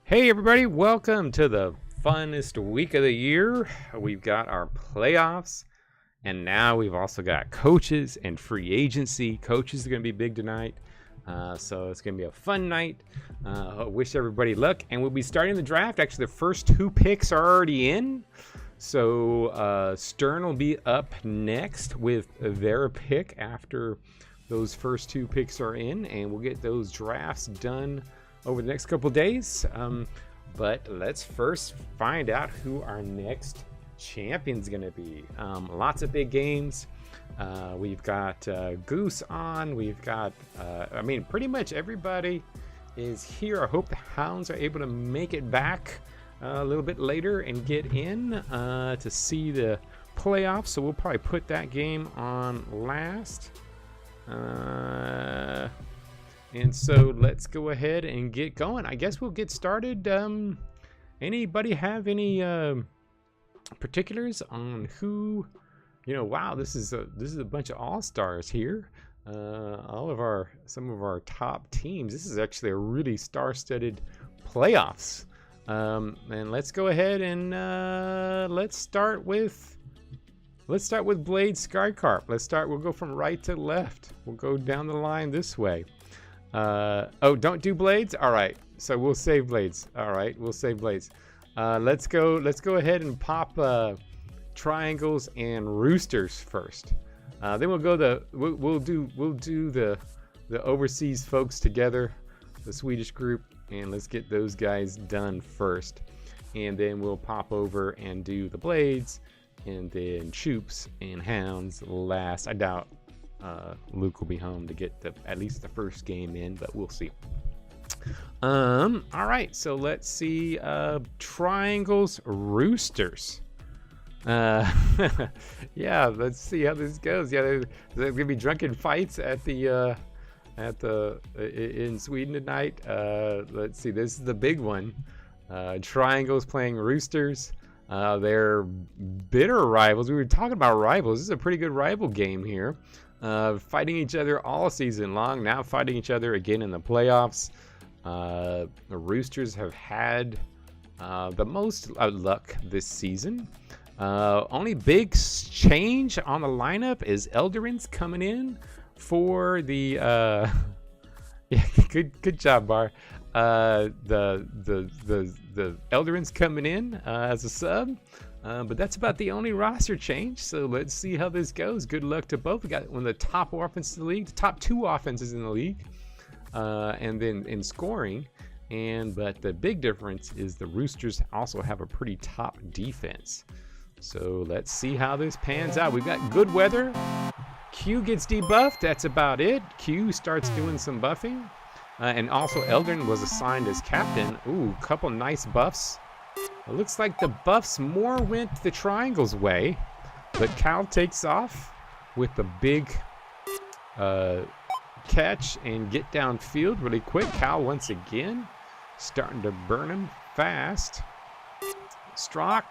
Hey everybody, welcome to the funnest week of the year. We've got our playoffs, and now we've also got coaches and free agency. Coaches are going to be big tonight, so it's going to be a fun night. Wish everybody luck, and we'll be starting the draft. Actually, the first two picks are already in, so Stern will be up next with their pick after those first two picks are in, and we'll get those drafts done over the next couple days. But let's first find out who our next champion's gonna be. Lots of big games. We've got Goose on. We've got, pretty much everybody is here. I hope the Hounds are able to make it back a little bit later and get in to see the playoffs. So we'll probably put that game on last. And so let's go ahead and get going. I guess we'll get started. Anybody have any particulars on who? Wow, this is a bunch of all-stars here. Some of our top teams. This is actually a really star-studded playoffs. And let's go ahead and let's start with Blade Skycarp. We'll go from right to left. We'll go down the line this way. Don't do blades. All right, so we'll save blades. All right, we'll save blades. Let's go ahead and pop triangles and roosters first. Then we'll go we'll do the overseas folks together, the Swedish group, and let's get those guys done first, and then we'll pop over and do the blades, and then troops and hounds last. I doubt Luke will be home to get at least the first game in, but we'll see. All right, so let's see. Triangles, roosters. Yeah, let's see how this goes. Yeah, there's gonna be drunken fights in Sweden tonight. Let's see. This is the big one. Triangles playing roosters. They're bitter rivals. We were talking about rivals. This is a pretty good rival game here. Fighting each other all season long, now fighting each other again in the playoffs. The Roosters have had the most luck this season. Only big change on the lineup is Eldarin's coming in for the yeah, good job, Bar. The Eldarin's coming in as a sub. But that's about the only roster change. So let's see how this goes. Good luck to both. We got one of the top offenses in the league, the top two offenses in the league, and then in scoring. But the big difference is the Roosters also have a pretty top defense. So let's see how this pans out. We've got good weather. Q gets debuffed. That's about it. Q starts doing some buffing. And also Eldarin was assigned as captain. Ooh, couple nice buffs. It looks like the buffs more went the Triangle's way, but Cal takes off with the big catch and get downfield really quick. Cal once again starting to burn him fast. Strock,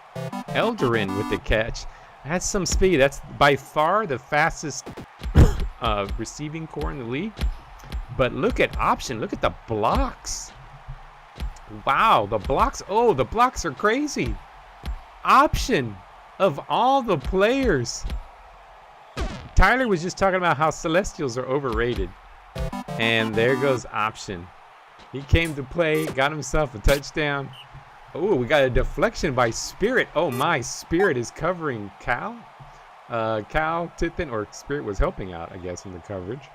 Eldarin with the catch. That's some speed. That's by far the fastest receiving core in the league. But look at option. Look at the blocks. Wow, the blocks. Oh, the blocks are crazy. Option of all the players. Tyler was just talking about how Celestials are overrated. And there goes option. He came to play, got himself a touchdown. Oh, we got a deflection by Spirit. Oh my, Spirit is covering Cal. Cal, Tithin, or Spirit was helping out, I guess, in the coverage.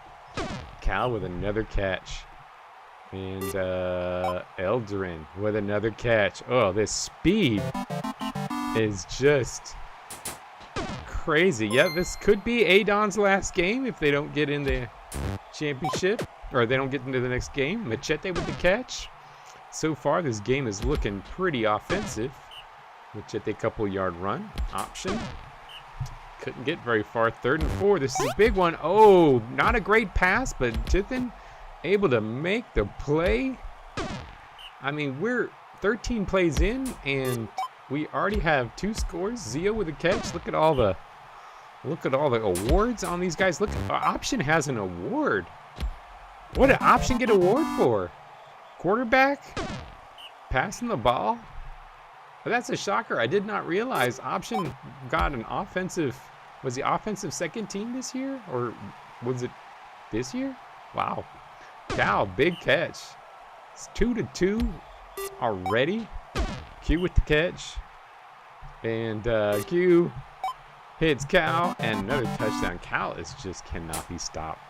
Cal with another catch. And Eldarin with another catch. Oh, this speed is just crazy. Yeah, this could be Adon's last game if they don't get in the championship, or they don't get into the next game. Machete with the catch. So far, this game is looking pretty offensive. Machete couple yard run. Option. Couldn't get very far. 3rd and 4. This is a big one. Oh, not a great pass, but Tithin able to make the play. I mean, we're 13 plays in and we already have 2 scores. Zio with a catch. Look at all the awards on these guys. Look, Option has an award. What did Option get an award for? Quarterback? passing the ball? But that's a shocker. I did not realize Option got an offensive. Was the offensive second team this year? Or was it this year? Wow. Cal, big catch. It's 2-2 already. Q with the catch. And Q hits Cal. And another touchdown. Cal is just cannot be stopped.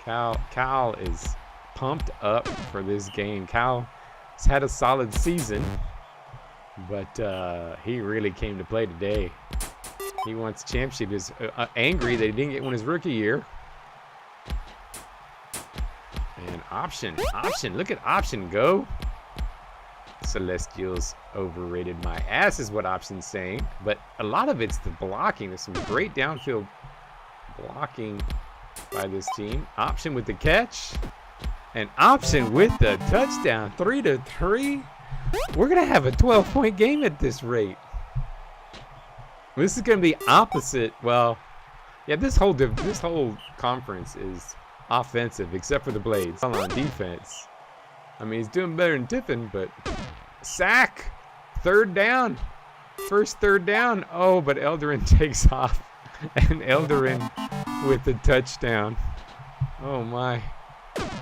Cal is pumped up for this game. Cal has had a solid season. But he really came to play today. He wants a championship. He's angry that he didn't get one his rookie year. And Option. Look at Option go. Celestials overrated my ass is what Option's saying. But a lot of it's the blocking. There's some great downfield blocking by this team. Option with the catch. And Option with the touchdown. 3-3. We're going to have a 12-point game at this rate. This is going to be opposite. Well, yeah, this whole conference is offensive except for the Blades. On defense. I mean, he's doing better than Tiffin, but sack. Third down. First third down. Oh, but Elderin takes off. And Elderin with the touchdown. Oh, my.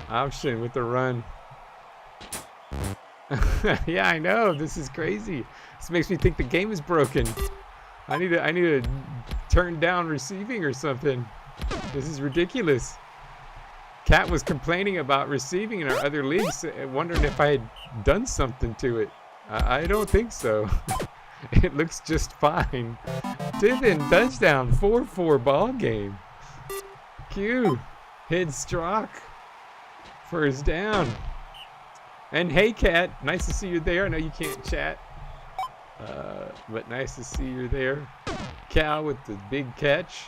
Option with the run. Yeah, I know. This is crazy. This makes me think the game is broken. I need to turn down receiving or something. This is ridiculous. Kat was complaining about receiving in our other leagues, wondering if I had done something to it. I don't think so. It looks just fine. Tiffin touchdown, 4-4 ball game. Q hits Strock. First down. And hey, Kat, nice to see you there. I know you can't chat, but nice to see you there. Cal with the big catch.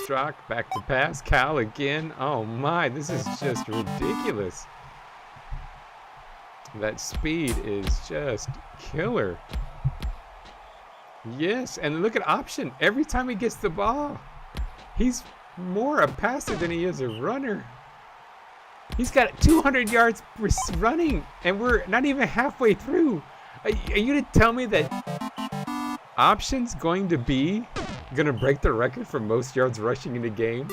Strock back to pass. Cal again. Oh my, this is just ridiculous. That speed is just killer. Yes, and look at Option. Every time he gets the ball, he's more a passer than he is a runner. He's got 200 yards running, and we're not even halfway through. Are you going to tell me that Option's going to break the record for most yards rushing in a game?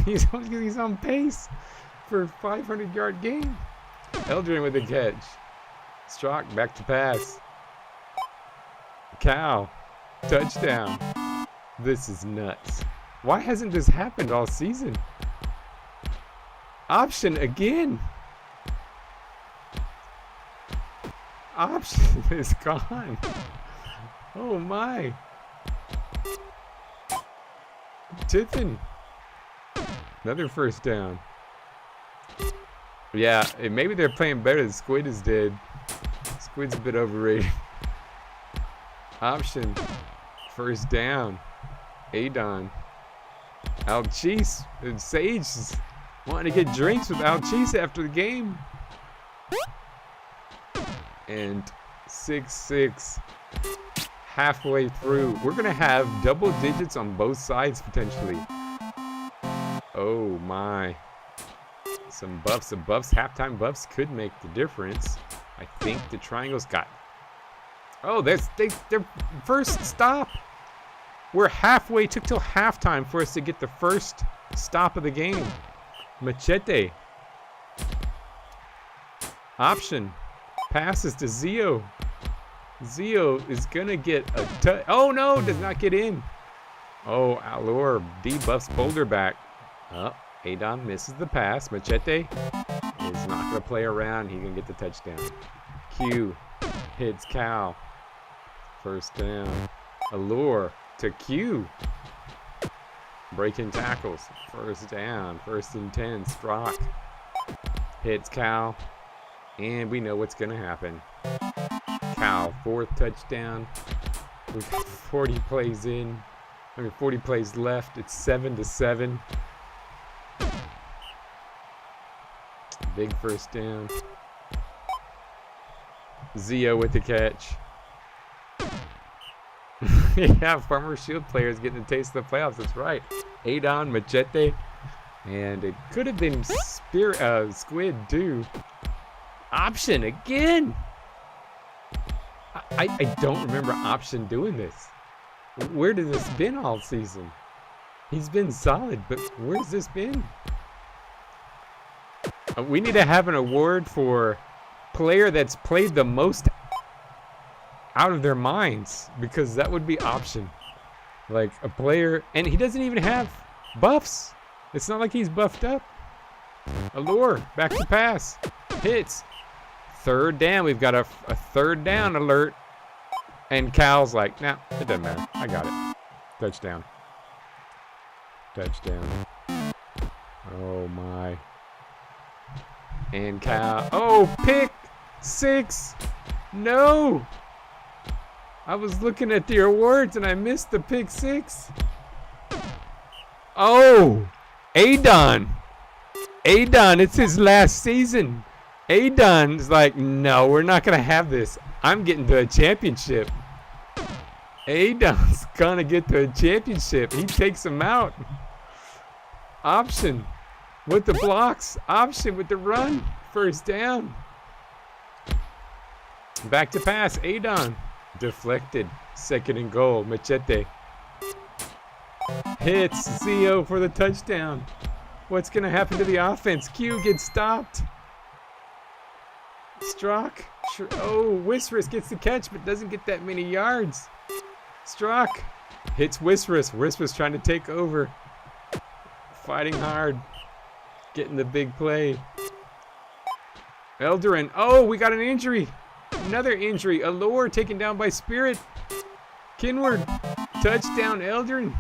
he's on pace for a 500-yard game. Eldrin with a catch. Strock back to pass. Cal, touchdown. This is nuts. Why hasn't this happened all season? Option again. Option is gone. Oh my. Tiffin. Another first down. Yeah, maybe they're playing better than Squid is dead. Squid's a bit overrated. Option. First down. Adon. Alchis and Sage wanting to get drinks with Alchis after the game. And 6-6. Halfway through. We're going to have double digits on both sides potentially. Oh my. Some buffs. The buffs, halftime buffs could make the difference. I think the triangles got... Oh, their first stop. We're halfway. Took till halftime for us to get the first stop of the game. Machete. Option. Passes to Zio. Zio is going to get a touch. Oh, no. Does not get in. Oh, Allure debuffs Boulder back. Oh, Adon misses the pass. Machete is not going to play around. He can get the touchdown. Q hits Cal. First down. Allure to Q. Breaking tackles. First down. First and 10. Strock hits Cal. And we know what's going to happen. Cal, fourth touchdown. We've got 40 plays in. 40 plays left. It's 7-7. Big first down. Zio with the catch. Yeah, former Shield players getting a taste of the playoffs. That's right. Adon, Machete, and it could have been Squid too. Option again. I don't remember Option doing this. Where has this been all season? He's been solid, but where's this been? We need to have an award for player that's played the most out of their minds, because that would be Option. Like a player, and he doesn't even have buffs. It's not like he's buffed up. Allure, back to pass. Hits. Third down. We've got a third down alert. And Cal's like, nah, it doesn't matter. I got it. Touchdown. Touchdown. Oh, my. And Cal. Oh, pick 6. No. I was looking at the awards and I missed the pick 6. Oh, Adon. Adon, it's his last season. Adon's like, no, we're not going to have this. I'm getting to a championship. Adon's going to get to a championship. He takes him out. Option with the blocks. Option with the run. First down. Back to pass. Adon. Deflected. Second and goal. Machete. Hits. Zio for the touchdown. What's going to happen to the offense? Q gets stopped. Strock. Oh, Wisris gets the catch, but doesn't get that many yards. Strock hits Wisris. Wisris trying to take over. Fighting hard. Getting the big play. Eldarin. Oh, we got an injury. Another injury. Allure taken down by Spirit. Kinward. Touchdown, Eldarin.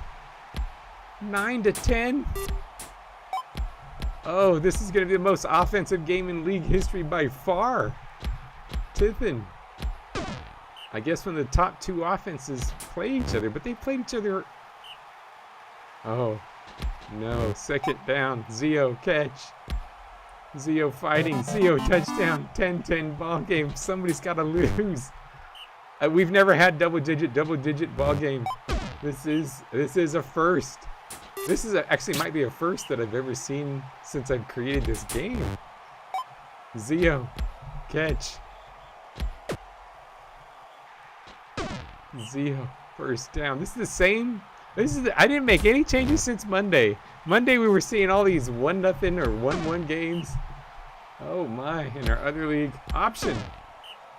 9-10. Oh, this is going to be the most offensive game in league history by far. Tiffin. I guess when the top two offenses play each other, but they played each other. Oh, no. Second down. Zio catch. Zio fighting. Zio touchdown. 10-10 ball game. Somebody's got to lose. We've never had double digit ball game. This is a first. This is actually might be a first that I've ever seen since I've created this game. Zio catch. Zio first down. This is the same. I didn't make any changes since Monday. Monday we were seeing all these 1-0 or 1-1 games. Oh my! In our other league, option.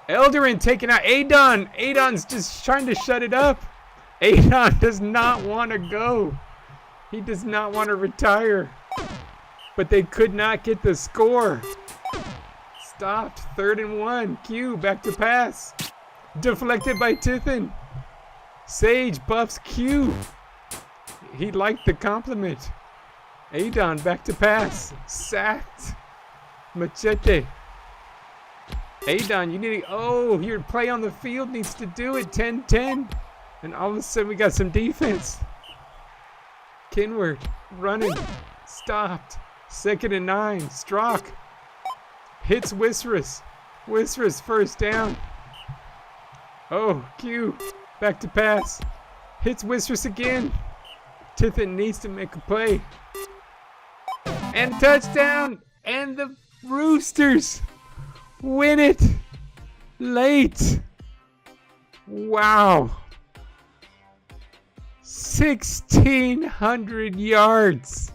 Eldarin taking out Adon. Adon's just trying to shut it up. Adon does not want to go. He does not want to retire. But they could not get the score. Stopped. 3rd and 1. Q back to pass. Deflected by Tiffin. Sage buffs Q. He liked the compliment. Adon back to pass. Sacked. Machete. Adon, you need to. Oh, your play on the field needs to do it. 10-10. And all of a sudden we got some defense. Kinward running. Stopped. 2nd and 9. Strock. Hits Wisris. Wisris first down. Oh, Q. Back to pass. Hits Wisris again. Tiffin needs to make a play. And touchdown. And the Roosters win it late. Wow. 1,600 yards.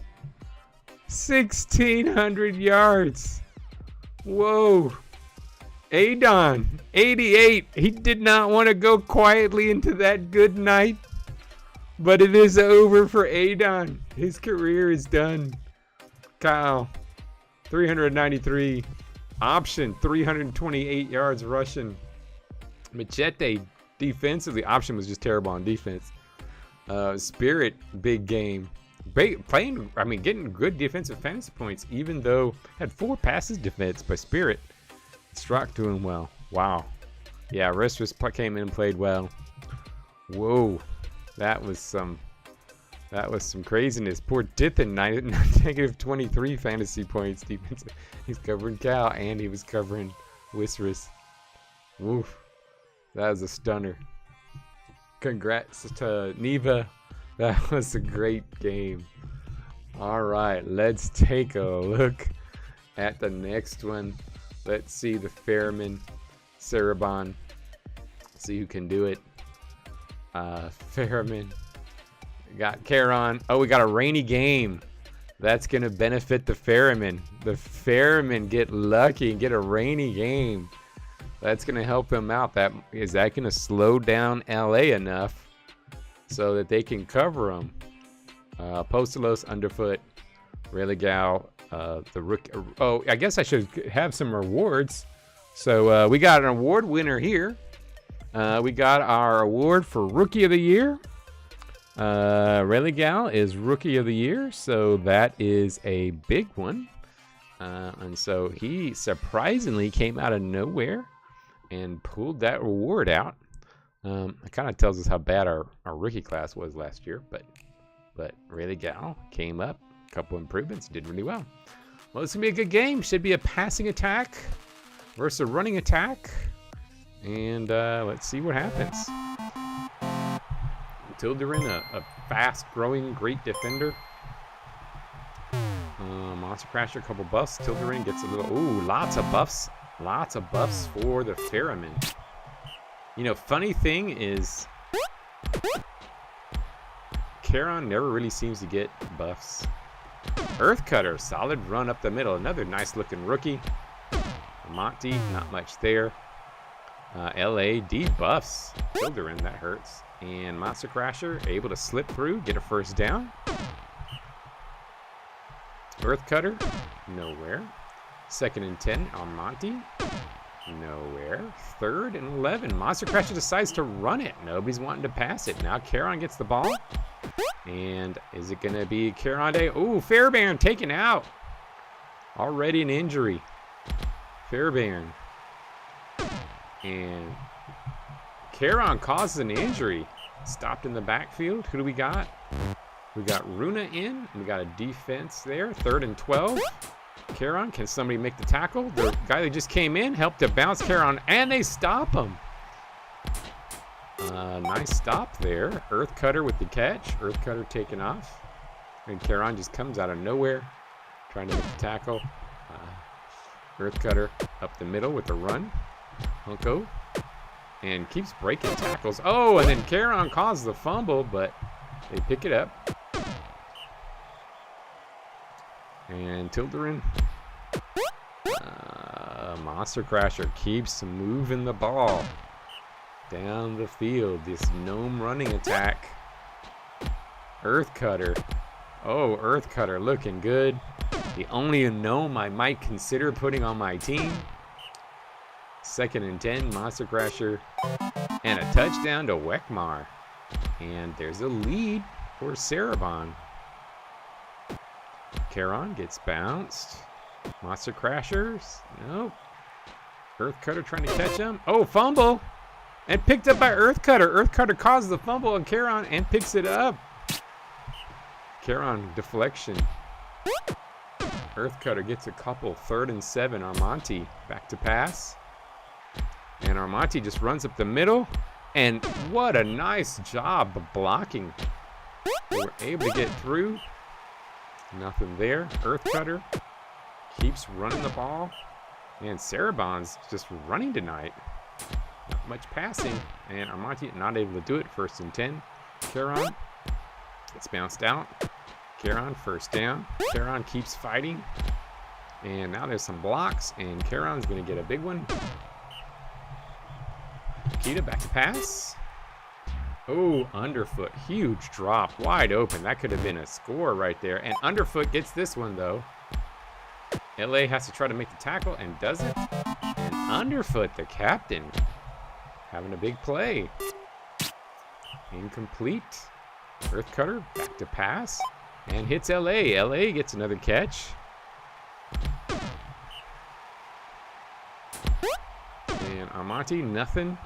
1,600 yards. Whoa. Adon, 88. He did not want to go quietly into that good night. But it is over for Adon. His career is done. Kyle, 393. Option, 328 yards rushing. Machete, defensively. Option was just terrible on defense. Spirit, big game. Playing, I mean, getting good defensive fantasy points, even though had 4 passes defense by Spirit. Strock doing well. Wow. Yeah, Restless came in and played well. Whoa. That was some craziness. Poor Dithin, negative 23 fantasy points defensive. He's covering Cal and he was covering Wisris. Woof. That was a stunner. Congrats to Neva. That was a great game. All right, let's take a look at the next one. Let's see the Fairman, Cerebon. See who can do it. Fairman. Got Charon. Oh, we got a rainy game. That's going to benefit the Fairman. The Fairman get lucky and get a rainy game. That's going to help them out. Is that going to slow down LA enough so that they can cover them? Postalos, Underfoot, Religal, the rookie. Oh, I guess I should have some rewards. So we got an award winner here. We got our award for Rookie of the Year. Religal is Rookie of the Year, so that is a big one. And so he surprisingly came out of nowhere and pulled that reward out. It kind of tells us how bad our rookie class was last year, but Religal came up, a couple improvements, did really well. Well, it's gonna be a good game. Should be a passing attack versus a running attack, and let's see what happens. Tilderin, a fast-growing, great defender. Monster Crasher, a couple buffs. Tilderin gets a little... Ooh, lots of buffs. Lots of buffs for the Ferriman. You know, funny thing is... Charon never really seems to get buffs. Earth Cutter, solid run up the middle. Another nice-looking rookie. Monty, not much there. LA, debuffs. Tilderin, that hurts. And Monster Crasher, able to slip through, get a first down. Earth Cutter, nowhere. 2nd and 10 on Monty, nowhere. 3rd and 11. Monster Crasher decides to run it. Nobody's wanting to pass it. Now Charon gets the ball. And is it going to be Charon Day? Ooh, Fairbairn taken out. Already an injury. Fairbairn. And Charon causes an injury. Stopped in the backfield. Who do we got? We got Runa in. We got a defense there. 3rd and 12. Charon, can somebody make the tackle? The guy that just came in helped to bounce Charon, and they stop him. Nice stop there. Earth Cutter with the catch. Earth Cutter taken off. And Charon just comes out of nowhere trying to make the tackle. Earth Cutter up the middle with the run. Hunko. And keeps breaking tackles. Oh, and then Charon causes the fumble, but they pick it up. And Tilderin. Monster Crasher keeps moving the ball down the field. This gnome running attack. Earth Cutter. Oh, Earth Cutter looking good. The only gnome I might consider putting on my team. 2nd and 10, Monster Crasher. And a touchdown to Wekmar. And there's a lead for Cerebon. Charon gets bounced. Monster Crashers. Nope. Earth Cutter trying to catch him. Oh, fumble. And picked up by Earth Cutter. Earth Cutter causes the fumble on Charon and picks it up. Charon deflection. Earth Cutter gets a couple. 3rd and 7. Armonti back to pass. And Armonti just runs up the middle. And what a nice job of blocking. They were able to get through. Nothing there. Earth Cutter keeps running the ball. And Cerebon's just running tonight. Not much passing. And Armonti not able to do it. 1st and 10. Charon. It's bounced out. Charon, first down. Charon keeps fighting. And now there's some blocks. And Charon's going to get a big one. Kita back to pass. Oh, Underfoot. Huge drop. Wide open. That could have been a score right there. And Underfoot gets this one, though. LA has to try to make the tackle and does it. And Underfoot, the captain, having a big play. Incomplete. Earth Cutter back to pass. And hits LA. LA gets another catch. And Armonti, nothing.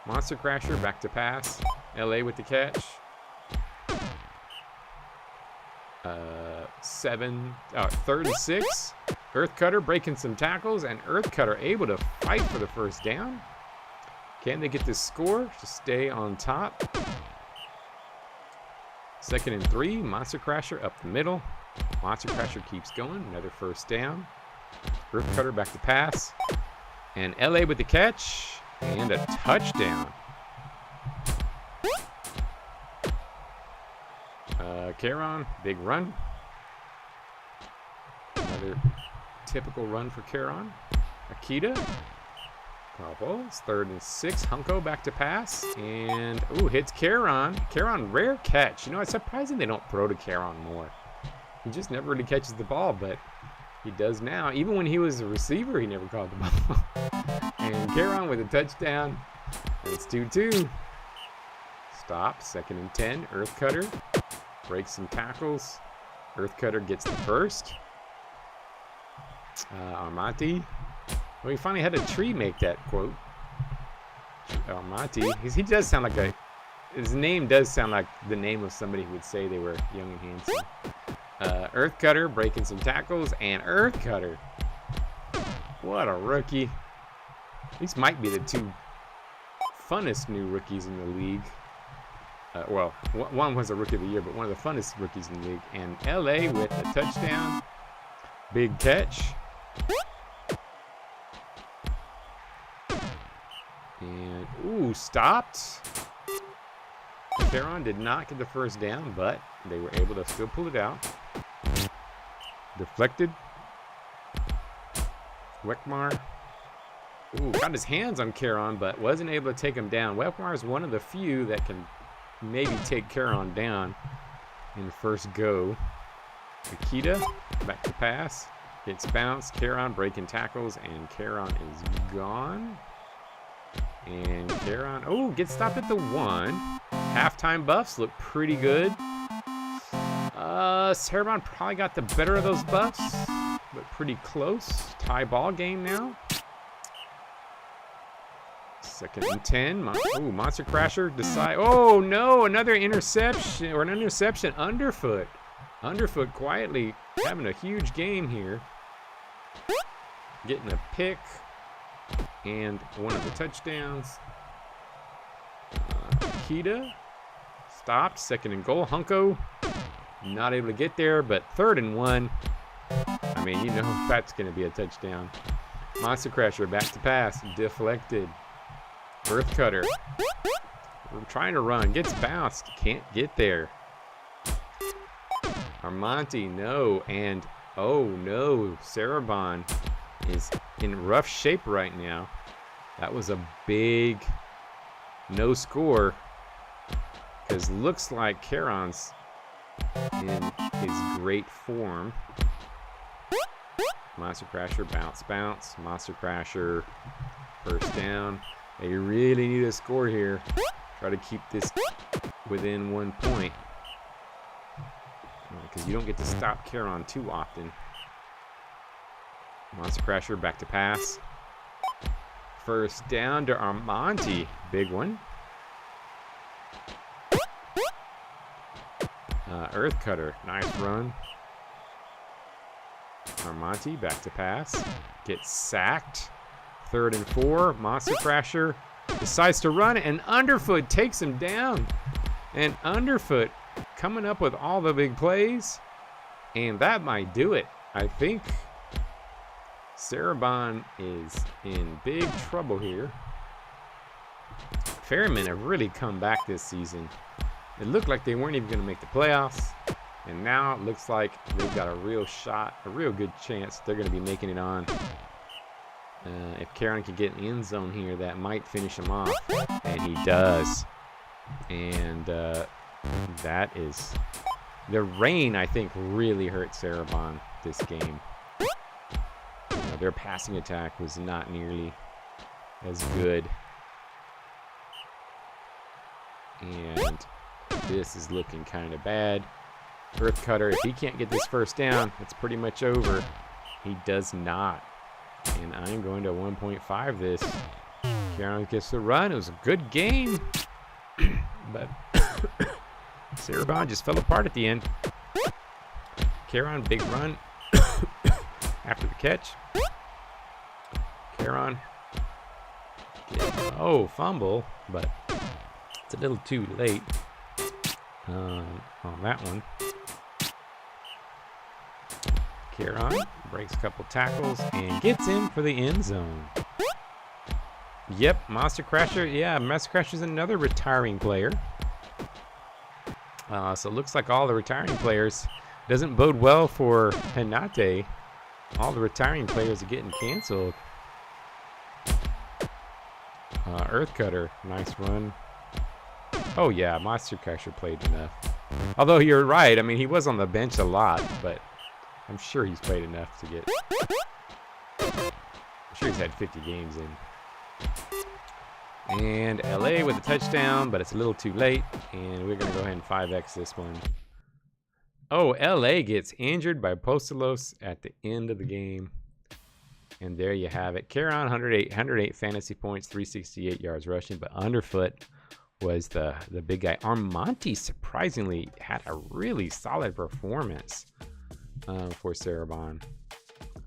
Monster Crasher back to pass. LA with the catch. 3rd and 6. Earth Cutter breaking some tackles, and Earth Cutter able to fight for the first down. Can they get this score to stay on top? 2nd and 3. Monster Crasher up the middle. Monster Crasher keeps going. Another first down. Earth Cutter back to pass. And LA with the catch. And a touchdown. Caron, big run. Another typical run for Caron. Akita. Couple. It's 3rd and 6. Hunko back to pass. And, ooh, hits Caron. Caron, rare catch. You know, it's surprising they don't throw to Caron more. He just never really catches the ball, but he does now. Even when he was a receiver, he never caught the ball. And Caron with a touchdown. And it's 2-2. Stop. 2nd and 10. Earth Cutter. Breaks some tackles. Earth Cutter gets the first. Armati. Well, he finally had a tree make that quote. Armati. He does sound like his name does sound like the name of somebody who would say they were young and handsome. Earth Cutter breaking some tackles. And Earth Cutter. What a rookie. These might be the 2 funnest new rookies in the league. Well, one was a rookie of the year, but one of the funnest rookies in the league. And LA with a touchdown. Big catch. And, ooh, stopped. Caron did not get the first down, but they were able to still pull it out. Deflected. Wekmar. Ooh, got his hands on Caron, but wasn't able to take him down. Wekmar is one of the few that can maybe take Caron down in the first go. Akita back to pass. Gets bounced. Caron breaking tackles, and Caron is gone. And Caron, oh, gets stopped at the 1. Halftime buffs look pretty good. Cerebon probably got the better of those buffs, but pretty close. Tie ball game now. 2nd and 10. Ooh, Monster Crasher decide. Oh no, another interception or an interception. Underfoot. Underfoot quietly having a huge game here. Getting a pick and one of the touchdowns. Akita stopped. 2nd and goal. Hunko not able to get there, but 3rd and 1. I mean, you know that's going to be a touchdown. Monster Crasher back to pass. Deflected. Earth Cutter. We're trying to run. Gets bounced. Can't get there. Armati, no. And, oh no. Cerebon is in rough shape right now. That was a big no score. Because looks like Caron's in his great form. Monster Crasher, bounce, bounce. Monster Crasher, first down. They really need a score here. Try to keep this within 1 point. Because you don't get to stop Caron too often. Monster Crasher back to pass. First down to Armati. Big one. Earth Cutter. Nice run. Armati back to pass. Gets sacked. 3rd and 4. Monster Crasher decides to run, and Underfoot takes him down. And Underfoot coming up with all the big plays. And that might do it. I think Cerebon is in big trouble here. Fairmen have really come back this season. It looked like they weren't even going to make the playoffs. And now it looks like they've got a real shot, a real good chance they're going to be making it on. If Caron can get in the end zone here, that might finish him off. And he does. And that is... The rain, I think, really hurt Cerebon this game. Their passing attack was not nearly as good. And this is looking kind of bad. Earth Cutter, if he can't get this first down, it's pretty much over. He does not. And I'm going to 1.5 this. Caron gets the run. It was a good game. But Cerebon just fell apart at the end. Caron, big run. After the catch. Caron. Oh, fumble. But it's a little too late on that one. Kieran breaks a couple tackles and gets in for the end zone. Yep, Monster Crasher. Yeah, Monster Crasher's another retiring player. So it looks like all the retiring players doesn't bode well for Hanate. All the retiring players are getting canceled. Earthcutter, nice run. Oh yeah, Monster Crasher played enough. Although you're right, I mean he was on the bench a lot, but I'm sure he's played enough to get. I'm sure he's had 50 games in. And LA with a touchdown, but it's a little too late, and we're gonna go ahead and 5x this one. Oh, LA gets injured by Postelos at the end of the game. And there you have it. Kieran, 108 fantasy points, 368 yards rushing, but underfoot was the big guy. Armonte surprisingly had a really solid performance for Cerebon.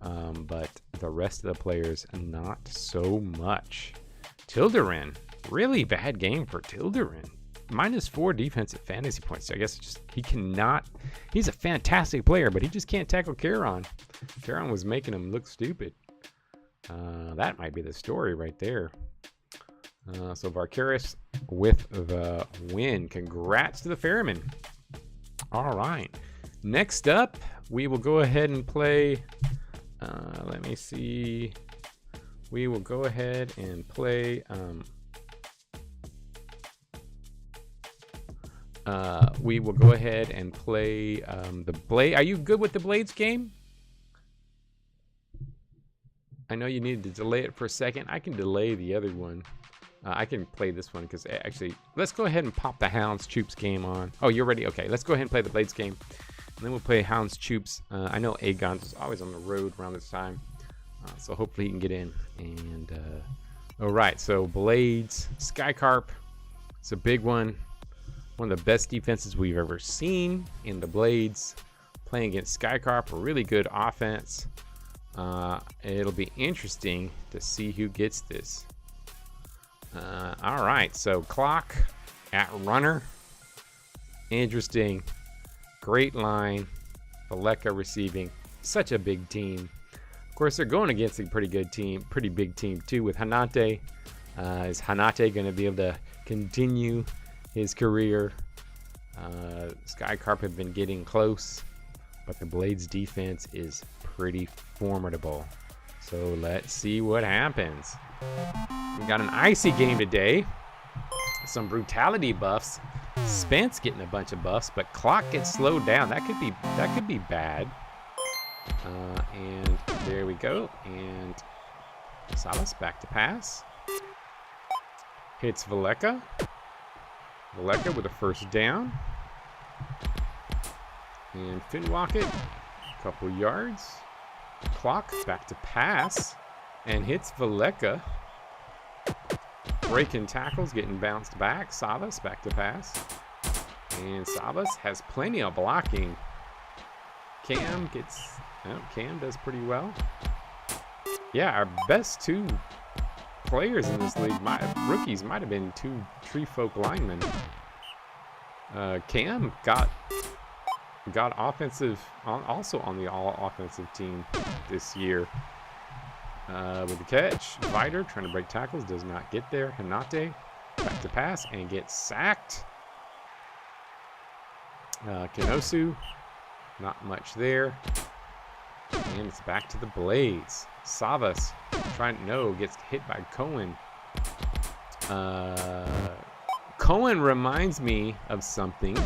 But the rest of the players, not so much. Tilderin, really bad game for Tilderin. -4 defensive fantasy points. So I guess just he cannot. He's a fantastic player, but he just can't tackle Kieran. Kieran was making him look stupid. That might be the story right there. So Varkaris with the win. Congrats to the Ferryman. All right. Next up, we will go ahead and play. Let me see. We will go ahead and play. We will go ahead and play the Blade. Are you good with the Blades game? I know you needed to delay it for a second. I can delay the other one. I can play this one because actually, let's go ahead and pop the Hounds Troops game on. Oh, you're ready? Okay, let's go ahead and play the Blades game. And then we'll play Hounds Troops. I know Aegon's is always on the road around this time. So hopefully he can get in. And all right, so Blades, Skycarp. It's a big one. One of the best defenses we've ever seen in the Blades. Playing against Skycarp, a really good offense. It'll be interesting to see who gets this. All right, so clock at runner. Interesting. Great line. Valeka receiving. Such a big team. Of course, they're going against a pretty good team, pretty big team too with Hanate. Is Hanate going to be able to continue his career? Skycarp have been getting close, but the Blades defense is pretty formidable. So let's see what happens. We got an icy game today. Some brutality buffs. Spence getting a bunch of buffs, but clock gets slowed down. That could be bad. And there we go. And Salas back to pass. Hits Valeka. Valeka with a first down. And Finwalk it. A couple yards. Clock back to pass. And hits Valeka. Breaking tackles, getting bounced back. Savas back to pass. And Savas has plenty of blocking. Cam gets... Oh, Cam does pretty well. Yeah, our best two players in this league, rookies, might have been two tree folk linemen. Cam got offensive, also on the all-offensive team this year. With the catch, Vider trying to break tackles, does not get there. Hanate back to pass and gets sacked. Kenosu, not much there. And it's back to the Blades. Savas gets hit by Cohen. Cohen reminds me of something.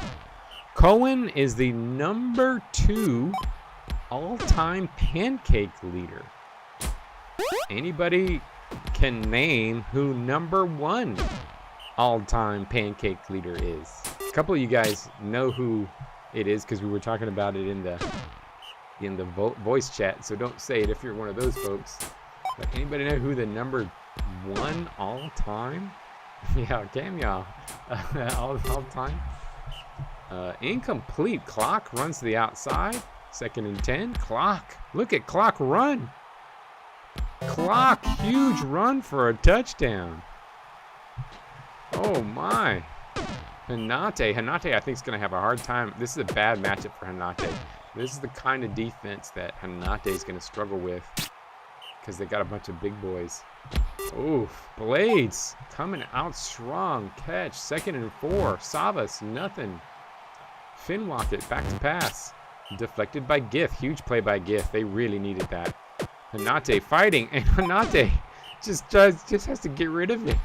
Cohen is the #2 all-time pancake leader. Anybody can name who #1 all-time pancake leader is? A couple of you guys know who it is because we were talking about it in the voice chat, so don't say it if you're one of those folks. But anybody know who the #1 all-time? Yeah, Cameo. all time. Incomplete. Clock runs to the outside. 2nd and 10. Clock. Look at Clock run. Clock, huge run for a touchdown. Oh my. Hanate, I think, is going to have a hard time. This is a bad matchup for Hanate. This is the kind of defense that Hanate is going to struggle with because they got a bunch of big boys. Oof, Blades coming out strong. Catch, 2nd and 4. Savas, nothing. Finwalk back to pass. Deflected by Gith. Huge play by Gith. They really needed that. Hanate fighting, and Hanate just has to get rid of it.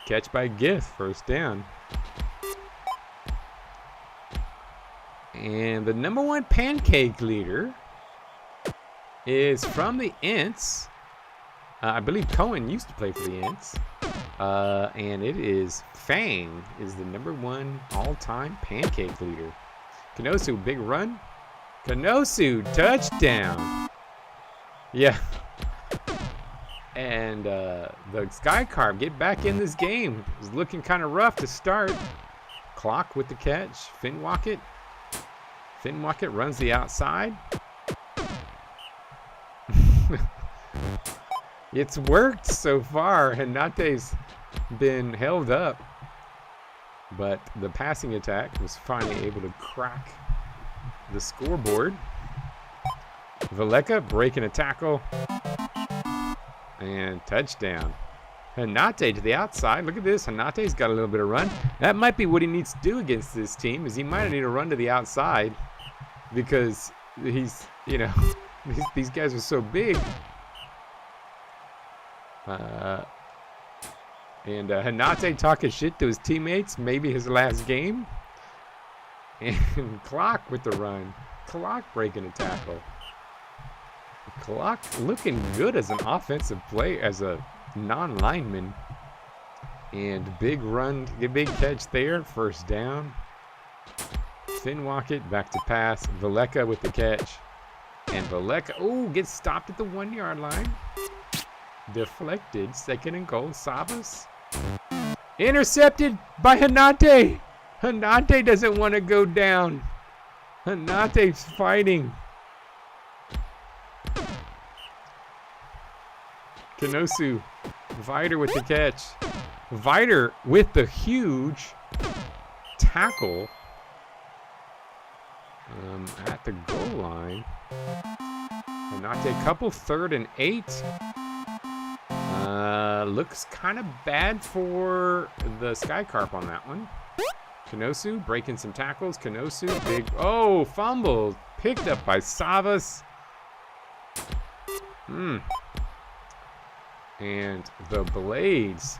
Catch by Gith, 1st down. And the #1 pancake leader is from the Ints. I believe Cohen used to play for the Ints. And it is Fang is the #1 all-time pancake leader. Kanosu, big run. Kanosu, touchdown. Yeah. And the Sky Carp get back in this game. It was looking kind of rough to start. Clock with the catch. Finwalk runs the outside. It's worked so far. Hanate's been held up. But the passing attack was finally able to crack the scoreboard. Valeka breaking a tackle. And touchdown. Hanate to the outside. Look at this. Hanate's got a little bit of run. That might be what he needs to do against this team, is he might need to run to the outside because he's, you know, these guys are so big. And Hanate talking shit to his teammates. Maybe his last game. And Clock with the run. Clock breaking a tackle. Clock looking good as an offensive player, as a non-lineman. And big run, big catch there. 1st down. Finwalk back to pass. Valeka with the catch. And Valeka, oh, gets stopped at the 1-yard line. Deflected. 2nd and goal. Savas. Intercepted by Hanate. Hanate doesn't want to go down. Hanate's fighting. Kanosu. Vider with the catch. Vider with the huge tackle at the goal line. Hanate couple, 3rd and 8. Looks kind of bad for the Sky Carp on that one. Kanosu breaking some tackles. Kanosu, big, oh, fumble. Picked up by Savas. And the Blades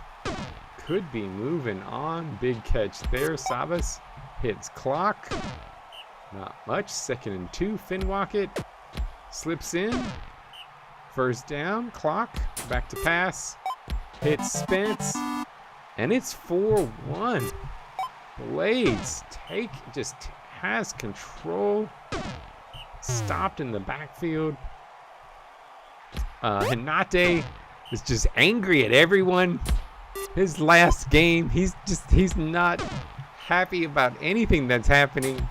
could be moving on. Big catch there. Savas hits Clock. Not much. 2nd and 2. Finwalk slips in. 1st down. Clock back to pass. Hits Spence. And it's 4-1. Blades just has control. Stopped in the backfield. Hanate is just angry at everyone. His last game, he's not happy about anything that's happening.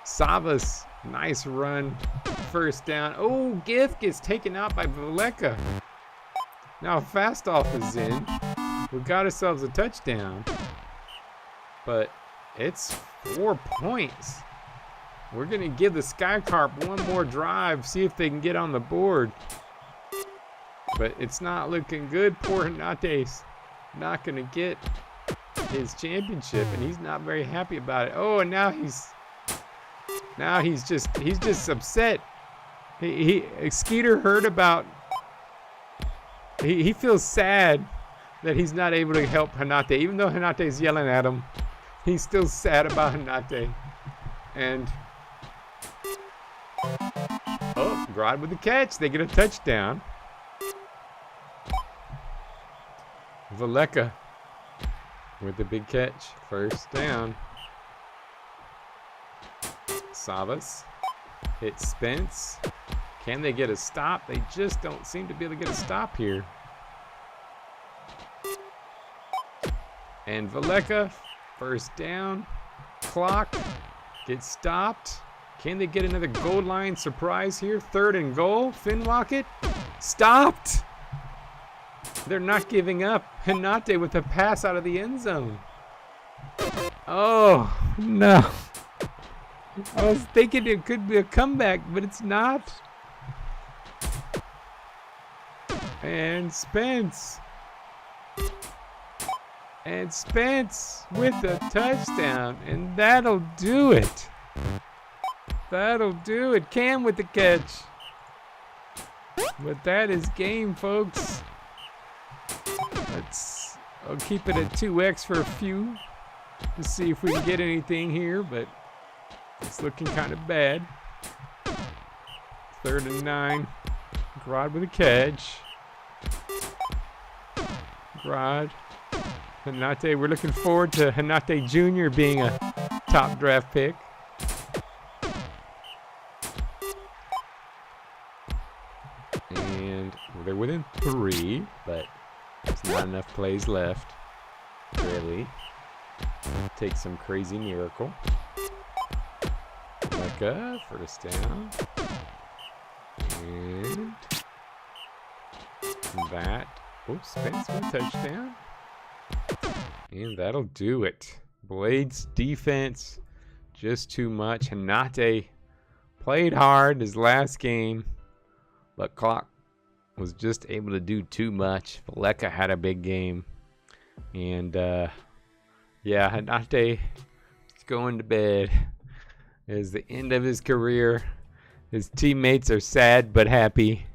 Savas, nice run. 1st down. Oh, Gith gets taken out by Valeka. Now Fast Off is in. We got ourselves a touchdown. But it's 4 points. We're going to give the Sky Carp one more drive, see if they can get on the board. But it's not looking good. Poor Hanate's not going to get his championship, and he's not very happy about it. Oh, and now he's just upset. Skeeter heard about. He feels sad that he's not able to help Hanate, even though Hanate's yelling at him. He's still sad about Hanate. And oh, Grodd with the catch. They get a touchdown. Valeka with the big catch. 1st down. Savas hits Spence. Can they get a stop? They just don't seem to be able to get a stop here. And Valeka, 1st down. Clock gets stopped. Can they get another goal line surprise here? 3rd and goal. Finwalk stopped. They're not giving up. Hanate with a pass out of the end zone. Oh, no. I was thinking it could be a comeback, but it's not. And Spence. And Spence with a touchdown. And that'll do it. That'll do it. Cam with the catch. But that is game, folks. I'll keep it at 2x for a few to see if we can get anything here, but it's looking kind of bad. 3rd and 9. Grod with a catch. Grod. Hanate, we're looking forward to Hanate Jr. being a top draft pick. And they're within 3, but there's not enough plays left. Really. Take some crazy miracle. Mecca, first down. And that. Oh, Spence with a touchdown. And that'll do it. Blades defense, just too much. Hanate played hard his last game, but Clock was just able to do too much. Valeka had a big game. And, yeah, Hanate is going to bed. It's the end of his career. His teammates are sad but happy.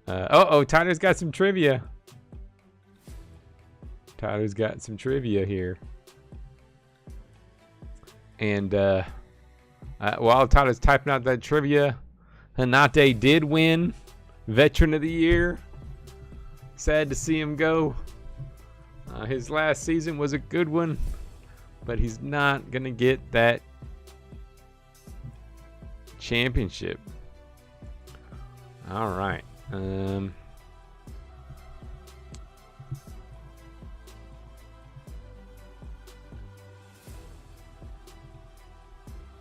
Tyler's got some trivia. Tyler's got some trivia here. And while Tyler's typing out that trivia, Hanate did win Veteran of the Year. Sad to see him go. His last season was a good one, but he's not going to get that championship. All right.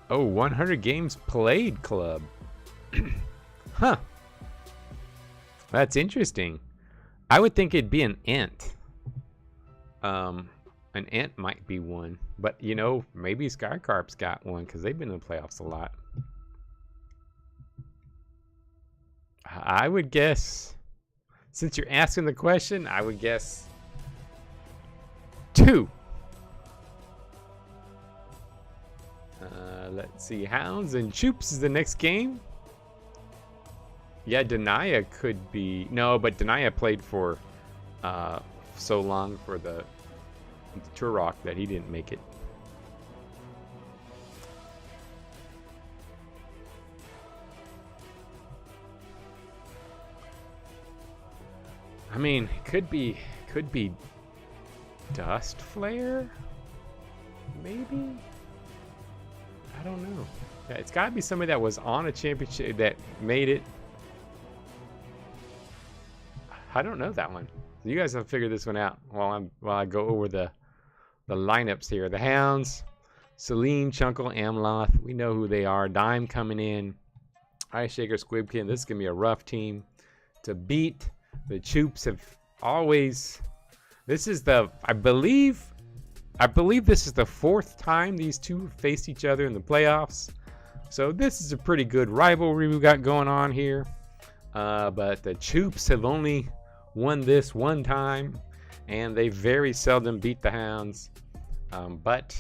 100 games played club. Huh. That's interesting. I would think it'd be an ant. An ant might be one, but you know, maybe Skycarp's got one because they've been in the playoffs a lot. I would guess, since you're asking the question, I would guess 2. Let's see. Hounds and Choops is the next game. Yeah, Denia could be. No, but Denia played for so long for the Turok that he didn't make it. I mean, it could be Dust Flare, maybe. I don't know. Yeah, it's got to be somebody that was on a championship that made it. I don't know that one. You guys have to figure this one out while I go over the lineups here. The Hounds, Celine, Chunkle, Amloth. We know who they are. Dime coming in. Ice Shaker, Squibkin. This is gonna be a rough team to beat. The Choops have always. This is the I believe this is the 4th time these two faced each other in the playoffs. So this is a pretty good rivalry we've got going on here. But the Choops have only won this one time, and they very seldom beat the Hounds. But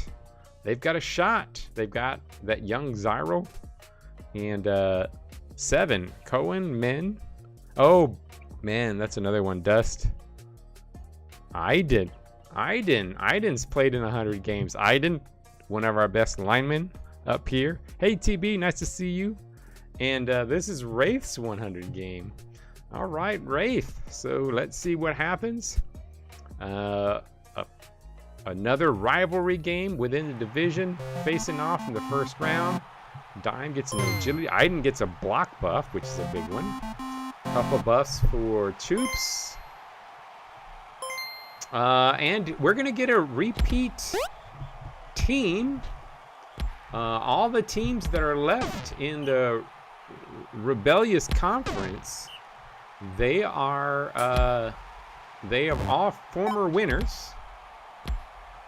they've got a shot. They've got that young Zyro and 7 Cohen, Men. Oh man, that's another one. Dust. Iden's played in 100 games. Iden, one of our best linemen up here. Hey TB, nice to see you. And this is Wraith's 100 game. All right, Wraith. So let's see what happens. Another rivalry game within the division, facing off in the first round. Dime gets an agility. Iden gets a block buff, which is a big one. Couple buffs for Choops. And we're gonna get a repeat team. All the teams that are left in the Rebellious Conference, they are all former winners.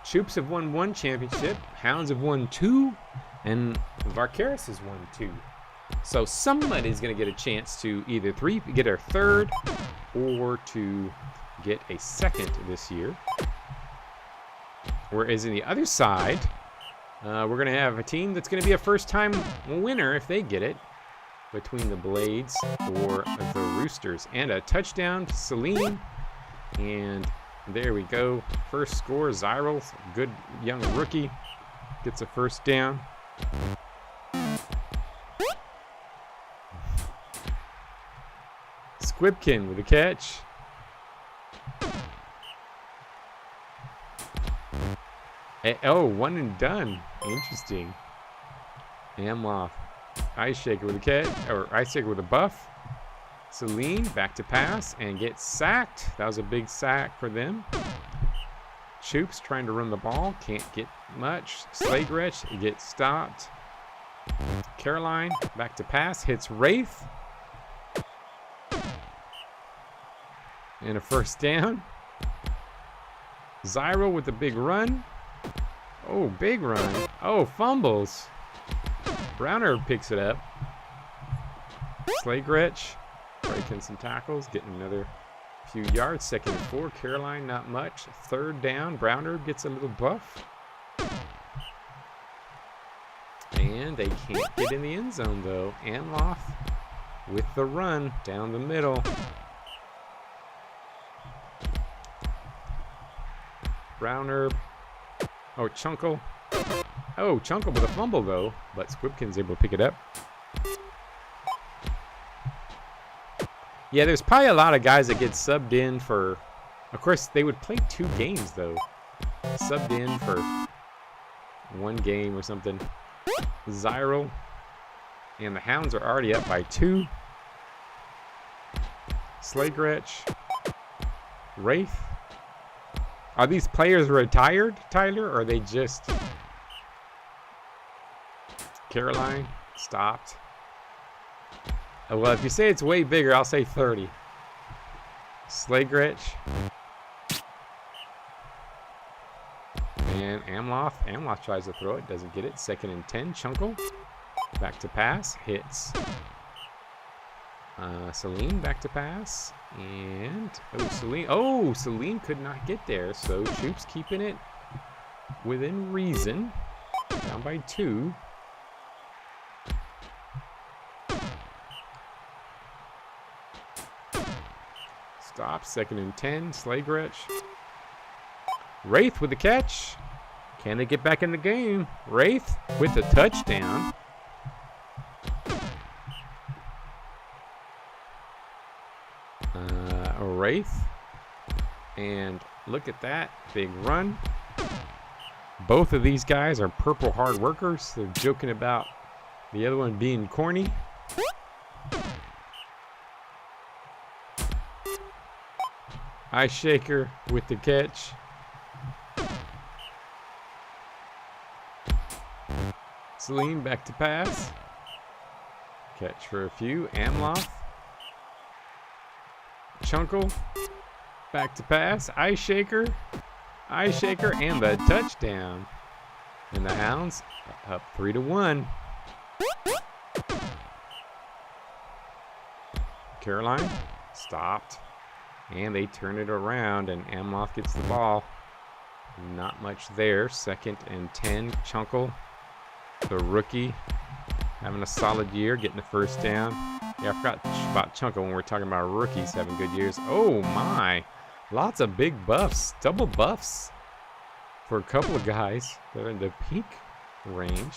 Choops have won 1 championship, Hounds have won 2, And Varkaris is 1-2. So somebody's going to get a chance to either get their third or to get a second this year. Whereas in the other side, we're going to have a team that's going to be a first-time winner if they get it, between the Blades or the Roosters. And a touchdown to Celine. And there we go. First score, Zyril, good young rookie, gets a first down. Squibkin with a catch. Oh, one and done. Interesting. Amloff. Ice Shaker with a catch, or Ice Shaker with a buff. Celine back to pass and gets sacked. That was a big sack for them. Choops trying to run the ball. Can't get much. Slagretch gets stopped. Caroline back to pass. Hits Wraith. And a first down. Zyril with the big run. Oh, big run. Oh, fumbles. Browner picks it up. Slagretch breaking some tackles, getting another few yards. Second and 4. Caroline, not much. Third down. Browner gets a little buff. And they can't get in the end zone, though. Anloff with the run down the middle. Browner. Oh, Chunkle. Oh, Chunkle with a fumble, though. But Squibkin's able to pick it up. Yeah, there's probably a lot of guys that get subbed in for... Of course, they would play 2 games, though. Subbed in for 1 game or something. Zyril. And the Hounds are already up by 2. Slagretch. Wraith. Are these players retired, Tyler, or are they just... Caroline stopped. Well, if you say it's way bigger, I'll say 30. Slagretch. And Amloff. Amloff tries to throw it, doesn't get it. Second and 10. Chunkle. Back to pass. Hits. Celine back to pass. And, Celine could not get there. So Choops keeping it within reason. Down by 2. Stop. Second and 10. Slagretch. Wraith with the catch. Can they get back in the game? Wraith with the touchdown. Wraith. And look at that. Big run. Both of these guys are purple hard workers. They're joking about the other one being corny. Ice Shaker with the catch. Celine back to pass. Catch for a few. Amloff. Chunkle. Back to pass. Ice Shaker. Ice Shaker and the touchdown. And the Hounds up 3-1. Caroline stopped. And they turn it around, and Amloff gets the ball. Not much there. Second and 10. Chunkle, the rookie, having a solid year, getting the first down. Yeah, I forgot about Chunkle when we're talking about rookies having good years. Oh, my. Lots of big buffs. Double buffs for a couple of guys that are in the peak range.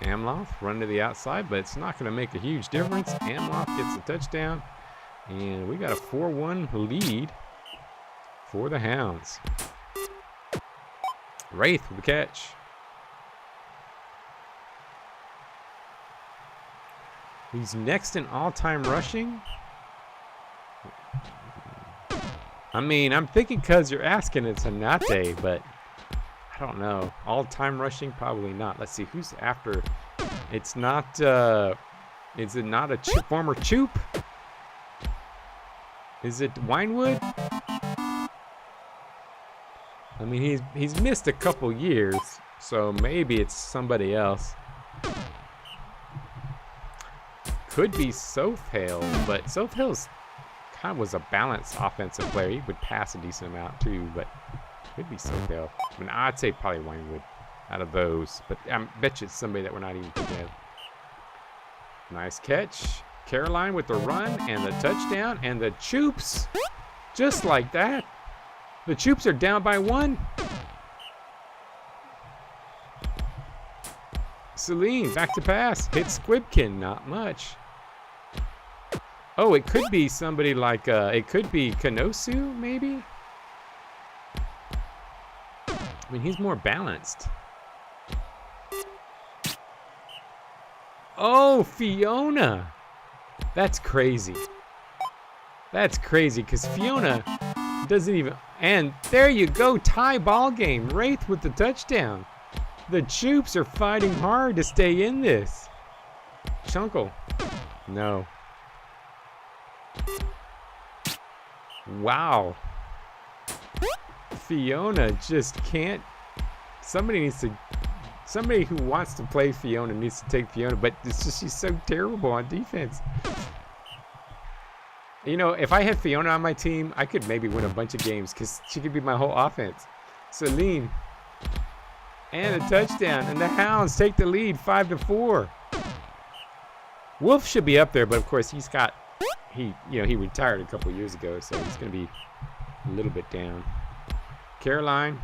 Amloff running to the outside, but it's not going to make a huge difference. Amloff gets the touchdown. And we got a 4-1 lead for the Hounds. Wraith with the catch. He's next in all-time rushing. I mean, I'm thinking because you're asking it's Hanate, but I don't know. All-time rushing, probably not. Let's see, who's after? It's not, is it not a former Choop? Is it Winewood? I mean, he's missed a couple years, so maybe it's somebody else. Could be Sothale, but Sothale's kind of was a balanced offensive player. He would pass a decent amount too, but could be Sothale. I mean, I'd say probably Waynewood out of those, but I bet you it's somebody that we're not even thinking of. Nice catch. Caroline with the run and the touchdown and the Choops. Just like that. The Choops are down by 1. Celine, back to pass. Hit Squibkin, not much. Oh, it could be somebody like, it could be Kanosu, maybe? I mean, he's more balanced. Oh, Fiona. That's crazy. That's crazy, because Fiona doesn't even... And there you go, tie ball game. Wraith with the touchdown. The Choops are fighting hard to stay in this. Chunkle. No. Wow. Fiona just can't... Somebody who wants to play Fiona needs to take Fiona, but it's just she's so terrible on defense. You know, if I had Fiona on my team, I could maybe win a bunch of games because she could be my whole offense. Celine. And a touchdown. And the Hounds take the lead 5-4. Wolf should be up there, but of course he retired a couple years ago, so he's going to be a little bit down. Caroline.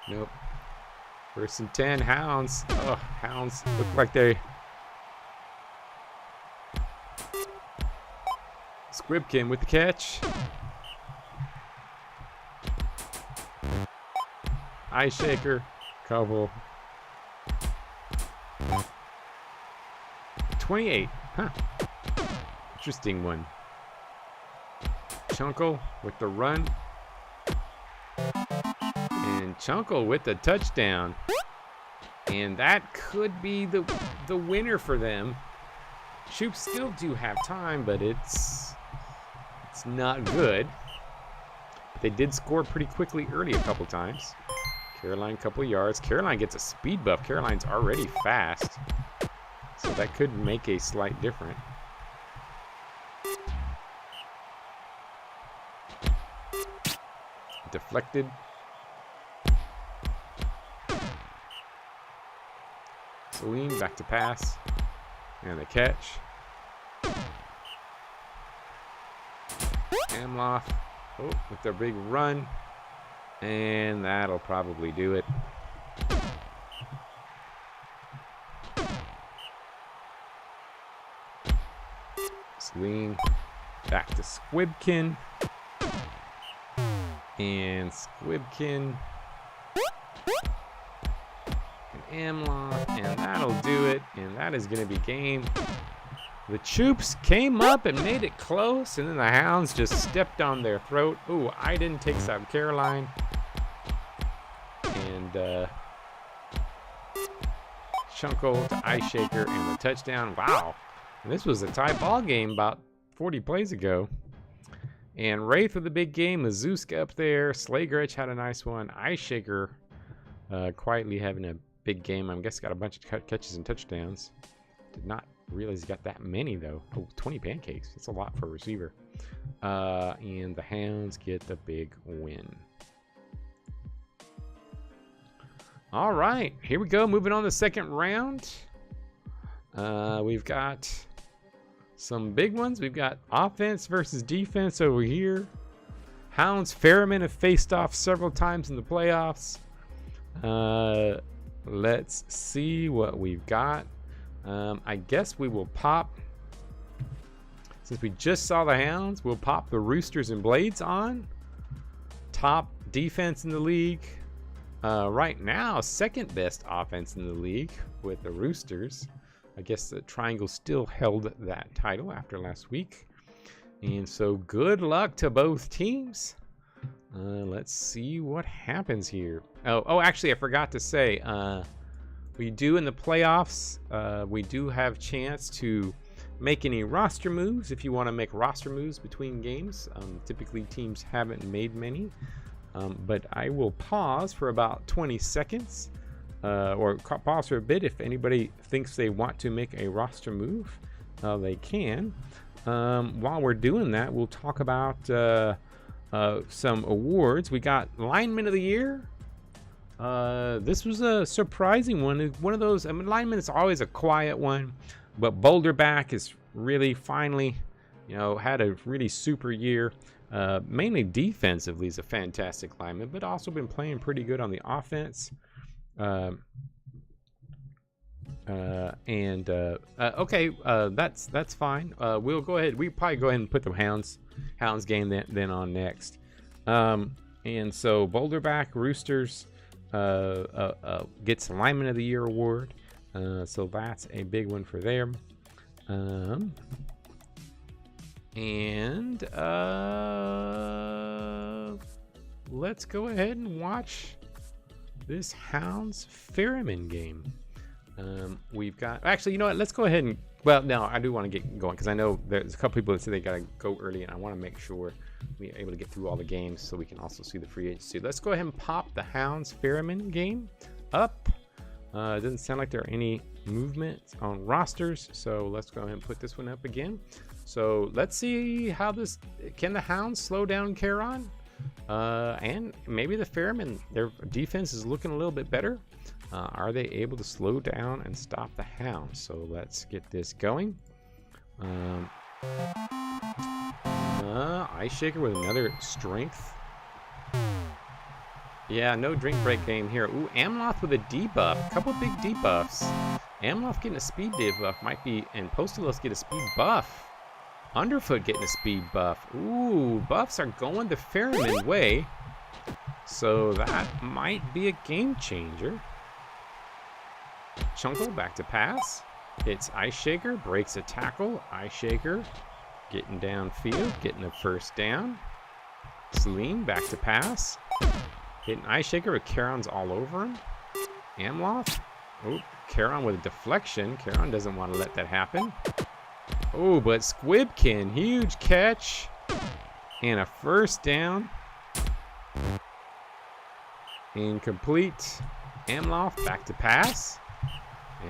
Nope. 1st and 10. Hounds. Oh, Hounds look like they... Squibkin with the catch. Eye shaker. Couple. 28. Huh. Interesting one. Chunkle with the run. And Chunkle with the touchdown. And that could be the winner for them. Choops still do have time, but it's not good. But they did score pretty quickly early a couple times. Caroline, couple yards. Caroline gets a speed buff. Caroline's already fast, so that could make a slight difference. Deflected. Celine back to pass. And the catch. Amloff with their big run. And that'll probably do it. Celine back to Squibkin. And Squibkin. Amloff, and that'll do it, and that is going to be game. The Choops came up and made it close, and then the Hounds just stepped on their throat. Ooh, Iden takes out Caroline. And Chunkle to Eye Shaker and the touchdown. Wow. And this was a tie ball game about 40 plays ago. And Wraith with the big game. Mazuska up there. Slagrich had a nice one. Eye Shaker quietly having a big game. I guess got a bunch of catches and touchdowns. Did not realize he got that many though. Oh, 20 pancakes. That's a lot for a receiver. And the Hounds get the big win. All right, here we go. Moving on to the second round. We've got some big ones. We've got offense versus defense over here. Hounds, Ferriman have faced off several times in the playoffs. Let's see what we've got. I guess we will pop, since we just saw the Hounds, we'll pop the Roosters and Blades on. Top defense in the league. Right now, second best offense in the league with the Roosters. I guess the Triangle still held that title after last week. And so good luck to both teams. Let's see what happens here. Oh, actually, I forgot to say, we do in the playoffs, we do have chance to make any roster moves if you want to make roster moves between games. Typically, teams haven't made many, but I will pause for about 20 seconds, or pause for a bit if anybody thinks they want to make a roster move. they can. While we're doing that, we'll talk about some awards. We got Lineman of the Year. This was a surprising one. It's one of those, I mean, lineman is always a quiet one, but Boulderback is really finally, had a really super year. Mainly defensively, he's a fantastic lineman, but also been playing pretty good on the offense. Okay, that's fine. We'll go ahead. We probably go ahead and put the Hounds game then on next. And so Boulderback Roosters gets Lineman of the Year award. So that's a big one for them. Let's go ahead and watch this Hounds Ferryman game. We've got, actually, you know what? Let's go ahead and, well, no, I do want to get going because I know there's a couple people that say they got to go early, and I want to make sure we're able to get through all the games so we can also see the free agency. Let's go ahead and pop the Hounds Ferryman game up. It doesn't sound like there are any movement on rosters, so let's go ahead and put this one up again. So let's see how this, can the Hounds slow down Caron? And maybe the Ferryman, their defense is looking a little bit better. Are they able to slow down and stop the Hounds? So let's get this going. Ice Shaker with another strength. Yeah, no drink break game here. Ooh, Amloth with a debuff. Couple big debuffs. Amloth getting a speed debuff might be, and Postalos get a speed buff. Underfoot getting a speed buff. Ooh, buffs are going the Ferryman way. So that might be a game changer. Chunkle back to pass. Hits Ice Shaker, breaks a tackle. Ice Shaker getting downfield, getting a first down. Celine back to pass. Hitting Ice Shaker with Caron's all over him. Amloth. Oh, Caron with a deflection. Caron doesn't want to let that happen. Oh, but Squibkin, huge catch. And a first down. Incomplete. Amloth back to pass.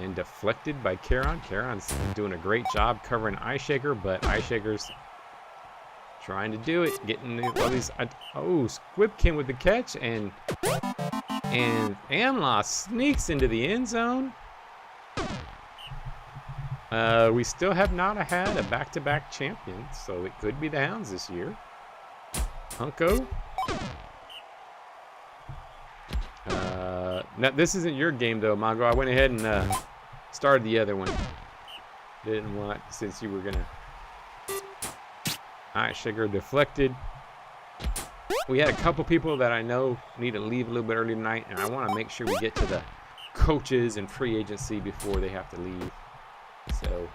And deflected by Caron. Caron's doing a great job covering Ice Shaker, but Ice Shaker's trying to do it. Getting all these. Oh, Squibkin with the catch. And Amloth sneaks into the end zone. We still have not had a back-to-back champion, so it could be the Hounds this year. Hunko. Now, this isn't your game, though, Mongo. I went ahead and started the other one. Didn't want, since you were going to... Alright, Sugar deflected. We had a couple people that I know need to leave a little bit early tonight, and I want to make sure we get to the coaches and free agency before they have to leave. So,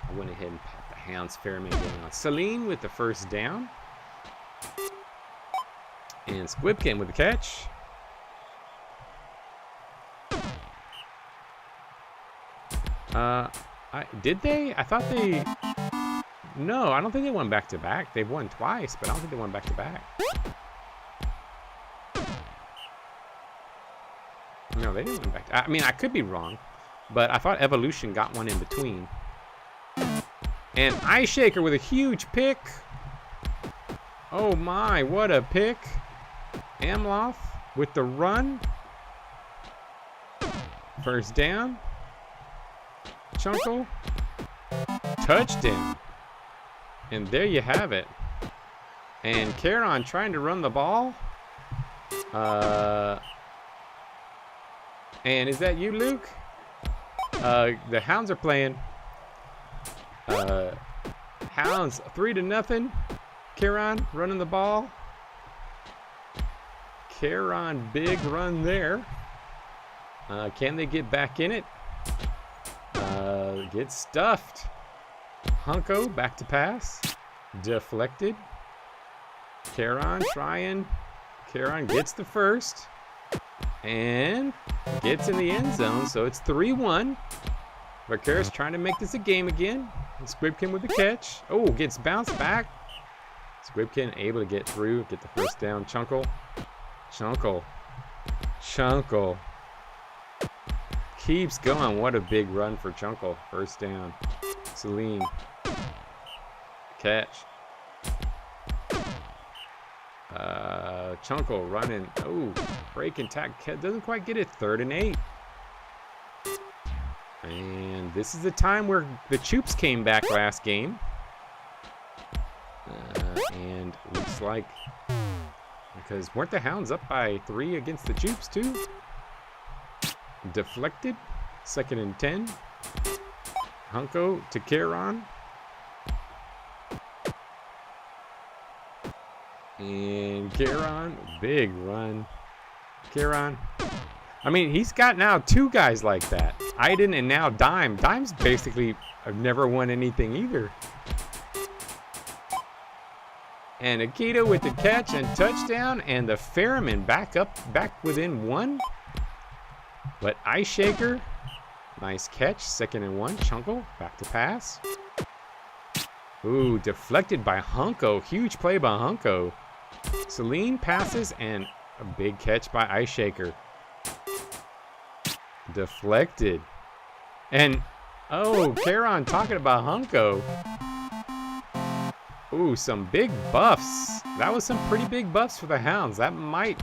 I went ahead and popped the Hounds Ferryman game on. Celine with the first down. And Squibkin with the catch. Did they? I thought they... No, I don't think they won back-to-back. They've won twice, but I don't think they won back-to-back. No, they didn't win back. I mean, I could be wrong, but I thought Evolution got one in between. And Ice Shaker with a huge pick. Oh my, what a pick. Amloth with the run. First down. Chunkle. Touchdown. And there you have it. And Caron trying to run the ball. And is that you, Luke? The Hounds are playing. Hounds 3-0. Caron running the ball. Caron big run there. Can they get back in it? Get stuffed. Hunko back to pass. Deflected. Caron trying. Caron gets the first. And gets in the end zone. So it's 3-1. Vaqueros trying to make this a game again. And Squibkin with the catch. Oh, gets bounced back. Squibkin able to get through. Get the first down. Chunkle. Chunkle. Chunkle. Keeps going. What a big run for Chunkle. First down. Celine. Catch. Chunko running. Oh, break and tack. Doesn't quite get it. 3rd and 8. And this is the time where the Choops came back last game. And looks like, because weren't the Hounds up by 3 against the Choops too? Deflected. 2nd and 10. Hunko to Kieran. And Kieran, big run. Kieran. I mean, he's got now 2 guys like that. Iden and now Dime. Dime's basically, I've never won anything either. And Akita with the catch and touchdown. And the Ferryman back within 1. But Ice Shaker, nice catch. 2nd and 1. Chunko, back to pass. Ooh, deflected by Hunko. Huge play by Hunko. Celine passes and a big catch by Ice Shaker. Deflected. And, oh, Kieran talking about Hunko. Ooh, some big buffs. That was some pretty big buffs for the Hounds. That might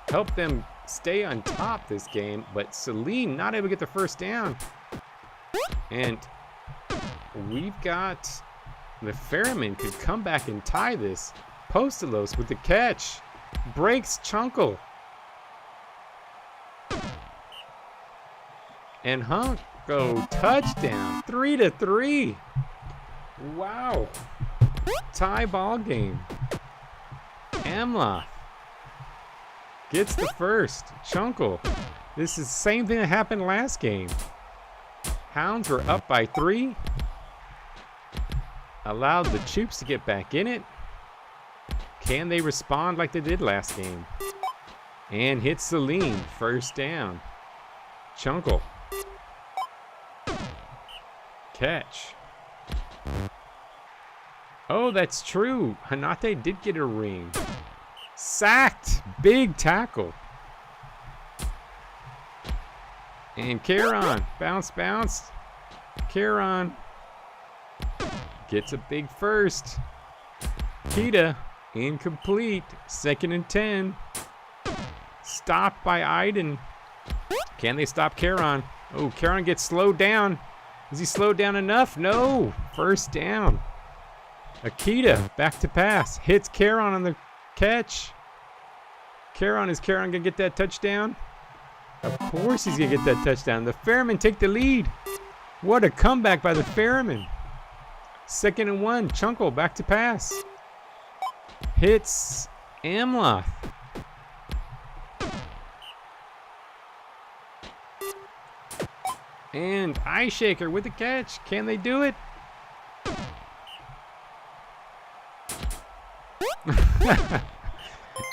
help them stay on top this game. But Celine not able to get the first down. And we've got the Ferryman could come back and tie this. Postelos with the catch. Breaks Chunko. And Hunko touchdown. 3-3. Wow. Tie ball game. Amloth gets the first. Chunko. This is the same thing that happened last game. Hounds were up by 3. Allowed the Choops to get back in it. Can they respond like they did last game? And hit Celine. First down. Chunko. Catch. Oh, that's true. Hanate did get a ring. Sacked. Big tackle. And Kieran. Bounce, bounce. Kieran gets a big first. Kita. Incomplete. 2nd and 10. Stopped by Iden. Can they stop Kieran? Oh, Kieran gets slowed down. Is he slowed down enough? No. First down. Akita back to pass. Hits Kieran on the catch. Is Kieran going to get that touchdown? Of course he's going to get that touchdown. The Ferryman take the lead. What a comeback by the Ferryman. 2nd and 1. Chunko back to pass. Hits Amloth. And Ice Shaker with the catch. Can they do it?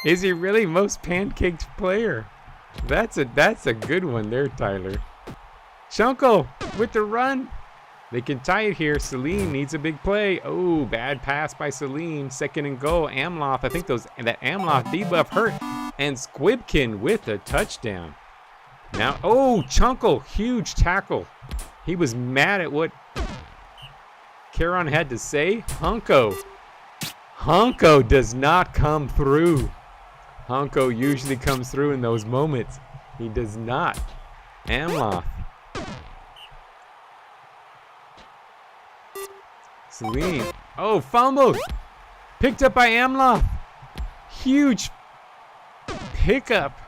Is he really most pancaked player? That's a good one there, Tyler. Chunko with the run. They can tie it here. Celine needs a big play. Oh, bad pass by Celine. 2nd and goal. Amloth. I think that Amloth debuff hurt. And Squibkin with a touchdown. Now, oh, Chunko, huge tackle. He was mad at what Kieran had to say. Hunko does not come through. Hunko usually comes through in those moments. He does not. Amloth. Celine. Oh, fumbled. Picked up by Amloth. Huge pickup.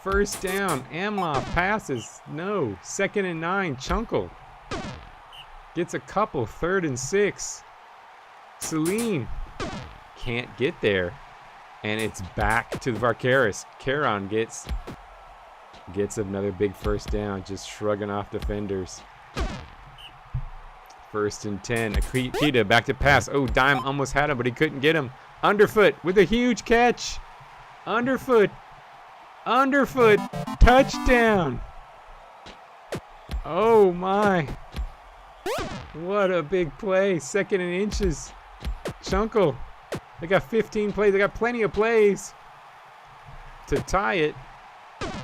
First down. Amloth passes. No. 2nd and 9. Chunko gets a couple. 3rd and 6. Celine can't get there. And it's back to Varkaris. Kieran gets another big first down. Just shrugging off defenders. 1st and 10. Akita back to pass. Oh, Dime almost had him, but he couldn't get him. Underfoot with a huge catch. Underfoot. Touchdown. Oh, my. What a big play. 2nd and inches. Chunko. They got 15 plays. They got plenty of plays to tie it,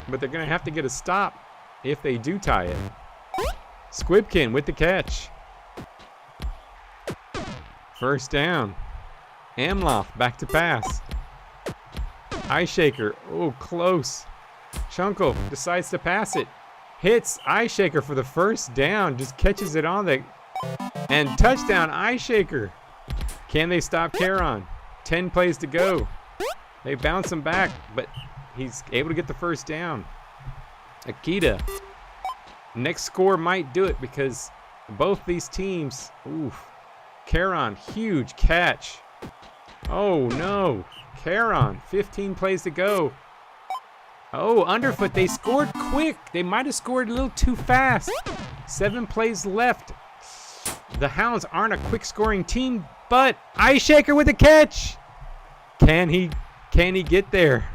but they're going to have to get a stop if they do tie it. Squibkin with the catch. First down. Amloff back to pass. Eye Shaker. Oh, close. Chunko decides to pass it. Hits Eye Shaker for the first down. Just catches it on the... And touchdown, Eye Shaker. Can they stop Caron? 10 plays to go. They bounce him back, but he's able to get the first down. Akita. Next score might do it because both these teams... Oof. Caron, huge catch. Oh, no. Caron, 15 plays to go. Oh, underfoot. They scored quick. They might have scored a little too fast. 7 plays left. The Hounds aren't a quick scoring team, but Eye Shaker with a catch. Can he get there?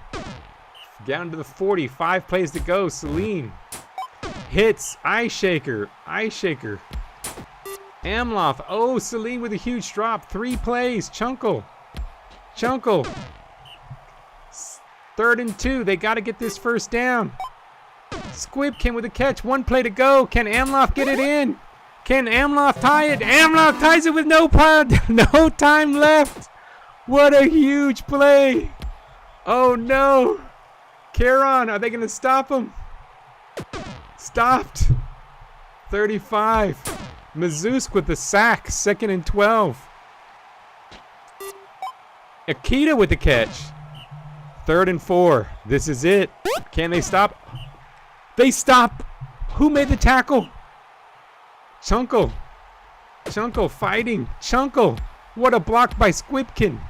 Down to the 40. 5 plays to go. Celine hits Eye Shaker. Eye Shaker. Amloff. Oh, Celine with a huge drop. 3 plays. Chunko. 3rd and 2. They got to get this first down. Squibkin with a catch. 1 play to go. Can Amloff get it in? Can Amloff tie it? Amloff ties it with no time left. What a huge play. Oh, no. Caron, are they going to stop him? Stopped. 35. Mazusk with the sack. 2nd and 12. Akita with the catch. 3rd and 4. This is it. Can they stop? They stop. Who made the tackle? Chunko fighting. Chunko. What a block by Squibkin.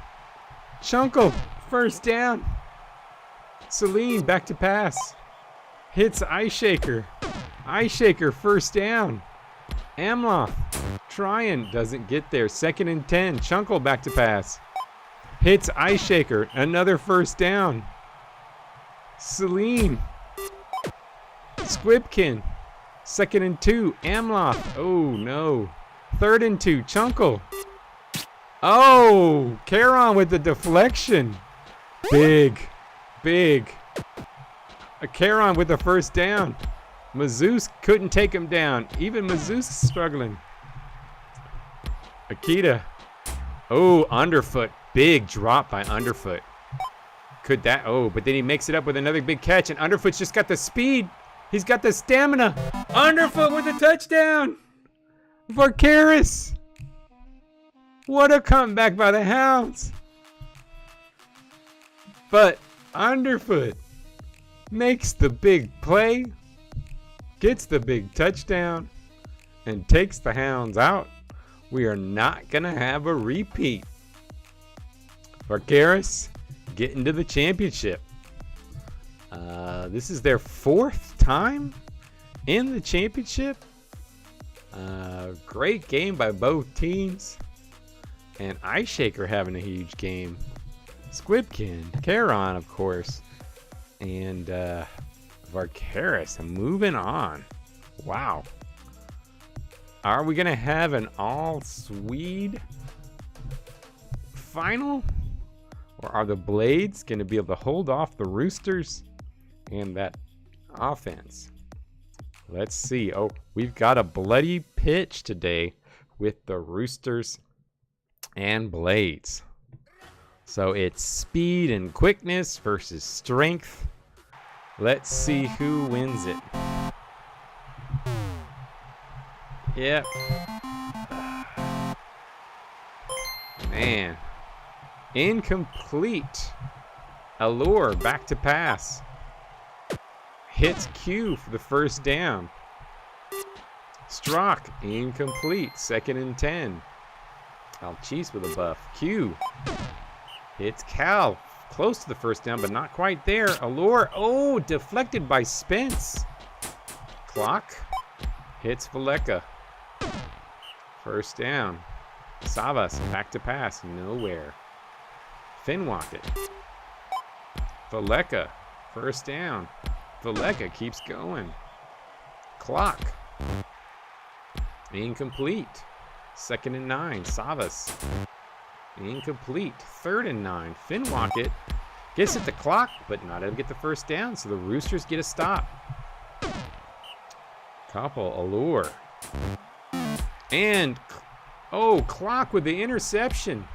Chunko. First down. Celine back to pass. Hits Eye Shaker. Eye Shaker first down. Amloff trying. Doesn't get there. 2nd and 10. Chunko back to pass. Hits Eye Shaker. Another first down. Celine. Squibkin. 2nd and 2. Amloff. Oh, no. 3rd and 2. Chunko. Oh, Caron with the deflection. Big. Caron with the first down. Mazusk couldn't take him down. Even Mazusk struggling. Akita. Oh, underfoot. Big drop by Underfoot. Could that... Oh, but then he makes it up with another big catch, and Underfoot's just got the speed. He's got the stamina. Underfoot with a touchdown for Karis. What a comeback by the Hounds. But Underfoot makes the big play, gets the big touchdown, and takes the Hounds out. We are not going to have a repeat. Barcaris getting to the championship. This is their 4th time in the championship. Great game by both teams. And Eye Shaker having a huge game. Squibkin, Caron, of course. And Varkaris moving on. Wow. Are we going to have an all-Swede final? Or are the Blades going to be able to hold off the Roosters and that offense? Let's see. Oh, we've got a bloody pitch today with the Roosters and Blades. So it's speed and quickness versus strength. Let's see who wins it. Yep. Man. Incomplete. Allure back to pass. Hits Q for the first down. Strock incomplete. 2nd and 10. Alchis with a buff. Q hits Cal. Close to the first down, but not quite there. Allure. Oh, deflected by Spence. Clock hits Valeka. First down. Savas back to pass. Nowhere. Finwacket. Valeka. First down. Valeka keeps going. Clock. Incomplete. 2nd and 9. Savas. Incomplete. 3rd and 9. Finwacket gets it to Clock, but not able to get the first down, so the Roosters get a stop. Couple. Allure. And Oh, Clock with the interception.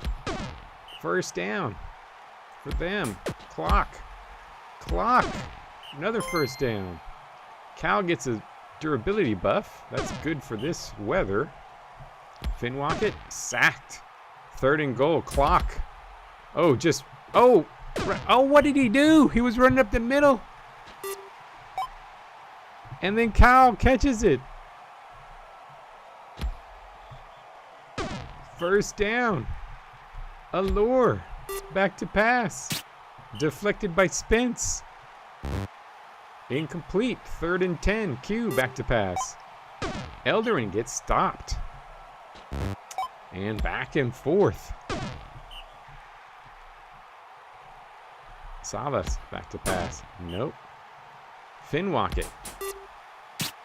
First down for them. Clock. Another first down. Cal gets a durability buff. That's good for this weather. Finwacket sacked. 3rd and goal. Clock. Oh, what did he do? He was running up the middle. And then Cal catches it. First down. Allure. Back to pass. Deflected by Spence. Incomplete. 3rd and 10. Q back to pass. Elderin gets stopped. And back and forth. Savas back to pass. Nope. Finwacket.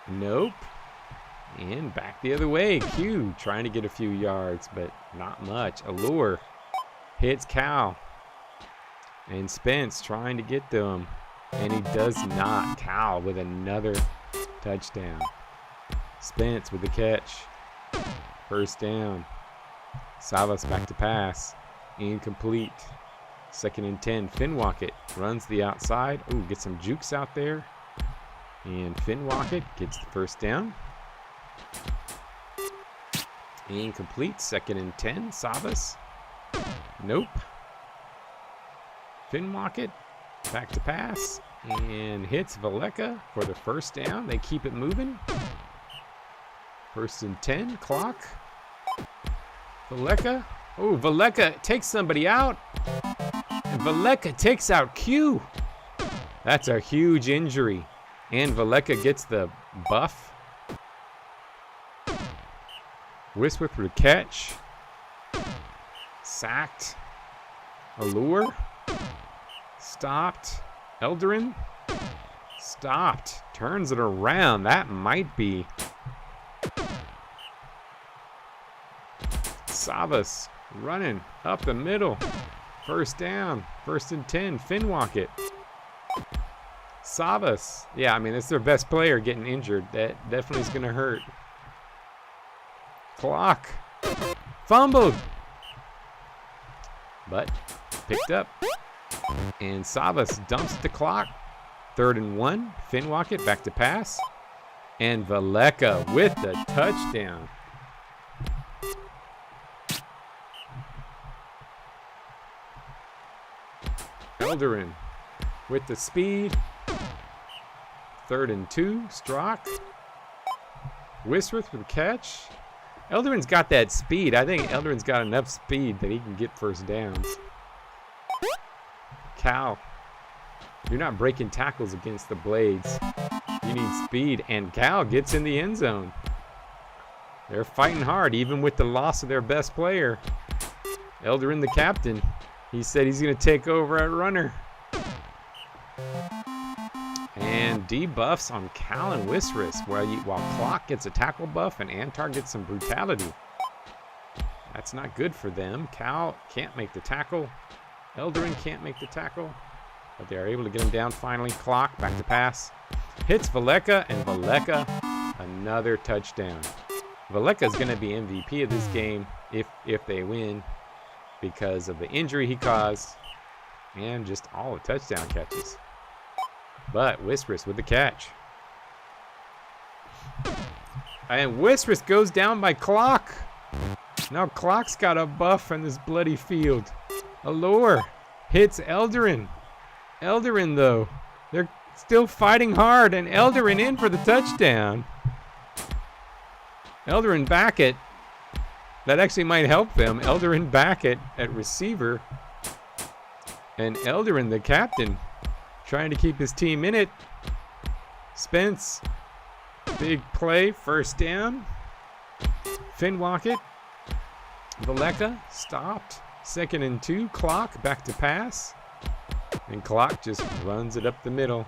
Nope. And back the other way. Q trying to get a few yards, but not much. Allure hits Cal. And Spence trying to get to him. And he does not. Cal with another touchdown. Spence with the catch. First down. Savas back to pass. Incomplete. 2nd and 10. Finwacket runs the outside. Ooh, get some jukes out there. And Finwacket gets the first down. Incomplete. 2nd and 10. Savas. Nope. Finwacket back to pass. And hits Valeka for the first down. They keep it moving. 1st and 10. Clock. Valeka. Oh, Valeka takes somebody out. And Valeka takes out Q. That's a huge injury. And Valeka gets the buff. Wisworth for the catch. Sacked. Allure. Stopped. Elderin. Stopped. Turns it around. That might be. Savas running up the middle. First down. 1st and 10. Finwacket. Savas. Yeah, I mean, it's their best player getting injured. That definitely is going to hurt. Clock. Fumbled. But picked up. And Savas dumps the Clock. 3rd and 1. Finwacket back to pass. And Valeka with the touchdown. Elderin with the speed. 3rd and 2. Strock. Wisworth with the catch. Elderin's got that speed. I think Elderin's got enough speed that he can get first downs. Cal. You're not breaking tackles against the Blades. You need speed. And Cal gets in the end zone. They're fighting hard, even with the loss of their best player. Elderin, the captain. He said he's going to take over at runner. And debuffs on Cal and Wisris while Clock gets a tackle buff and Antar gets some brutality. That's not good for them. Cal can't make the tackle. Elderin can't make the tackle. But they're able to get him down finally. Clock back to pass. Hits Valeka, and Valeka another touchdown. Valeka is going to be MVP of this game if they win, because of the injury he caused and just all the touchdown catches. But Wisris with the catch. And Wisris goes down by Clock. Now Clock's got a buff in this bloody field. Allure hits Elderin. Elderin, though, they're still fighting hard, and Elderin in for the touchdown. Elderin back at, that actually might help them. Elderin back at receiver. And Elderin, the captain, trying to keep his team in it. Spence, big play, first down. Finwacket. Valeka stopped. 2nd and 2. Clock back to pass. And Clock just runs it up the middle.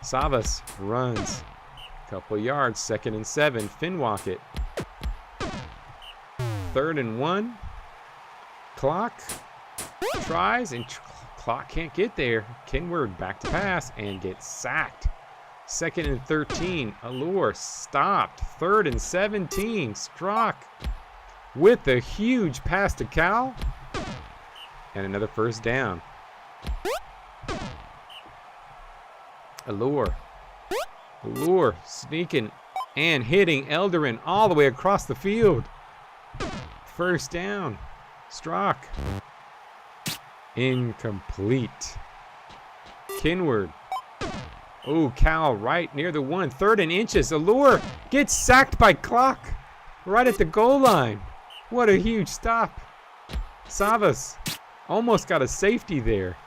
Savas runs a couple yards. 2nd and 7. Finwacket. 3rd and 1. Clock tries, and Clock can't get there. Kenward back to pass and gets sacked. 2nd and 13. Allure stopped. 3rd and 17. Strock with a huge pass to Cal. And another first down. Allure sneaking and hitting Elderin all the way across the field. First down. Strock. Incomplete. Kinward. Oh, Cal right near the 1. 3rd and inches. Allure gets sacked by Clock right at the goal line. What a huge stop. Savas almost got a safety there.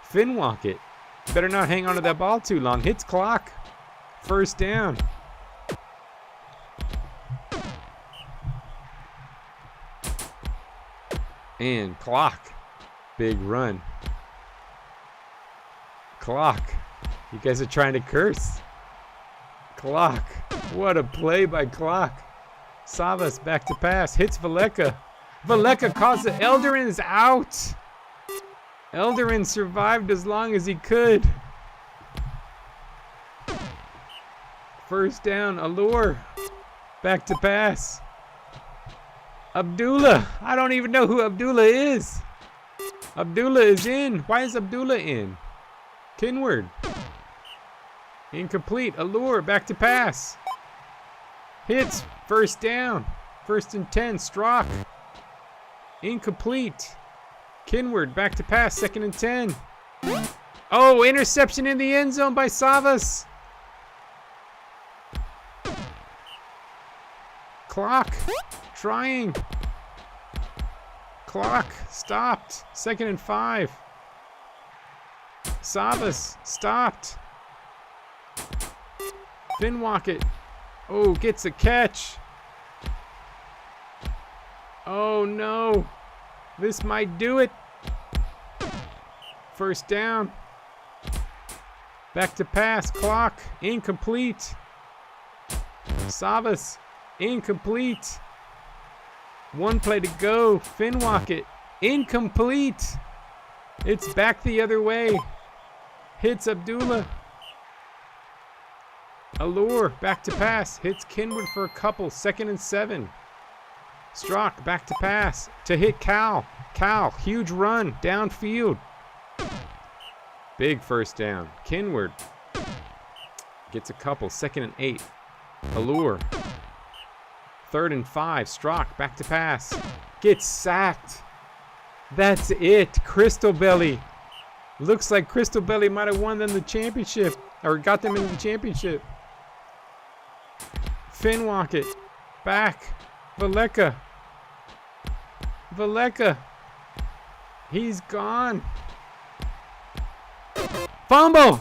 Finwalk it. Better not hang on to that ball too long. Hits Clock. First down. And Clock. Big run. Clock. You guys are trying to curse. Clock. What a play by Clock. Savas back to pass. Hits Valeka. Valeka calls it. Elderin is out. Elderin survived as long as he could. First down. Allure. Back to pass. Abdullah. I don't even know who Abdullah is. Abdullah is in. Why is Abdullah in? Kinward. Incomplete. Allure. Back to pass. Hits. First down. 1st and 10. Strock. Incomplete. Kinward. Back to pass. 2nd and 10. Oh, interception in the end zone by Savas. Clock. Trying. Clock. Stopped. 2nd and 5. Savas. Stopped. Finwalk it. Oh, gets a catch. Oh no. This might do it. First down. Back to pass. Clock. Incomplete. Savas. Incomplete. 1 play to go. Finwalk it. Incomplete. It's back the other way. Hits Abdullah. Allure. Back to pass. Hits Kinward for a couple. 2nd and 7. Strock. Back to pass. To hit Cal. Cal. Huge run. Downfield. Big first down. Kinward. Gets a couple. 2nd and 8. Allure. 3rd and 5. Strock. Back to pass. Gets sacked. That's it. Crystal Belly. Looks like Crystal Belly might have won them the championship. Or got them in the championship. Finwalk it. Back. Valeka. Valeka. He's gone. Fumble.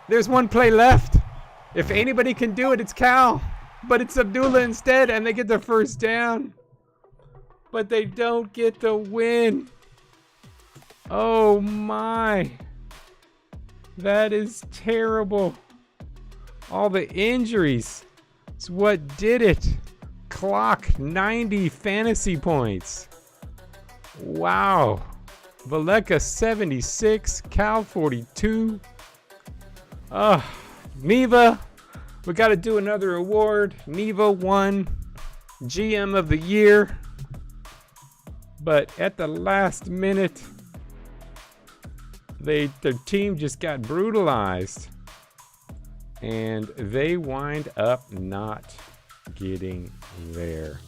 There's 1 play left. If anybody can do it, it's Cal. But it's Abdullah instead, and they get the first down. But they don't get the win. Oh my. That is terrible. All the injuries. It's what did it. Clock 90 fantasy points. Wow. Valeka 76. Cal 42. Neva. We got to do another award. Neva won GM of the Year. But at the last minute, their team just got brutalized. And they wind up not getting there.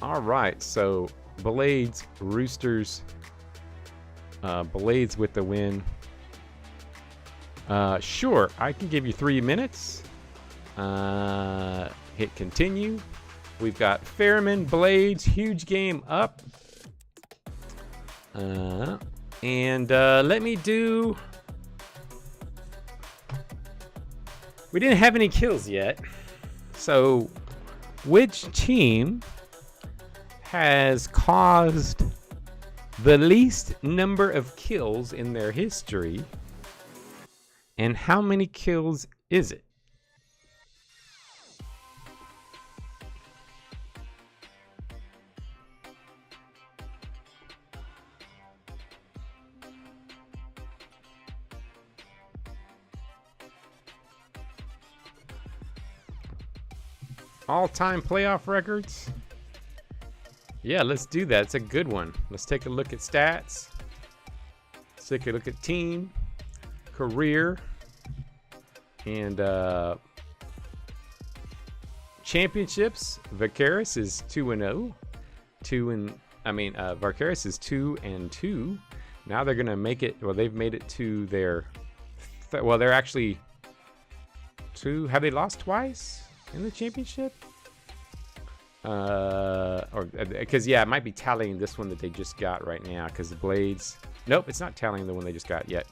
All right, so Blades, Roosters. Blades with the win. Sure, I can give you 3 minutes. Hit continue. We've got Fairman, Blades, huge game up. And let me do... We didn't have any kills yet. So, which team has caused the least number of kills in their history? And how many kills is it? All-time playoff records. Yeah, let's do that. It's a good one. Let's take a look at stats. Let's take a look at team, career, and championships. Vaqueros is 2-0. Vaqueros is 2-2. Now they're gonna make it. Well, they've made it to their. They're actually two. Have they lost twice in the championship? Because yeah, it might be tallying this one that they just got right now. Because the Blades. Nope, it's not tallying the one they just got yet.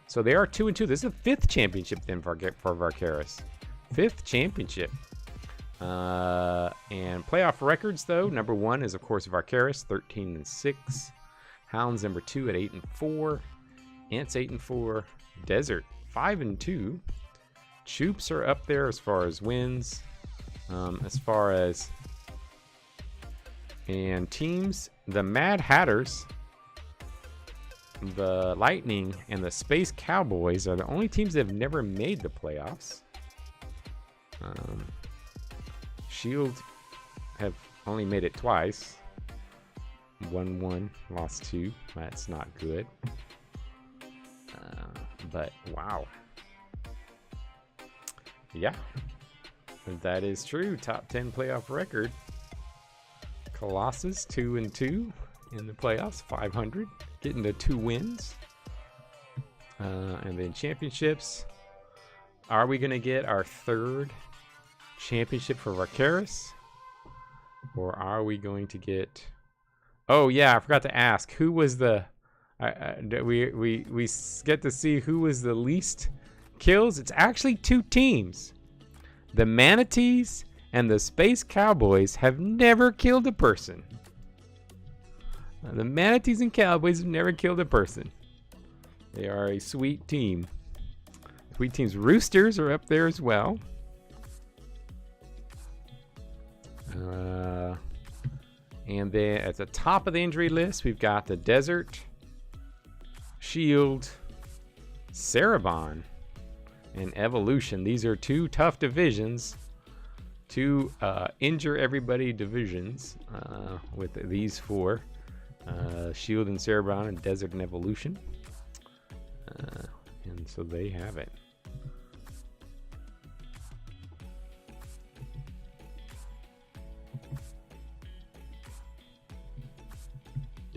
So they are 2-2. This is the 5th championship then for Vaqueros. 5th championship. And playoff records though, number 1 is of course Vaqueros, 13-6. Hounds number 2 at 8-4. Ants 8-4. Desert 5-2. Choops are up there as far as wins. And teams, the Mad Hatters, the Lightning, and the Space Cowboys are the only teams that have never made the playoffs. Shield have only made it twice. 1-1, lost 2. That's not good. But wow. Yeah, that is true. Top 10 playoff record. Colossus 2-2 in the playoffs, 500, getting to 2 wins. And then championships. Are we going to get our 3rd championship for Vaqueros? Or are we going to get... Oh, yeah, I forgot to ask. Who was the... we get to see who was the least kills. It's actually 2 teams. The Manatees and the Space Cowboys have never killed a person. The Manatees and Cowboys have never killed a person. They are a sweet team. Sweet teams. Roosters are up there as well. And then at the top of the injury list, we've got the Desert, Shield, Cerebon, and Evolution. These are 2 tough divisions. 2 injure everybody divisions with these 4. Shield and Cerebon and Desert and Evolution. And so they have it.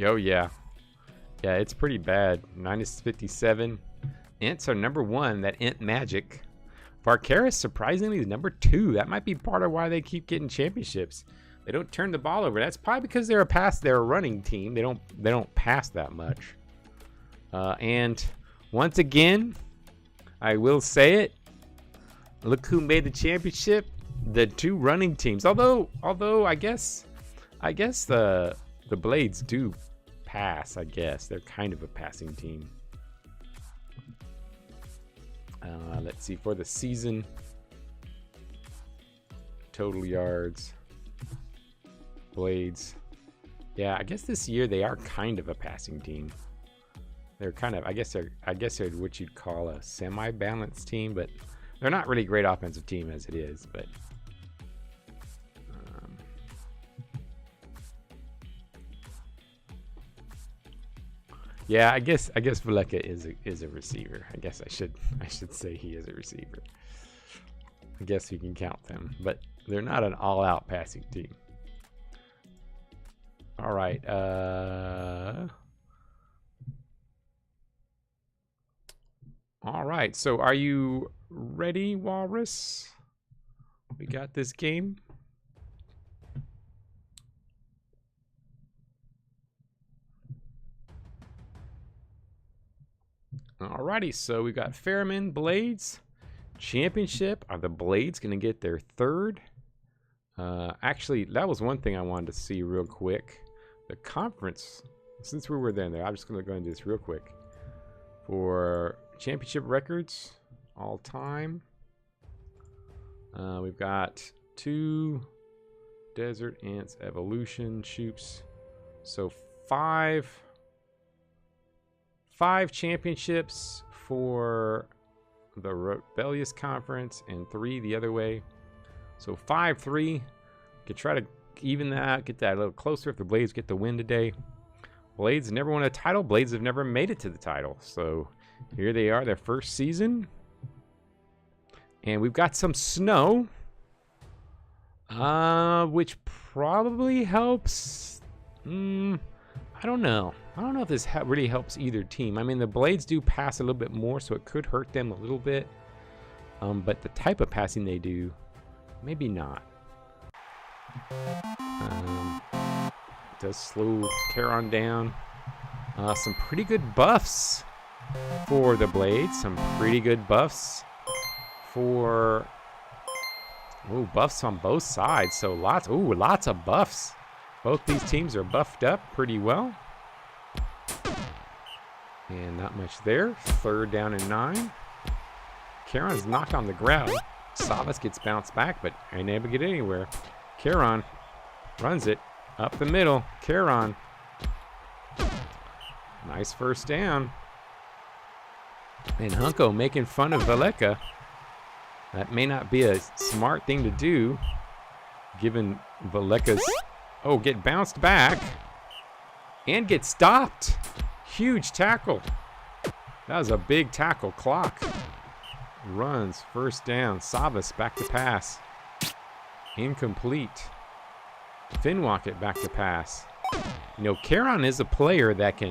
Oh yeah. Yeah, it's pretty bad. -57. Ents are number 1, that Ent Magic. Vaqueros surprisingly is number 2. That might be part of why they keep getting championships. They don't turn the ball over. That's probably because they're a running team. They don't pass that much. And once again, I will say it. Look who made the championship. The 2 running teams. Although I guess the Blades do pass, I guess. They're kind of a passing team. Let's see, for the season, total yards, Blades. Yeah, I guess this year they are kind of a passing team. They're kind of, I guess they're what you'd call a semi-balanced team, but they're not really a great offensive team as it is, but yeah, I guess Valeka is a receiver. I guess I should say he is a receiver. I guess you can count them, but they're not an all-out passing team. All right. All right. So, are you ready, Walrus? We got this game. Alrighty, so we've got Fairman Blades Championship. Are the Blades going to get their 3rd? Actually, that was one thing I wanted to see real quick. The conference, since we were there, I'm just going to go and do this real quick. For championship records, all time, we've got 2 Desert Ants Evolution Choops. So 5 championships for the Rebellious Conference and 3 the other way. So 5-3. Could try to even that, get that a little closer if the Blades get the win today. Blades never won a title. Blades have never made it to the title. So here they are, their first season. And we've got some snow, which probably helps. I don't know. I don't know if this really helps either team. I mean, the Blades do pass a little bit more, so it could hurt them a little bit. But the type of passing they do, maybe not. Does slow Charon down. Some pretty good buffs for the Blades. Some pretty good buffs for buffs on both sides. So lots of buffs. Both these teams are buffed up pretty well. And not much there. 3rd down and 9. Charon's knocked on the ground. Savas gets bounced back, but ain't able to get anywhere. Charon runs it up the middle. Charon. Nice first down. And Hunko making fun of Veleka. That may not be a smart thing to do, given Veleka's... Oh, get bounced back. And get stopped. Huge tackle. That was a big tackle. Clock. Runs. First down. Savas back to pass. Incomplete. Finwalk back to pass. You know, Charon is a player that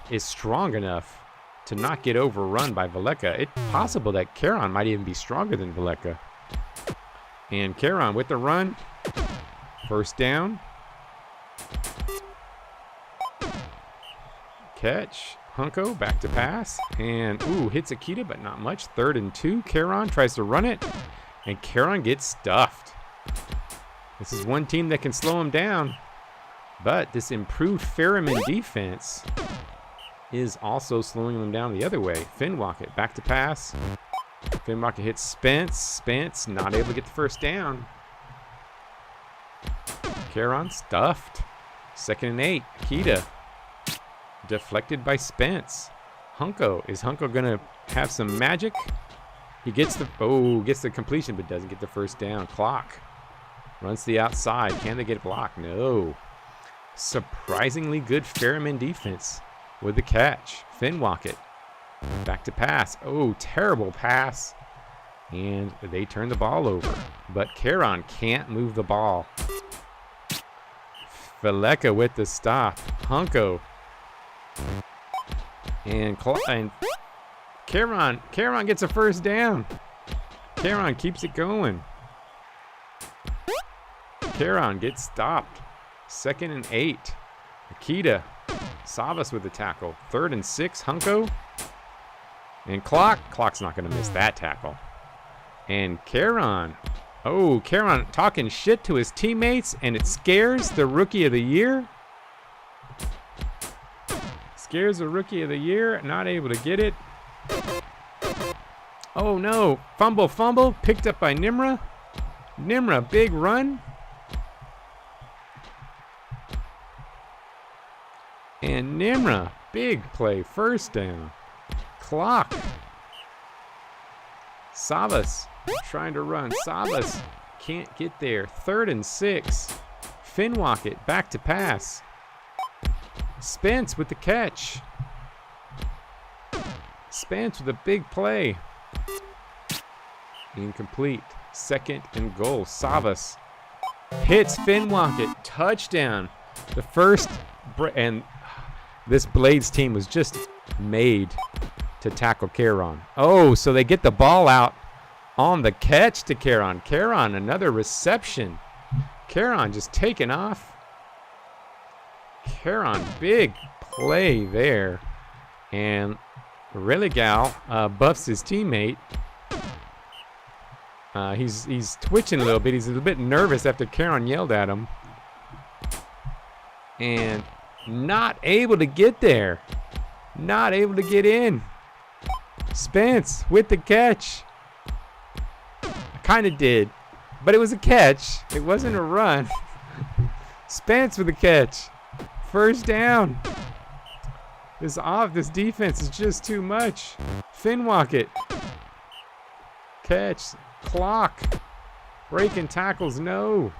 is strong enough to not get overrun by Veleka. It's possible that Charon might even be stronger than Veleka. And Charon with the run. First down. Catch. Hunko back to pass. And, hits Akita, but not much. 3rd and 2. Charon tries to run it. And Charon gets stuffed. This is one team that can slow him down. But this improved Ferriman defense is also slowing them down the other way. Finwalk back to pass. Finwalk hits Spence. Spence not able to get the first down. Charon stuffed. 2nd and 8. Akita deflected by Spence. Hunko. Is Hunko going to have some magic? He gets the completion, but doesn't get the first down. Clock. Runs to the outside. Can they get a block? No. Surprisingly good Ferriman defense with the catch. Finwalk back to pass. Terrible pass. And they turn the ball over. But Charon can't move the ball. Veleka with the stop. Hunko. And Charon gets a first down. Charon keeps it going. Charon gets stopped. 2nd and 8. Akita. Savas with the tackle. 3rd and 6. Hunko. And Clock's not going to miss that tackle. And Charon. Charon talking shit to his teammates, and it scares the Rookie of the Year. Scares the Rookie of the Year. Not able to get it. Oh no. Fumble. Picked up by Nimra. Nimra, big run. And Nimra, big play, first down. Clock. Savas trying to run. Savas can't get there. 3rd and 6. Finwalk back to pass. Spence with the catch. Spence with a big play. Incomplete. 2nd and goal. Savas hits Finwalk. Touchdown. The first, and this Blades team was just made to tackle Charon. So they get the ball out on the catch to Charon. Charon, another reception. Charon just taking off. Charon, big play there. And Religal buffs his teammate. He's twitching a little bit. He's a little bit nervous after Charon yelled at him. And not able to get there. Not able to get in. Spence with the catch. I kind of did. But it was a catch. It wasn't a run. Spence with the catch. First down. This defense is just too much. Finwalk Catch. Clock. Breaking tackles, no.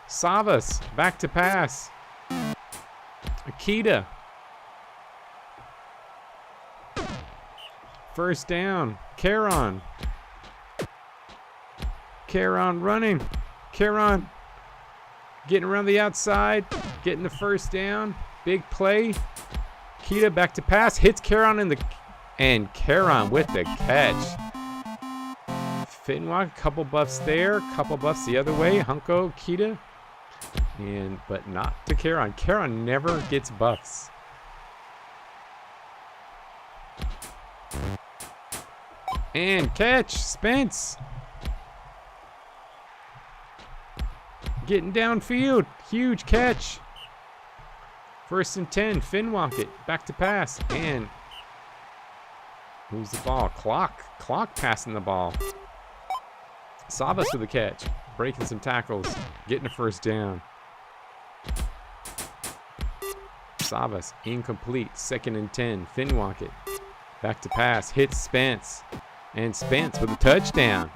Savas, back to pass. Akita. First down. Caron. Caron running. Caron getting around the outside. Getting the first down. Big play. Akita back to pass. Hits Caron in the... And Caron with the catch. Finwalk, couple buffs there. Couple buffs the other way. Hunko, Akita. But not to Caron. Caron never gets buffs. And catch, Spence. Getting downfield. Huge catch. 1st and 10. Finwalk it. Back to pass. And moves the ball. Clock passing the ball. Savas with the catch. Breaking some tackles. Getting a first down. Savas incomplete. 2nd and 10. Finwalk it. Back to pass. Hits Spence. And Spence with a touchdown.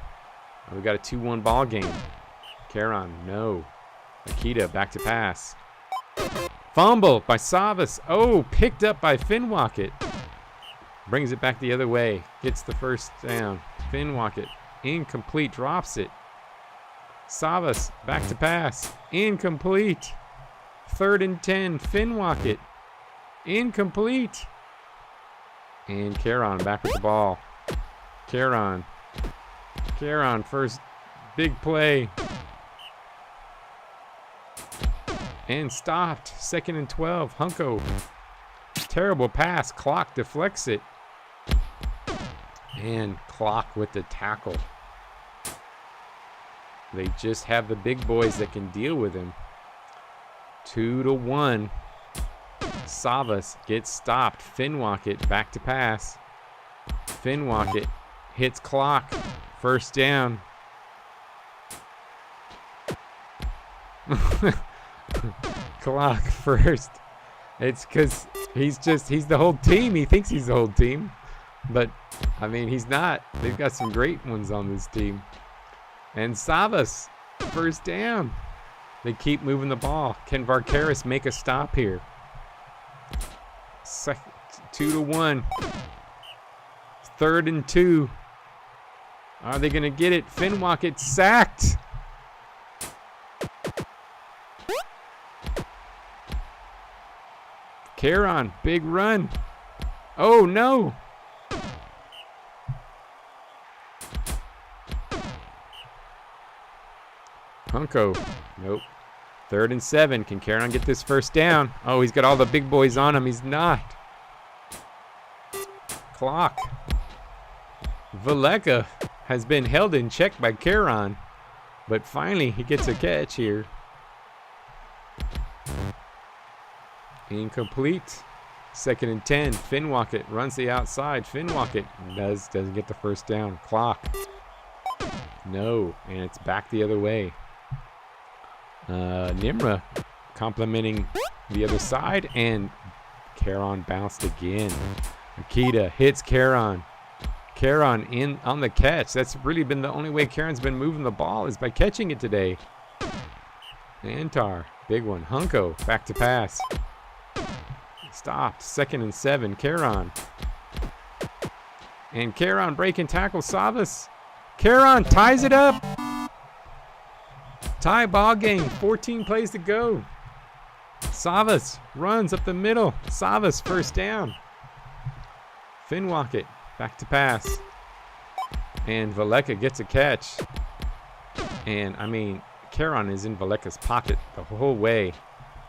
We got a 2-1 ball game. Caron, no. Akita back to pass. Fumble by Savas. Oh, picked up by Finwalk it. Brings it back the other way. Gets the first down. Finwalk it. Incomplete. Drops it. Savas back to pass. Incomplete. 3rd and 10. Finwalk it. Incomplete. And Caron back with the ball. Caron, first big play. And stopped. 2nd and 12. Hunko. Terrible pass. Clock deflects it. And Clock with the tackle. They just have the big boys that can deal with him. 2-1. Savas gets stopped. Finwalk it. Back to pass. Finwalk it. Hits Clock. First down. Clock first. It's because he's the whole team. He thinks he's the whole team. But, I mean, he's not. They've got some great ones on this team. And Savas, first down. They keep moving the ball. Can Varkaris make a stop here? 2-1. 3rd and 2. Are they going to get it? Finwalk gets sacked. Caron, big run. Oh, no. Hunko, nope. 3rd and 7. Can Caron get this first down? Oh, he's got all the big boys on him. He's not. Clock. Valeka has been held in check by Caron, but finally he gets a catch here. Incomplete. 2nd and 10. Finwalk it. Runs the outside. Finwalk it. Doesn't get the first down. Clock. No. And it's back the other way. Nimra complimenting the other side. And Caron bounced again. Akita hits Caron. Caron in on the catch. That's really been the only way Caron's been moving the ball is by catching it today. Antar. Big one. Hunko. Back to pass. Stopped. 2nd and 7. Caron. And Caron breaking tackle. Savas. Caron ties it up. Tie ball game. 14 plays to go. Savas runs up the middle. Savas first down. Finwalk it. Back to pass. And Valeka gets a catch. And, I mean, Caron is in Valeka's pocket the whole way.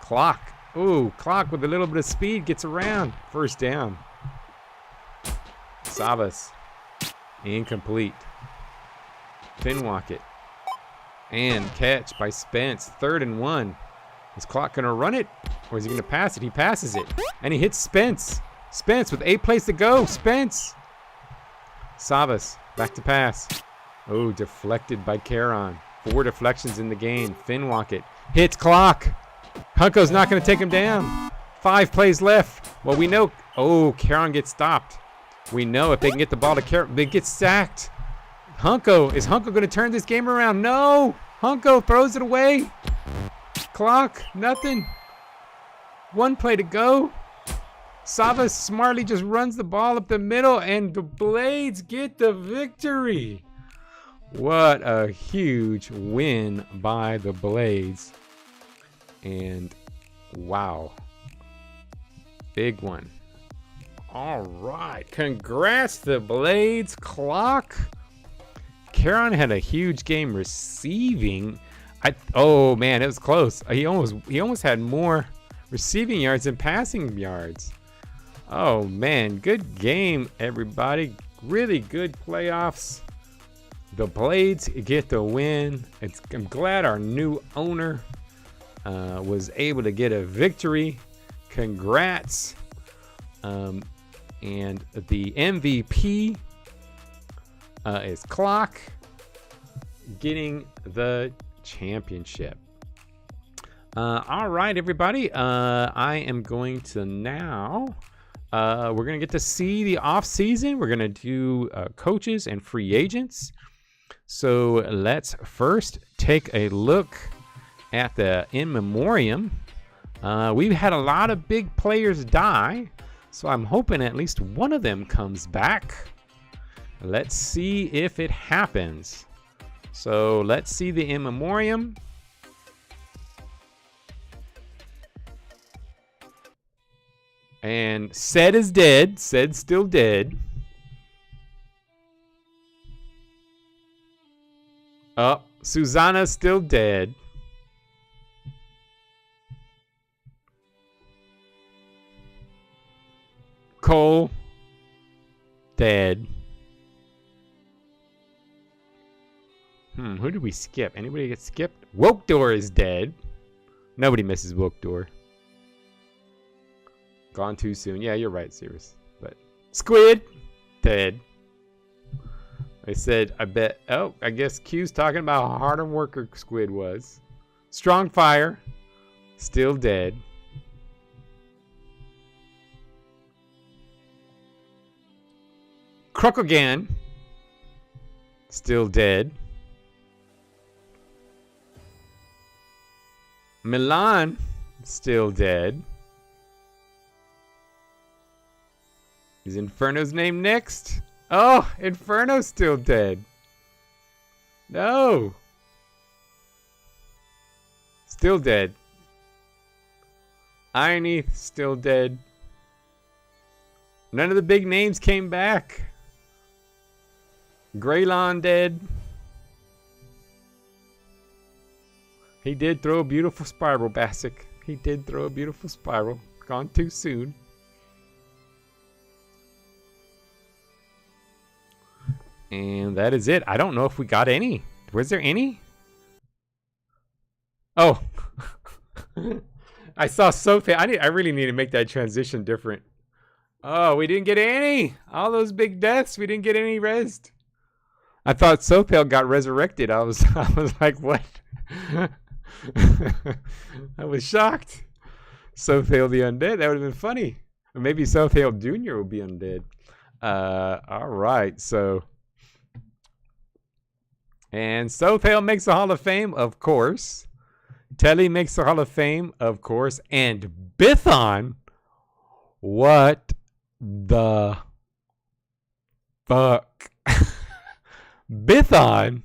Clock. Ooh, Clock with a little bit of speed gets around. First down. Savas. Incomplete. Finwalk it. And catch by Spence. 3rd and 1. Is Clock going to run it? Or is he going to pass it? He passes it. And he hits Spence. Spence with 8 plays to go. Spence. Savas. Back to pass. Oh, deflected by Caron. 4 deflections in the game. Finwalk it. Hits Clock. Hunko's not going to take him down. 5 plays left. Well, we know. Oh, Caron gets stopped. We know if they can get the ball to Caron, they get sacked. Is Hunko going to turn this game around? No. Hunko throws it away. Clock, nothing. 1 play to go. Sava smartly just runs the ball up the middle, and the Blades get the victory. What a huge win by the Blades. And wow, big one. All right, congrats the Blades. Clock. Caron had a huge game receiving. Oh man, it was close. He almost had more receiving yards than passing yards. Oh man, good game, everybody. Really good playoffs. The Blades get the win. I'm glad our new owner was able to get a victory. Congrats. And the MVP is Clock, getting the championship. All right, everybody. I am going to now. We're going to get to see the off season. We're going to do coaches and free agents. So let's first take a look at the in memoriam. We've had a lot of big players die, so I'm hoping at least one of them comes back. Let's see if it happens. So let's see the in memoriam. And Said is dead. Said still dead. Oh, Susanna's still dead. Cole, dead. Who did we skip? Anybody get skipped? Wokdor is dead. Nobody misses Wokdor. Gone too soon. Yeah, you're right, Sirius. But Squid, dead. I said, I bet. Oh, I guess Q's talking about how hard a worker Squid was. Strong Fire, still dead. Krokogan, still dead. Milan, still dead. Is Inferno's name next? Oh, Inferno's still dead. No. Still dead. Ironeth, still dead. None of the big names came back. Greylon dead. He did throw a beautiful spiral, Basic. He did throw a beautiful spiral. Gone too soon. And that is it. I don't know if we got any. Was there any? Oh. I saw Sophie. I really need to make that transition different. Oh, we didn't get any. All those big deaths. We didn't get any rezzed. I thought Sophel got resurrected. I was like, what? I was shocked. Sophel the undead. That would have been funny. Or maybe Sophel Jr. will be undead. All right. So. And Sophel makes the Hall of Fame, of course. Telly makes the Hall of Fame, of course. And Bithon. What the fuck? Bithon.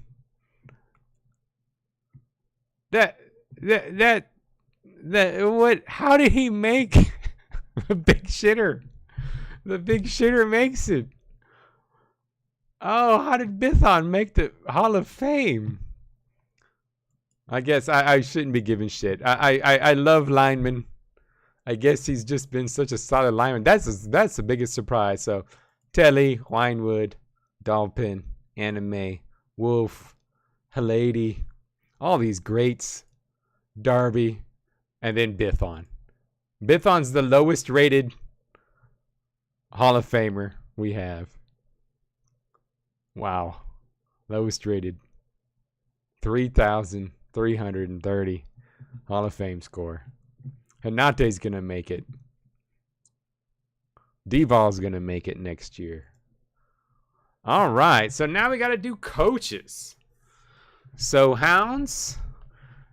That what? How did he make the big shitter? The big shitter makes it. Oh, how did Bithon make the Hall of Fame? I guess I shouldn't be giving shit. I love linemen. I guess he's just been such a solid lineman. That's the biggest surprise. So, Telly, Winewood, Dolphin, Anime, Wolf, Halady, all these greats, Darby, and then Bithon. Bithon's the lowest rated Hall of Famer we have. Wow. Lowest rated. 3,330 Hall of Fame score. Hanate's going to make it. Devol's going to make it next year. All right. So now we got to do coaches. So Hounds,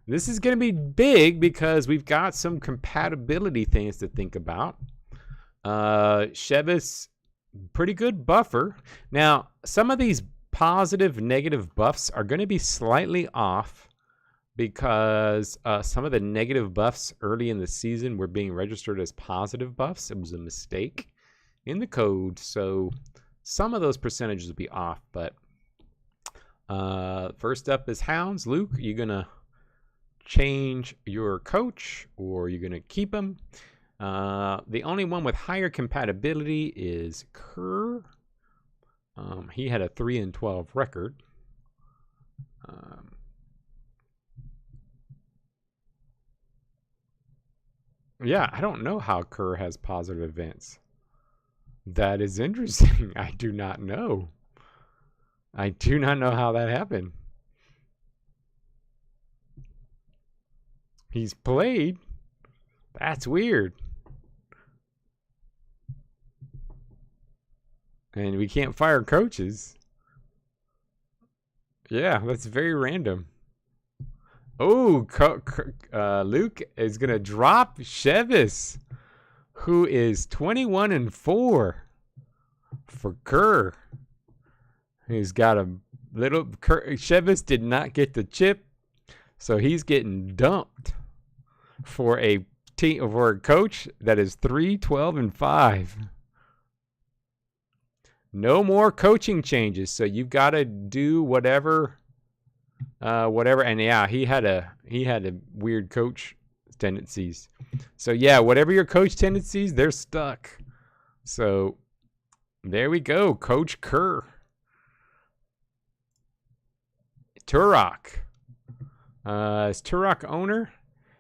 this is going to be big because we've got some compatibility things to think about. Shevis, pretty good buffer. Now, some of these positive, negative buffs are going to be slightly off because some of the negative buffs early in the season were being registered as positive buffs. It was a mistake in the code, so some of those percentages will be off. But first up is Hounds. Luke, are you going to change your coach or are you going to keep him? The only one with higher compatibility is Kerr. He had a 3-12 record. Yeah, I don't know how Kerr has positive events. That is interesting. I do not know. I do not know how that happened. He's played. That's weird. And we can't fire coaches. Yeah, that's very random. Oh, Luke is going to drop Shevis, who is 21-4 for Kerr. He's got a little... Shevis did not get the chip, so he's getting dumped for a team, for a coach that is 3-12-5. No more coaching changes, so you've got to do whatever. And yeah, he had a weird coach tendencies. So yeah, whatever your coach tendencies, they're stuck. So there we go, Coach Kerr. Turok. Is Turok owner?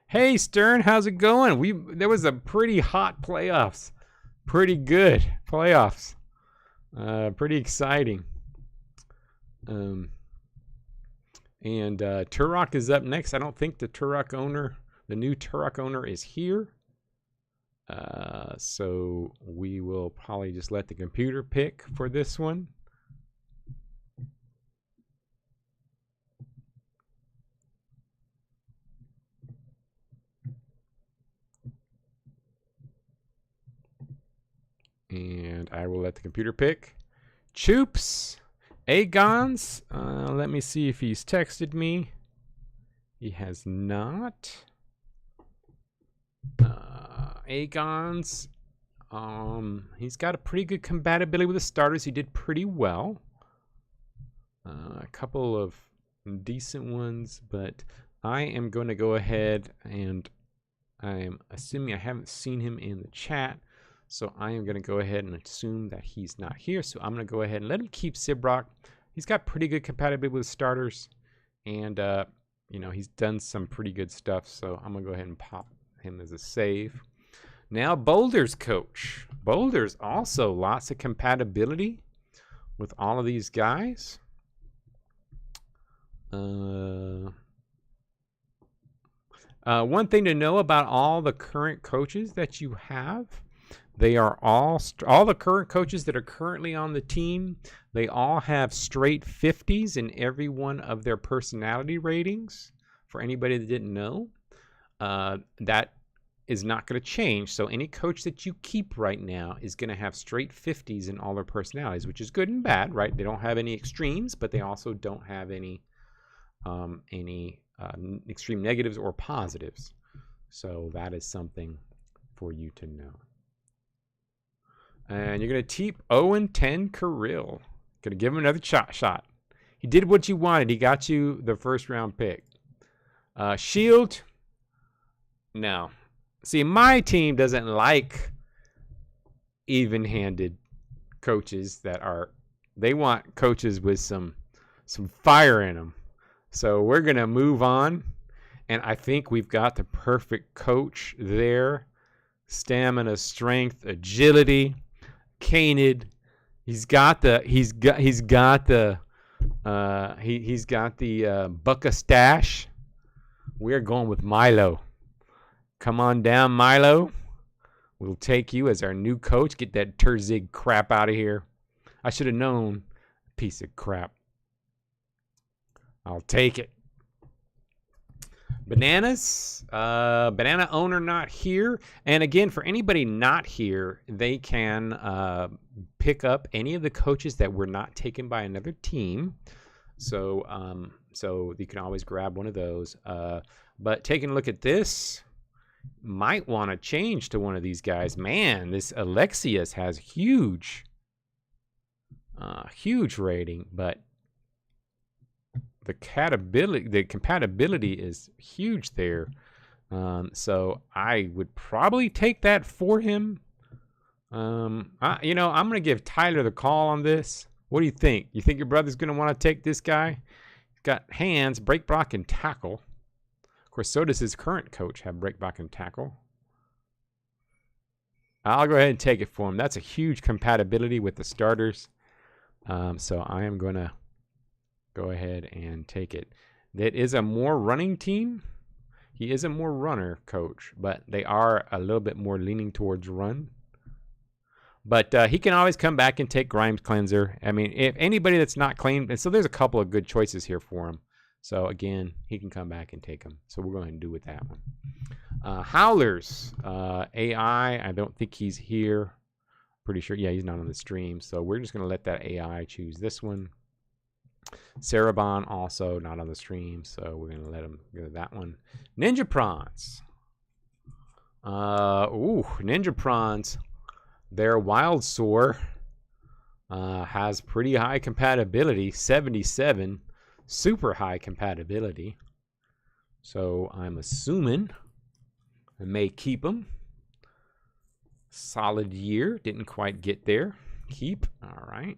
Hey Stern, how's it going? There was a pretty hot playoffs. Pretty good playoffs. Pretty exciting. And Turok is up next. I don't think the new Turok owner is here. So we will probably just let the computer pick for this one. And I will let the computer pick. Choops. Agons. Let me see if he's texted me. He has not. Agons. He's got a pretty good compatibility with the starters. He did pretty well. A couple of decent ones, but I am going to go ahead and I'm assuming I haven't seen him in the chat. So I am going to go ahead and assume that he's not here. So I'm going to go ahead and let him keep Sibrock. He's got pretty good compatibility with starters. And, you know, he's done some pretty good stuff. So I'm going to go ahead and pop him as a save. Now Boulder's coach. Boulder's also lots of compatibility with all of these guys. One thing to know about all the current coaches that you have, they are all the current coaches that are currently on the team, they all have straight 50s in every one of their personality ratings. For anybody that didn't know, that is not going to change. So any coach that you keep right now is going to have straight 50s in all their personalities, which is good and bad, right? They don't have any extremes, but they also don't have any extreme negatives or positives. So that is something for you to know. And you're going to keep 0-10 Kirill. Going to give him another shot. He did what you wanted. He got you the first round pick. Shield. No. See, my team doesn't like even-handed coaches they want coaches with some fire in them. So we're going to move on. And I think we've got the perfect coach there. Stamina, strength, agility. Canid. He's got the Bucka stash. We're going with Milo. Come on down, Milo. We'll take you as our new coach. Get that Terzig crap out of here. I should have known. Piece of crap. I'll take it. Bananas, banana owner not here. And again, for anybody not here, they can pick up any of the coaches that were not taken by another team. So, so you can always grab one of those. But taking a look at this, might want to change to one of these guys. Man, this Alexius has huge rating, but the compatibility is huge there. So I would probably take that for him. I'm gonna give Tyler the call on this. What do you think? You think your brother's gonna want to take this guy? He's got hands, break, block, and tackle. Of course, so does his current coach have break, block, and tackle. I'll go ahead and take it for him. That's a huge compatibility with the starters. So I am gonna go ahead and take it. That is a more running team. He is a more runner coach, but they are a little bit more leaning towards run. But he can always come back and take Grimes Cleanser. I mean, if anybody that's not claimed, and so there's a couple of good choices here for him. So again, he can come back and take them. So we're going to do with that one. Howlers, AI, I don't think he's here. Pretty sure, yeah, he's not on the stream. So we're just going to let that AI choose this one. Cerebon also not on the stream, so we're going to let him go to that one. Ninja Prawns. Ninja Prawns. Their Wild Soar has pretty high compatibility, 77. Super high compatibility. So I'm assuming I may keep them. Solid year. Didn't quite get there. Keep. All right.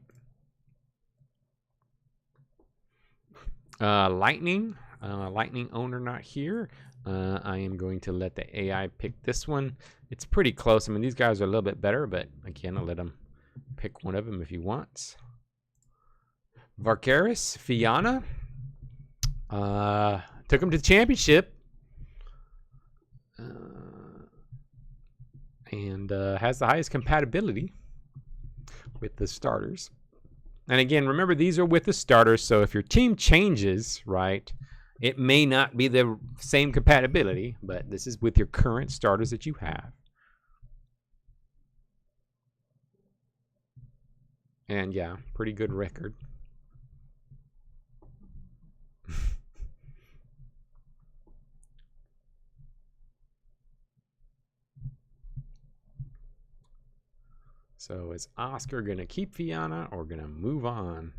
Lightning owner not here. I am going to let the AI pick this one. It's pretty close. I mean, these guys are a little bit better, but again, I'll let him pick one of them if he wants. Varkaris, Fiana. Took him to the championship. And has the highest compatibility with the starters. And again, remember, these are with the starters, so if your team changes, right, it may not be the same compatibility, but this is with your current starters that you have. And yeah, pretty good record. So is Oscar going to keep Fiana or going to move on?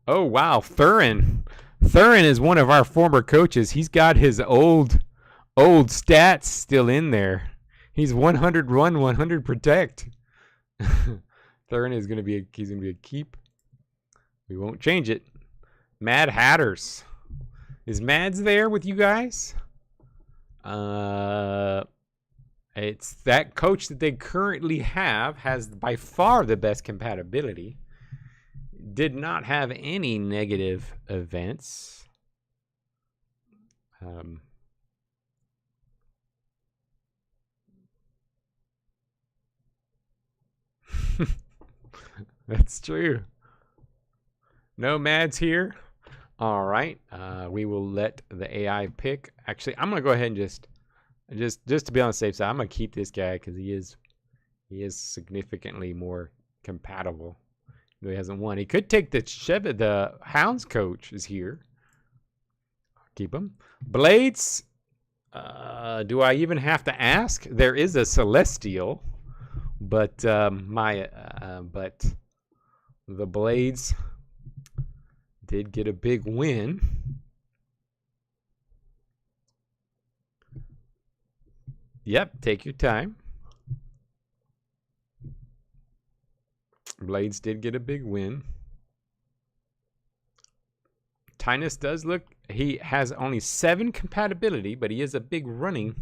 Oh, wow. Thurin. Thurin is one of our former coaches. He's got his old stats still in there. He's 100 run, 100 protect. Thurin is going to be a keep. We won't change it. Mad Hatters. Is Mads there with you guys? It's that coach that they currently have has by far the best compatibility. Did not have any negative events. That's true. No Mads here. All right. We will let the AI pick. Actually, I'm gonna go ahead and just to be on the safe side, I'm gonna keep this guy because he is significantly more compatible. He hasn't won. He could take the Hounds coach is here. I'll keep him. Blades. Do I even have to ask? There is a Celestial, but but the Blades did get a big win. Yep, take your time. Blades did get a big win. Tynus does look, he has only 7 compatibility, but he is a big running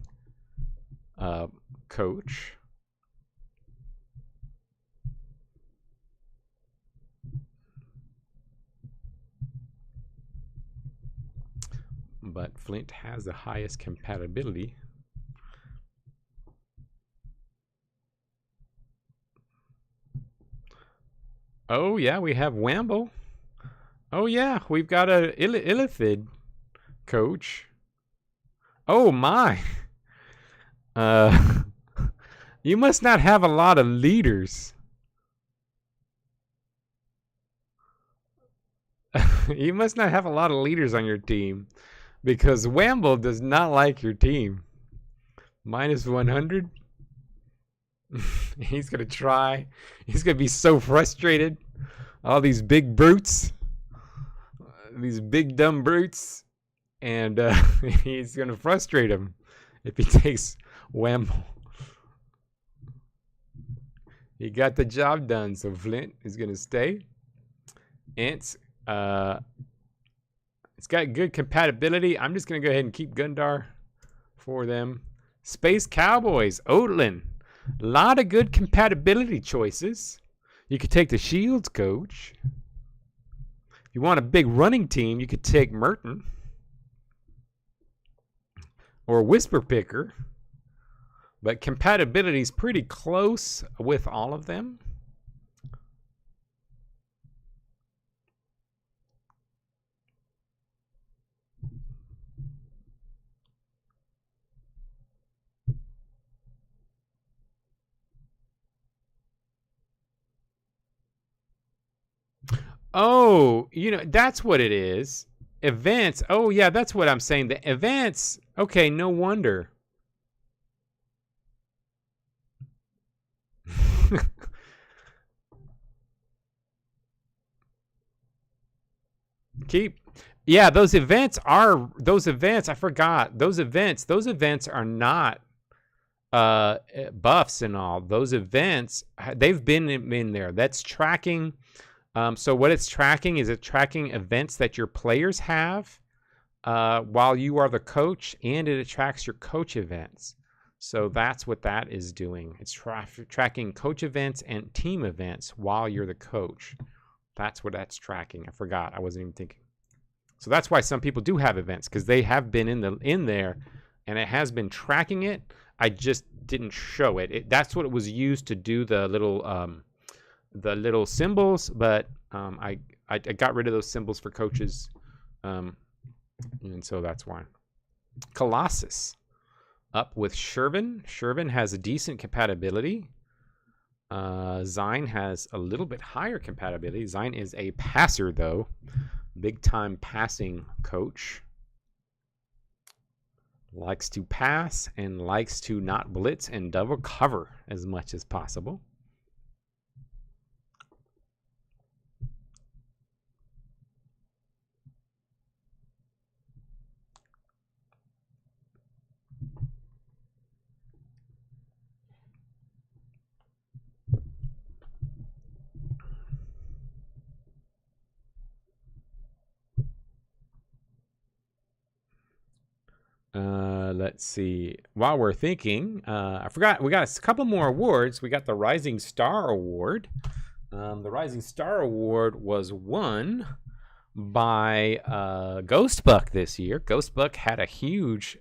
coach. But Flint has the highest compatibility. Oh, yeah, we have Wamble. Oh yeah, we've got a Illithid coach. Oh my. You must not have a lot of leaders. You must not have a lot of leaders on your team, because Wamble does not like your team. Minus 100. He's gonna try. He's gonna be so frustrated. All these big brutes, these big dumb brutes, and he's gonna frustrate him if he takes Wamble. He got the job done, so Flint is gonna stay. Ants, it's got good compatibility. I'm just gonna go ahead and keep Gundar for them. Space Cowboys, Odlin. A lot of good compatibility choices. You could take the Shields coach. If you want a big running team, you could take Merton or Whisper Picker. But compatibility is pretty close with all of them. Oh, you know, that's what it is. Events. Oh, yeah, that's what I'm saying. The events. Okay, no wonder. Yeah, those events, I forgot. Those events are not buffs and all. Those events, they've been in there. That's tracking. So what it's tracking is tracking events that your players have while you are the coach, and it tracks your coach events. So that's what that is doing. It's tracking coach events and team events while you're the coach. That's what that's tracking. I forgot. I wasn't even thinking. So that's why some people do have events, because they have been in there, and it has been tracking it. I just didn't show it. That's what it was used to do the little symbols, but I got rid of those symbols for coaches, and so that's why. Colossus up with Shervin. Shervin has a decent compatibility. Zine has a little bit higher compatibility. Zine is a passer, though. Big time passing coach. Likes to pass and likes to not blitz and double cover as much as possible. Let's see. While we're thinking, I forgot, we got a couple more awards. We got the Rising Star Award. The Rising Star Award was won by Ghostbuck this year. Ghostbuck had a huge,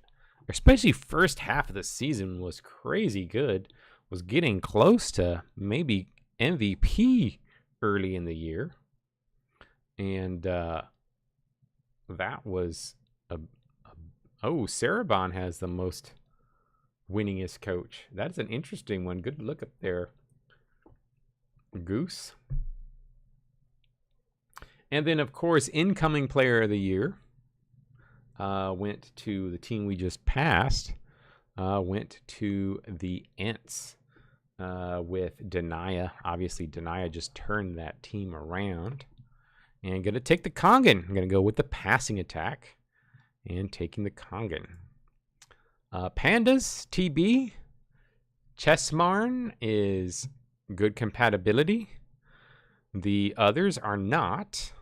especially first half of the season was crazy good. Was getting close to maybe MVP early in the year. And that was oh, Sarabon has the most winningest coach. That's an interesting one. Good look up there, Goose. And then, of course, incoming player of the year went to the team we just passed. Went to the Ents with Denia. Obviously, Denia just turned that team around. And going to take the Kongan. I'm going to go with the passing attack. And taking the Kongan. Pandas, TB. Chessmarn is good compatibility. The others are not.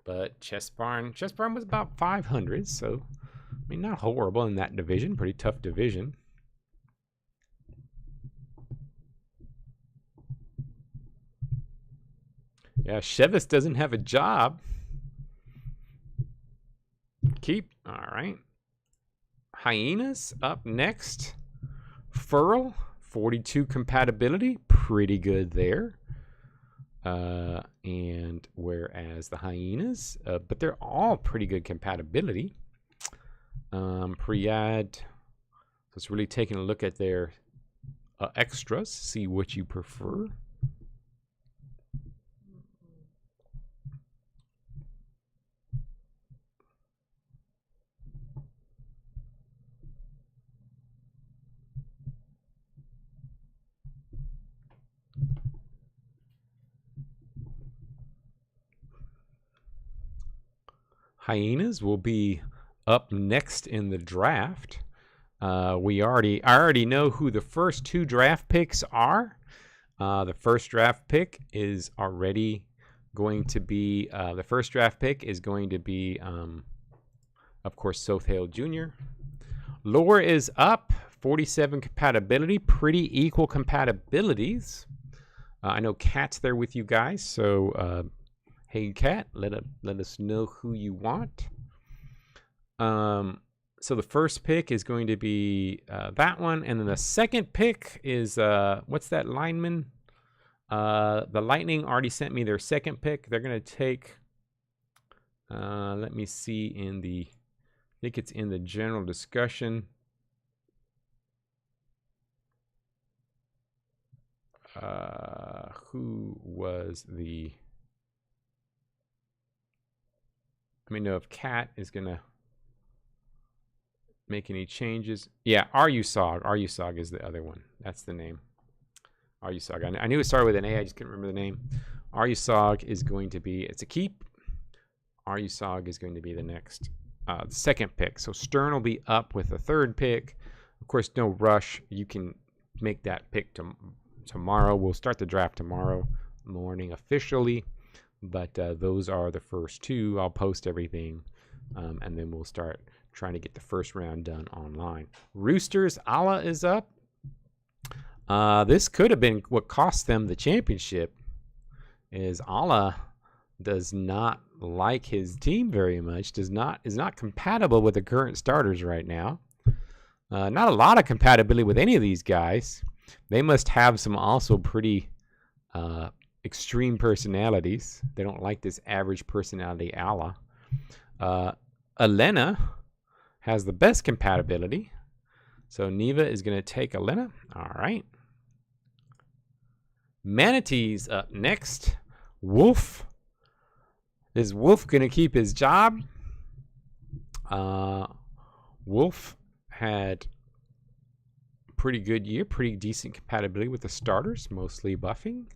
But Chessbarn was about 500. So, I mean, not horrible in that division. Pretty tough division. Yeah, Chevis doesn't have a job. Keep. All right. Hyenas up next. Furl, 42 compatibility. Pretty good there. And whereas the hyenas, but they're all pretty good compatibility. Priad, so it's really taking a look at their extras, see what you prefer. Hyenas will be up next in the draft. I already know who the first 2 draft picks are. The first draft pick is already going to be of course, Sothale Jr. Lore is up, 47 compatibility, pretty equal compatibilities. I know Cat's there with you guys, so hey Cat, let us know who you want. So the first pick is going to be that one, and then the second pick is what's that lineman? The Lightning already sent me their second pick. They're gonna take. Let me see I think it's in the general discussion. Who was the? Let me know if Cat is gonna make any changes. Yeah, Arusog. Arusog is the other one. That's the name. Arusog. I knew it started with an A. I just couldn't remember the name. Arusog is going to be. It's a keep. Arusog is going to be the next second pick. So Stern will be up with the third pick. Of course, no rush. You can make that pick tomorrow. We'll start the draft tomorrow morning officially. But those are the first 2. I'll post everything, and then we'll start trying to get the first round done online. Roosters, Allah is up. This could have been what cost them the championship. Is Allah does not like his team very much. Is not compatible with the current starters right now. Not a lot of compatibility with any of these guys. They must have some also pretty extreme personalities. They don't like this average personality Allah. Elena has the best compatibility. So Neva is going to take Elena. All right. Manatees up next. Wolf. Is Wolf going to keep his job? Wolf had a pretty good year. Pretty decent compatibility with the starters. Mostly buffing.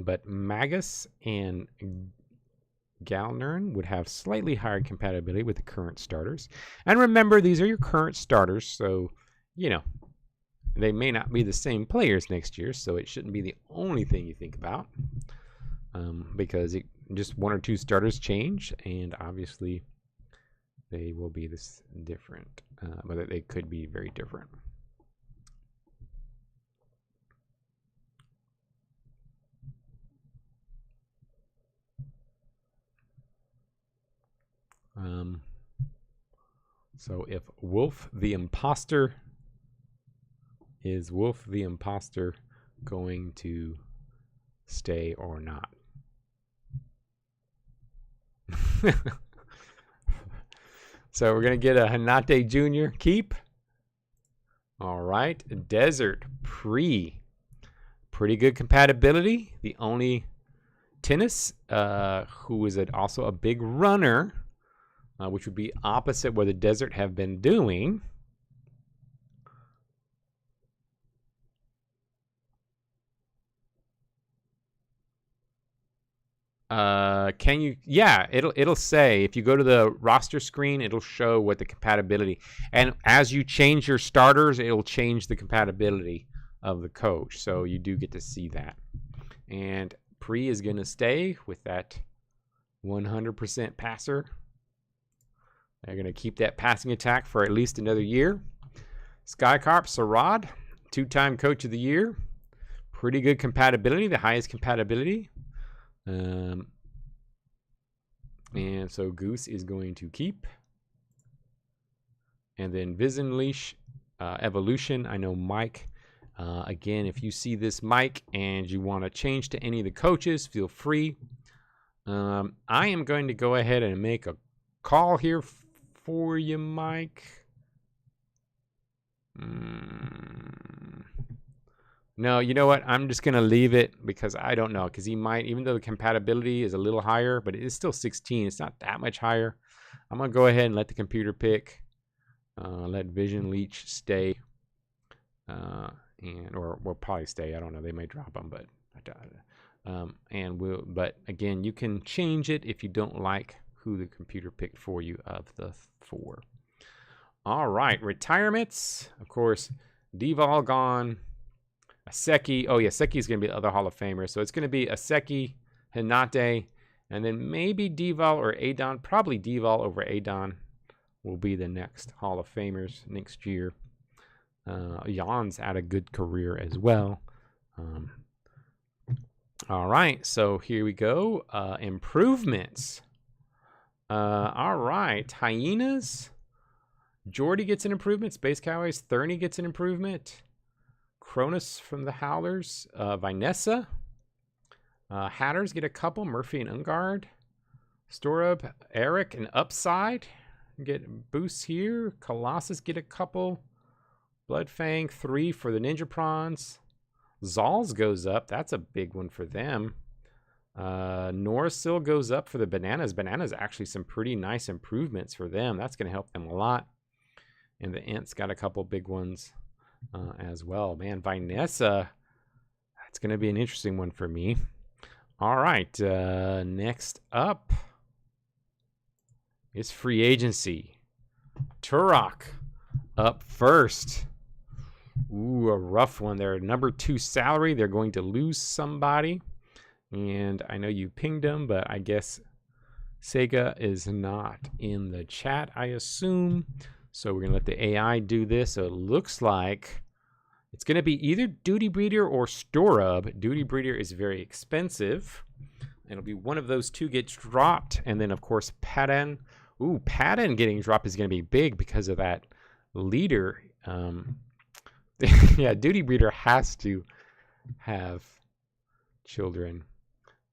But Magus and Galnern would have slightly higher compatibility with the current starters. And remember, these are your current starters, so, they may not be the same players next year, so it shouldn't be the only thing you think about. Because just 1 or 2 starters change, and obviously they will be this different. But they could be very different. So if Wolf the Imposter, is Wolf the Imposter going to stay or not? So we're going to get a Hanate Jr. keep. All right. Desert pretty good compatibility. The only Tennis, who is also a big runner, which would be opposite what the Desert have been doing. Can you? Yeah, it'll say, if you go to the roster screen, it'll show what the compatibility. And as you change your starters, it'll change the compatibility of the coach. So you do get to see that. And Pre is going to stay with that 100% passer. They're going to keep that passing attack for at least another year. Skycarp Sarad, 2-time coach of the year. Pretty good compatibility, the highest compatibility. And so Goose is going to keep. And then Visenleash Evolution. I know Mike Again, if you see this, Mike, and you want to change to any of the coaches, feel free. I am going to go ahead and make a call here for you, Mike. No, you know what? I'm just going to leave it because I don't know. Because he might, even though the compatibility is a little higher, but it is still 16. It's not that much higher. I'm going to go ahead and let the computer pick. Let Vision Leech stay. Or we'll probably stay. I don't know. They may drop them, but but again, you can change it if you don't like who the computer picked for you of the 4. All right, retirements. Of course, Dival gone. Aseki. Oh yeah, Seki is going to be the other Hall of Famer. So it's going to be Aseki, Hinate, and then maybe Dival or Adon. Probably Dival over Adon will be the next Hall of Famers next year. Jan's had a good career as well. All right, so here we go. Improvements. All right, Hyenas. Jordy gets an improvement. Space Cowboys. Thurney gets an improvement. Cronus from the Howlers. Vinessa. Hatters get a couple. Murphy and Ungard. Storub, Eric, and Upside get boosts here. Colossus get a couple. Bloodfang, 3 for the Ninja Prawns. Zal's goes up. That's a big one for them. Norasil goes up for the Bananas. Bananas actually some pretty nice improvements for them. That's going to help them a lot. And the Ents got a couple big ones as well. Man, Vinessa, that's going to be an interesting one for me. All right, next up is free agency. Turok up first. Ooh, a rough one there. Number 2 salary. They're going to lose somebody. And I know you pinged them, but I guess Sega is not in the chat, I assume. So we're going to let the AI do this. So it looks like it's going to be either Duty Breeder or Storub. Duty Breeder is very expensive. It'll be one of those two gets dropped. And then, of course, Padden. Ooh, Padden getting dropped is going to be big because of that leader. Yeah, Duty Breeder has to have children.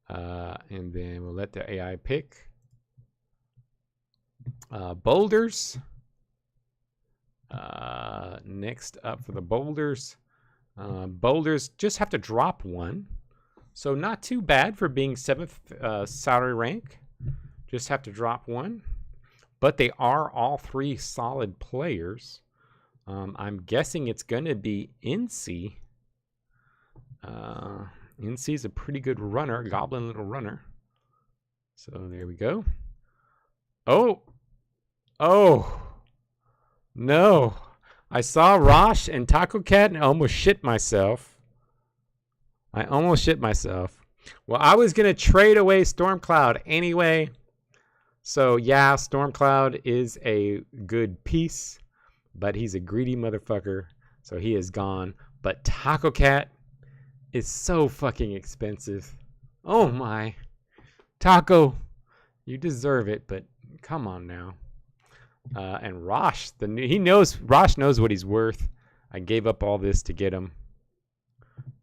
And then we'll let the AI pick. Boulders. Next up for the boulders. Boulders just have to drop 1. So not too bad for being 7th salary rank. Just have to drop 1. But they are all 3 solid players. I'm guessing it's going to be Incy. Incy is a pretty good runner, goblin little runner. So there we go. Oh, no. I saw Rosh and Taco Cat and I almost shit myself. Well, I was going to trade away Stormcloud anyway. So yeah, Stormcloud is a good piece. But he's a greedy motherfucker, so he is gone. But Taco Cat is so fucking expensive. Oh my. Taco, you deserve it, but come on now. And Rosh, Rosh knows what he's worth. I gave up all this to get him.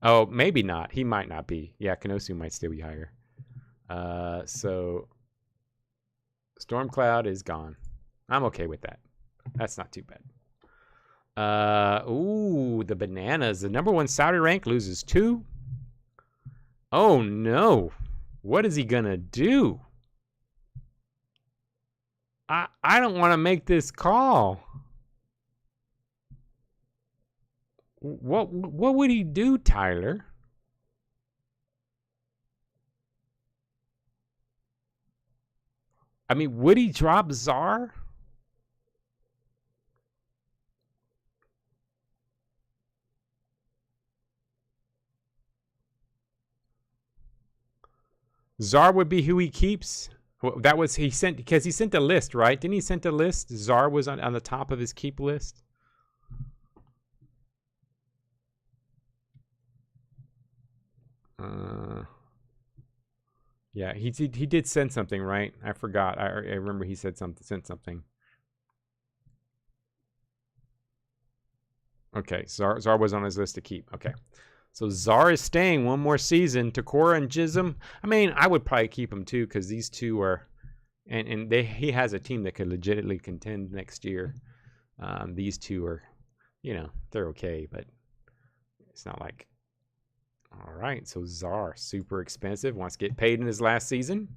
Oh, maybe not. He might not be. Yeah, Kanosu might still be higher. So Stormcloud is gone. I'm okay with that. That's not too bad. Ooh, the Bananas. The number 1 salary rank loses 2. Oh no. What is he gonna do? I don't want to make this call. What would he do, Tyler? I mean, would he drop Czar? Czar would be who he keeps. Well, that was he sent because he sent a list, right? Didn't he send a list? Czar was on the top of his keep list. Yeah, he did send something, right? I forgot. I remember he said sent something. Okay, Czar was on his list to keep. Okay. So Czar is staying one more season. Takora and Jism. I mean, I would probably keep him too because these two are, and he has a team that could legitimately contend next year. These two are, they're okay, but it's not like. All right, so Czar, super expensive, wants to get paid in his last season.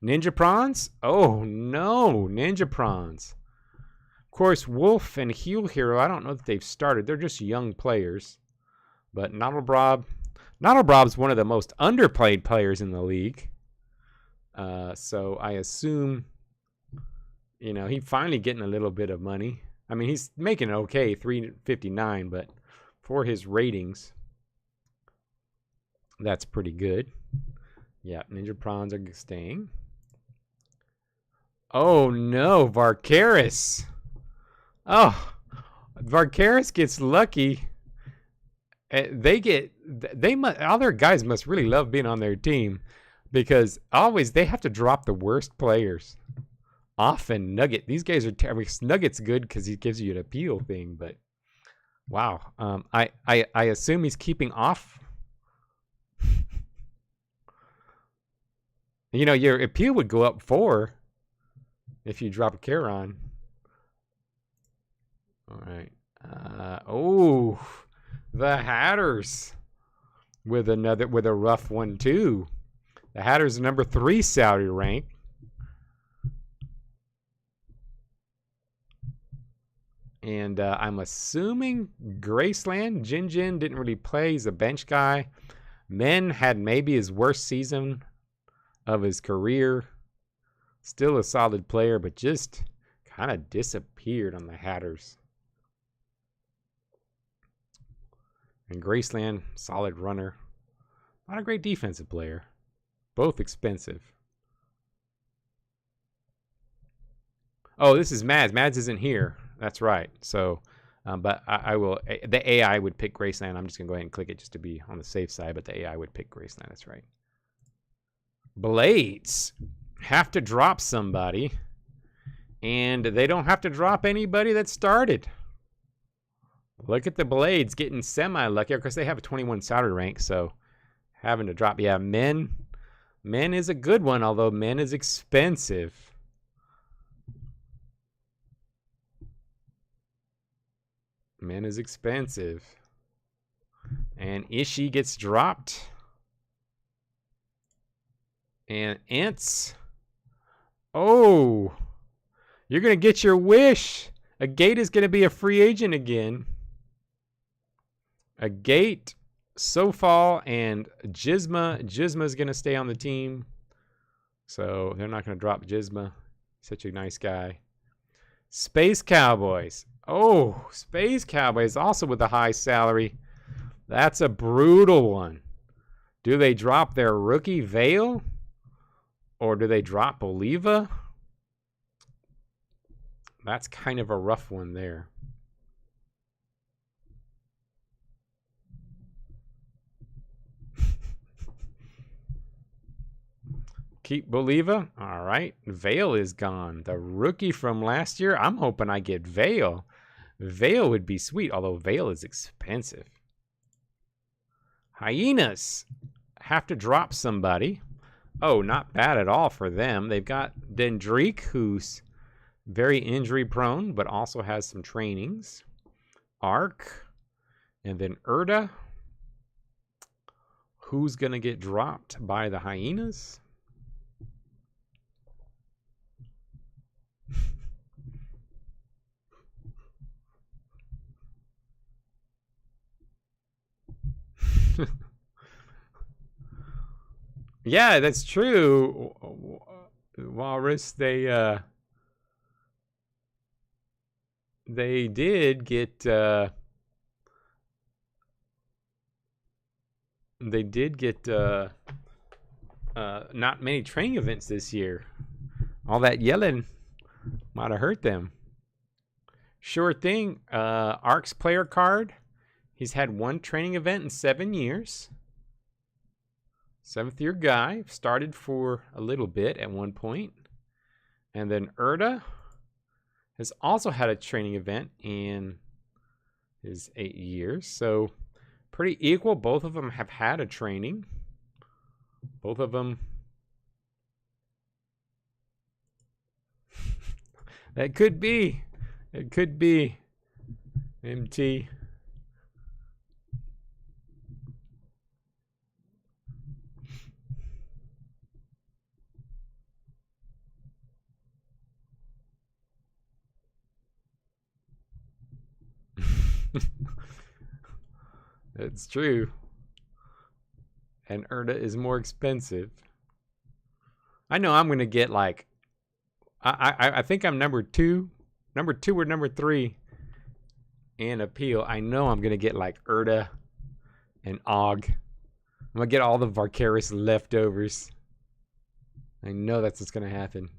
Ninja Prawns? Oh no, Ninja Prawns. Of course, Wolf and Heel Hero, I don't know that they've started. They're just young players. But Nadelbrob's one of the most underplayed players in the league. So I assume, he's finally getting a little bit of money. I mean, he's making it okay, 359, but for his ratings, that's pretty good. Yeah, Ninja Prawns are staying. Oh no, Varkaris. Oh, Varkaris gets lucky. All their guys must really love being on their team because always they have to drop the worst players. Often Nugget. These guys are Nugget's good because he gives you an appeal thing, but wow. I assume he's keeping off. Your appeal would go up 4 if you drop a Charon. All right. The Hatters with a rough one too. The Hatters number 3 salary rank. And I'm assuming Graceland. Jin didn't really play. He's a bench guy. Men had maybe his worst season of his career. Still a solid player, but just kind of disappeared on the Hatters. And Graceland, solid runner. Not a great defensive player. Both expensive. Oh, this is Mads. Mads isn't here. That's right. So, but I will. The AI would pick Graceland. I'm just going to go ahead and click it just to be on the safe side. But the AI would pick Graceland. That's right. Blades have to drop somebody. And they don't have to drop anybody that started. Look at the Blades getting semi-lucky. Of course, they have a 21 salary rank, so having to drop. Yeah, Men is a good one, although Men is expensive. Men is expensive. And Ishii gets dropped. And Ents. Oh, you're going to get your wish. A Gate is going to be a free agent again. A Gate, Sofal, and Jizma. Jizma is going to stay on the team. So they're not going to drop Jizma. Such a nice guy. Space Cowboys. Oh, Space Cowboys also with a high salary. That's a brutal one. Do they drop their rookie Vale? Or do they drop Oliva? That's kind of a rough one there. Keep Boliva. All right. Vale is gone. The rookie from last year. I'm hoping I get Vale. Vale would be sweet, although Vale is expensive. Hyenas have to drop somebody. Oh, not bad at all for them. They've got Dendrick, who's very injury prone, but also has some trainings. Ark. And then Erda. Who's going to get dropped by the Hyenas? Yeah, that's true. Walrus, they did get not many training events this year. All that yelling might have hurt them. Sure thing. Ark's player card. He's had one training event in 7 years. 7th year guy. Started for a little bit at one point. And then Erda has also had a training event in is 8 years. So pretty equal. Both of them have had a training. Both of them. That could be. It could be. MT. That's true. And Erda is more expensive. I know I'm gonna get like I think I'm number two or number 3 in appeal. I know I'm gonna get like Erda and Og. I'm gonna get all the Varkaris leftovers. I know that's what's gonna happen.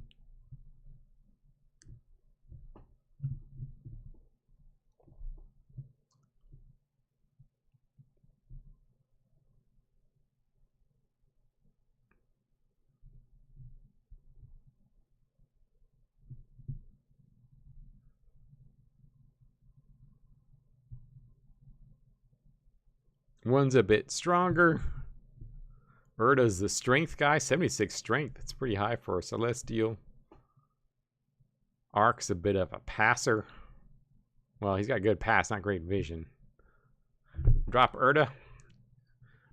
One's a bit stronger. Erda's the strength guy, 76 strength. That's pretty high for a Celestial. Ark's a bit of a passer. Well, he's got good pass, not great vision. Drop Erda.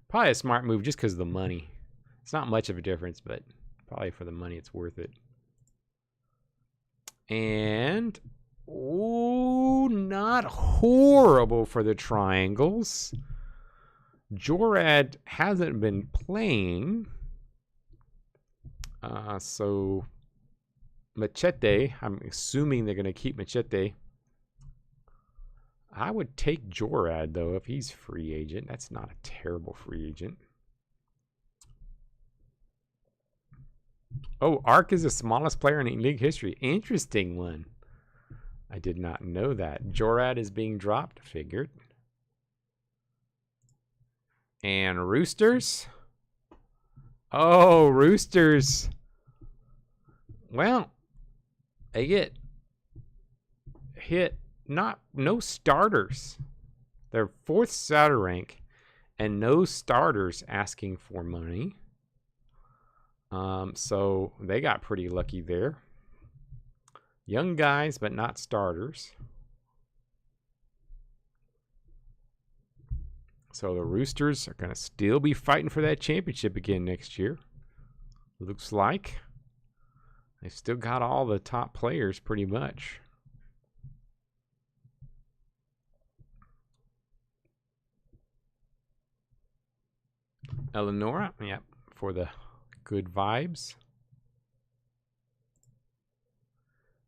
Probably a smart move just because of the money. It's not much of a difference, but probably for the money it's worth it. And, ooh, not horrible for the triangles. Jorad hasn't been playing. So Machete, I'm assuming they're going to keep Machete. I would take Jorad, though, if he's free agent. That's not a terrible free agent. Oh, Ark is the smallest player in league history. Interesting one. I did not know that. Jorad is being dropped, figured. And Roosters. Oh, Roosters. Well, they get hit. No starters. They're 4th starter rank and no starters asking for money. So they got pretty lucky there. Young guys, but not starters. So the Roosters are going to still be fighting for that championship again next year. Looks like. They've still got all the top players pretty much. Eleonora, yep, for the good vibes.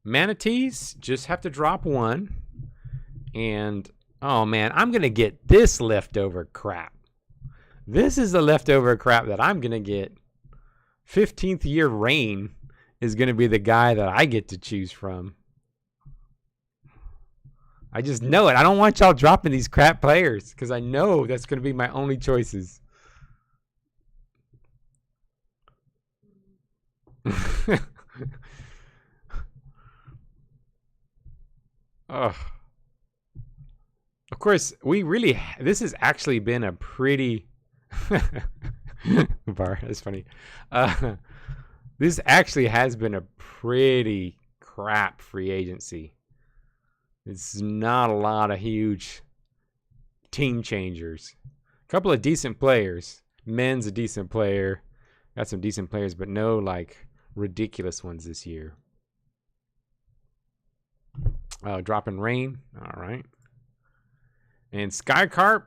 Manatees just have to drop 1. And oh man, I'm going to get this leftover crap. This is the leftover crap that I'm going to get. 15th year Rain is going to be the guy that I get to choose from. I just know it. I don't want y'all dropping these crap players because I know that's going to be my only choices. Oh. Of course, this has actually been a pretty bar. That's funny. This actually has been a pretty crap free agency. It's not a lot of huge team changers. A couple of decent players. Men's a decent player. Got some decent players, but no like ridiculous ones this year. Dropping Rain. All right. And Skycarp.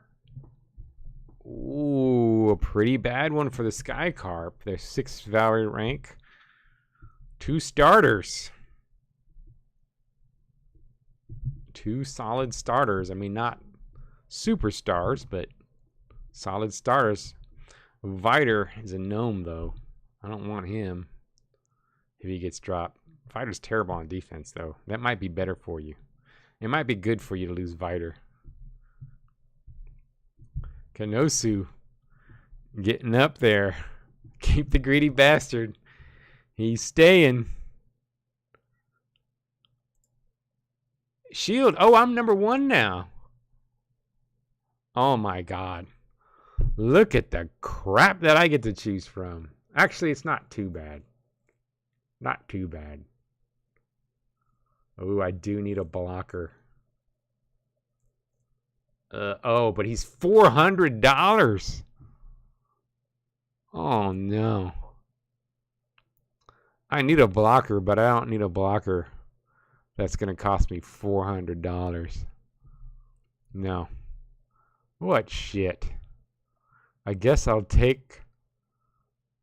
Ooh, a pretty bad one for the Skycarp. They're 6th Valley rank. 2 starters. 2 solid starters. I mean, not superstars, but solid starters. Viter is a gnome, though. I don't want him if he gets dropped. Viter's terrible on defense, though. That might be better for you. It might be good for you to lose Viter. Kanosu getting up there. Keep the greedy bastard. He's staying. Shield. Oh, I'm number 1 now. Oh my God. Look at the crap that I get to choose from. Actually, it's not too bad. Not too bad. Oh, I do need a blocker. Oh, but he's $400. Oh no. I need a blocker, but I don't need a blocker that's going to cost me $400. No. What shit. I guess I'll take...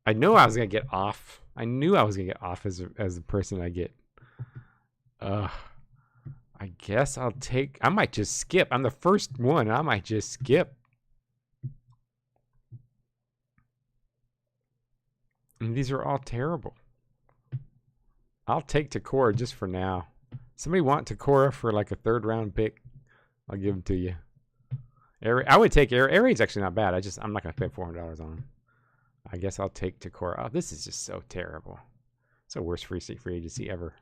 I know I was going to get off. I knew I was going to get off as the person I get. I guess I'll take... I might just skip. I'm the first one. I might just skip. And these are all terrible. I'll take Takora just for now. Somebody want Takora for like a third round pick? I'll give him to you. I would take Air Raid's actually not bad. I'm not gonna pay $400 on him. I guess I'll take Takora. Oh, this is just so terrible. It's the worst free agency ever.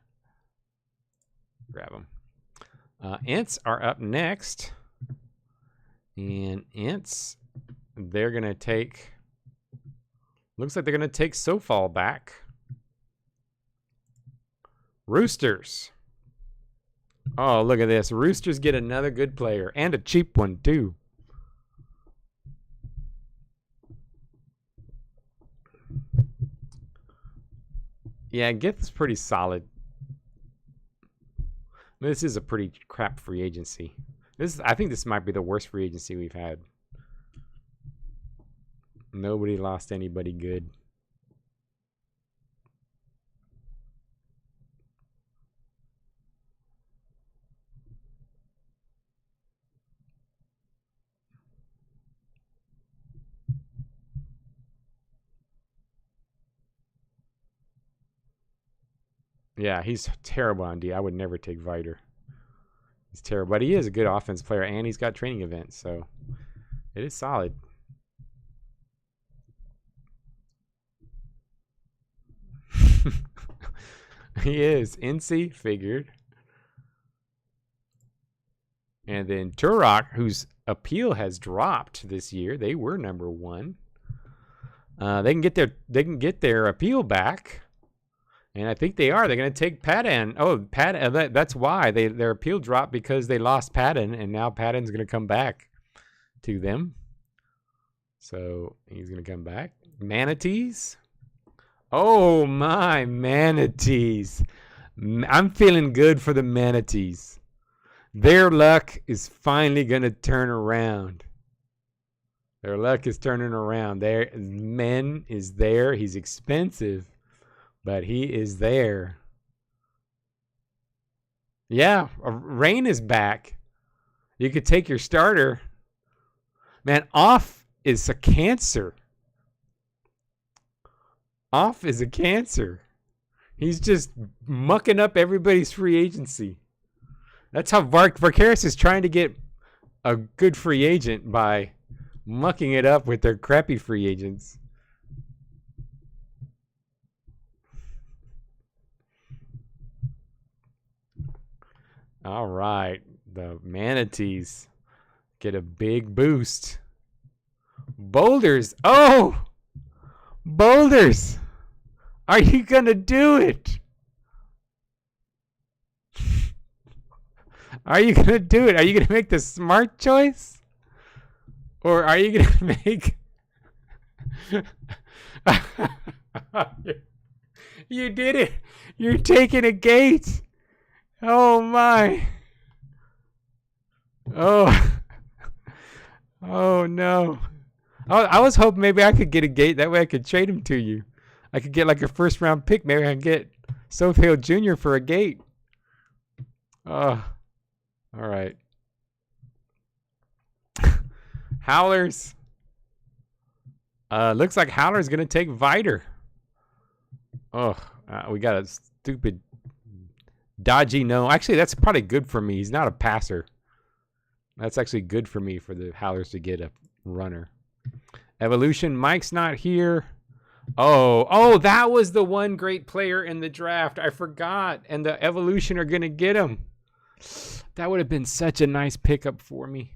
Grab them. Ints are up next, and Ints, they're gonna take. Looks like they're gonna take Sofal back. Roosters. Oh, look at this. Roosters get another good player and a cheap one too. Yeah, Gith's pretty solid. This is a pretty crap free agency. I think this might be the worst free agency we've had. Nobody lost anybody good. Yeah, he's terrible on D. I would never take Viter. He's terrible, but he is a good offense player, and he's got training events, so it is solid. He is. NC figured. And then Turok, whose appeal has dropped this year. They were number 1. They can get their appeal back. And I think they are. They're going to take Padden. Oh, Padden. That's why their appeal dropped, because they lost Padden, and now Padden's going to come back to them. So he's going to come back. Manatees. Oh my, Manatees. I'm feeling good for the Manatees. Their luck is finally going to turn around. Their luck is turning around. Men is there. He's expensive, but he is there. Yeah, Rain is back. You could take your starter. Man, Off is a cancer. Off is a cancer. He's just mucking up everybody's free agency. That's how Varkaris is trying to get a good free agent, by mucking it up with their crappy free agents. All right, the Manatees get a big boost. Boulders. Oh, Boulders. Are you going to do it? Are you going to do it? Are you going to make the smart choice? Or are you going to make... You did it. You're taking a gate. Oh, my. Oh. Oh, no. I was hoping maybe I could get a gate. That way I could trade him to you. I could get like a first round pick. Maybe I can get Sothale Jr. for a gate. Oh, all right. Howlers. Looks like Howler's going to take Viter. Oh, we got a stupid, dodgy no. Actually, that's probably good for me. He's not a passer. That's actually good for me, for the Howlers to get a runner. Evolution. Mike's not here. Oh, that was the one great player in the draft. I forgot. And the Evolution are going to get him. That would have been such a nice pickup for me.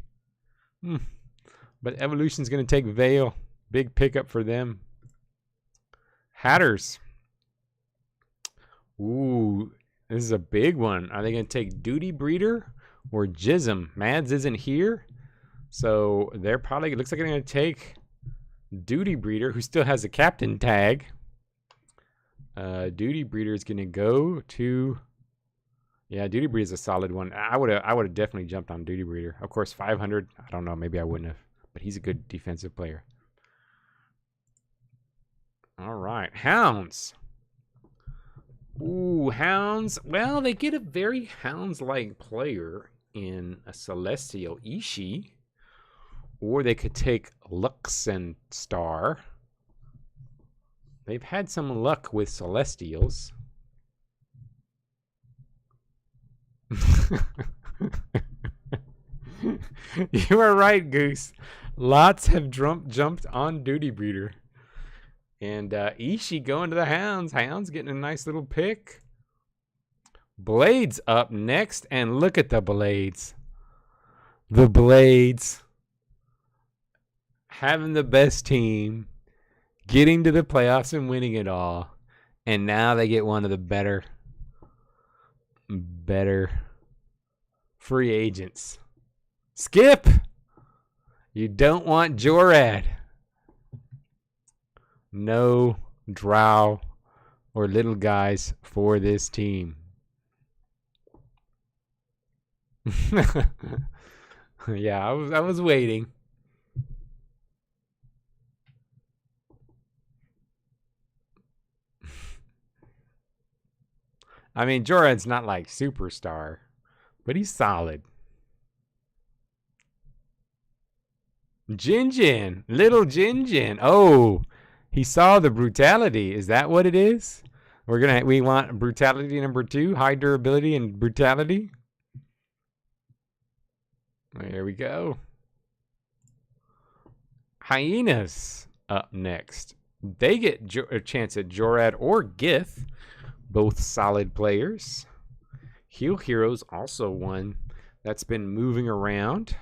But Evolution's going to take Vale. Big pickup for them. Hatters. Ooh, this is a big one. Are they going to take Duty Breeder or Jism? Mads isn't here. So they're probably, it looks like they're going to take Duty Breeder, who still has a captain tag. Duty Breeder is going to go to... Yeah, Duty Breeder is a solid one. I would have definitely jumped on Duty Breeder. Of course, 500. I don't know. Maybe I wouldn't have. But he's a good defensive player. All right. Hounds. Ooh, Hounds. Well, they get a very Hounds-like player in a Celestial Ishii. Or they could take Luxen Star. They've had some luck with Celestials. You are right, Goose. Lots have jumped on Duty Breeder. And Ishii going to the Hounds. Hounds getting a nice little pick. Blades up next. And look at the Blades. The Blades. Having the best team. Getting to the playoffs and winning it all. And now they get one of the better free agents. Skip! You don't want Jorad. No drow or little guys for this team. Yeah, I was waiting. I mean, Jorad's not like superstar, but he's solid. Jinjin, little Jinjin. Oh, he saw the brutality. Is that what it is? We want brutality number 2, high durability and brutality. There we go. Hyenas up next. They get a chance at Jorad or Gith. Both solid players. Heal Hero's also one that's been moving around.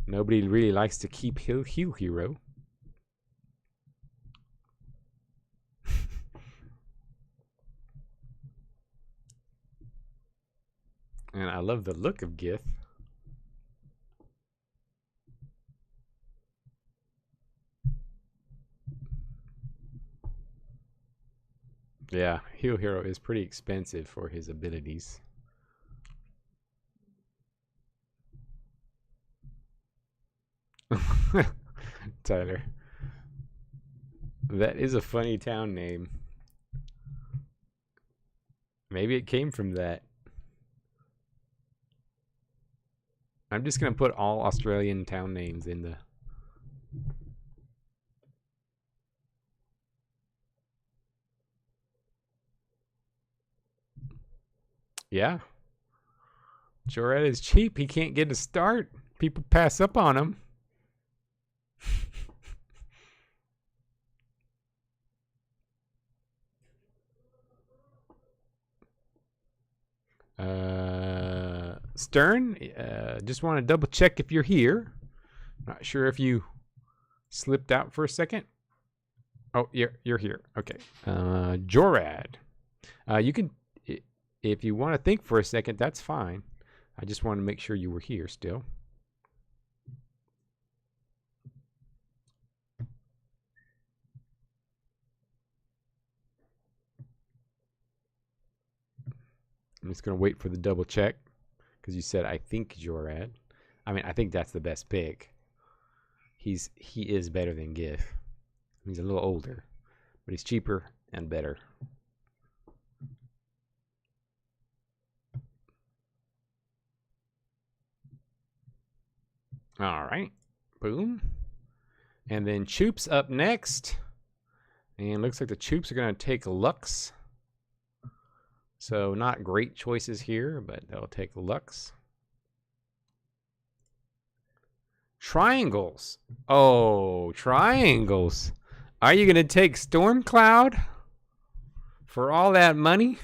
Nobody really likes to keep Heal Hero. And I love the look of Gith. Yeah, Heal Hero is pretty expensive for his abilities. Tyler. That is a funny town name. Maybe it came from that. I'm just going to put all Australian town names in the... Yeah. Jorad is cheap. He can't get a start. People pass up on him. Stern, just want to double check if you're here. Not sure if you slipped out for a second. Oh, you're here. Okay. Jorad. You can, if you want to think for a second, that's fine. I just want to make sure you were here still. I'm just going to wait for the double check because you said, I think Jorad. I mean, I think that's the best pick. He is better than Gif. He's a little older, but he's cheaper and better. All right. Boom. And then Choops up next. And looks like the Choops are going to take Lux. So not great choices here, but they'll take Lux. Triangles. Oh, triangles. Are you going to take Stormcloud for all that money?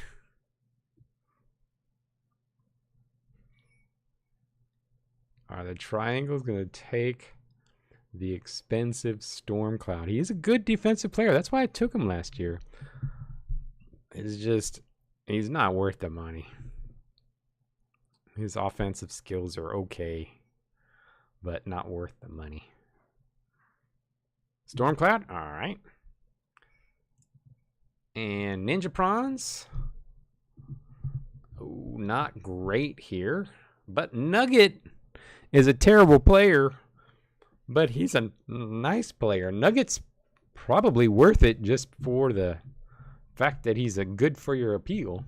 Are the triangles going to take The expensive Storm Cloud. He is a good defensive player. That's why I took him last year. It's just, he's not worth the money. His offensive skills are okay, but not worth the money. Storm Cloud, all right. And Ninja Prawns. Oh, not great here. But Nugget is a terrible player, but he's a nice player. Nugget's probably worth it just for the fact that he's a good for your appeal.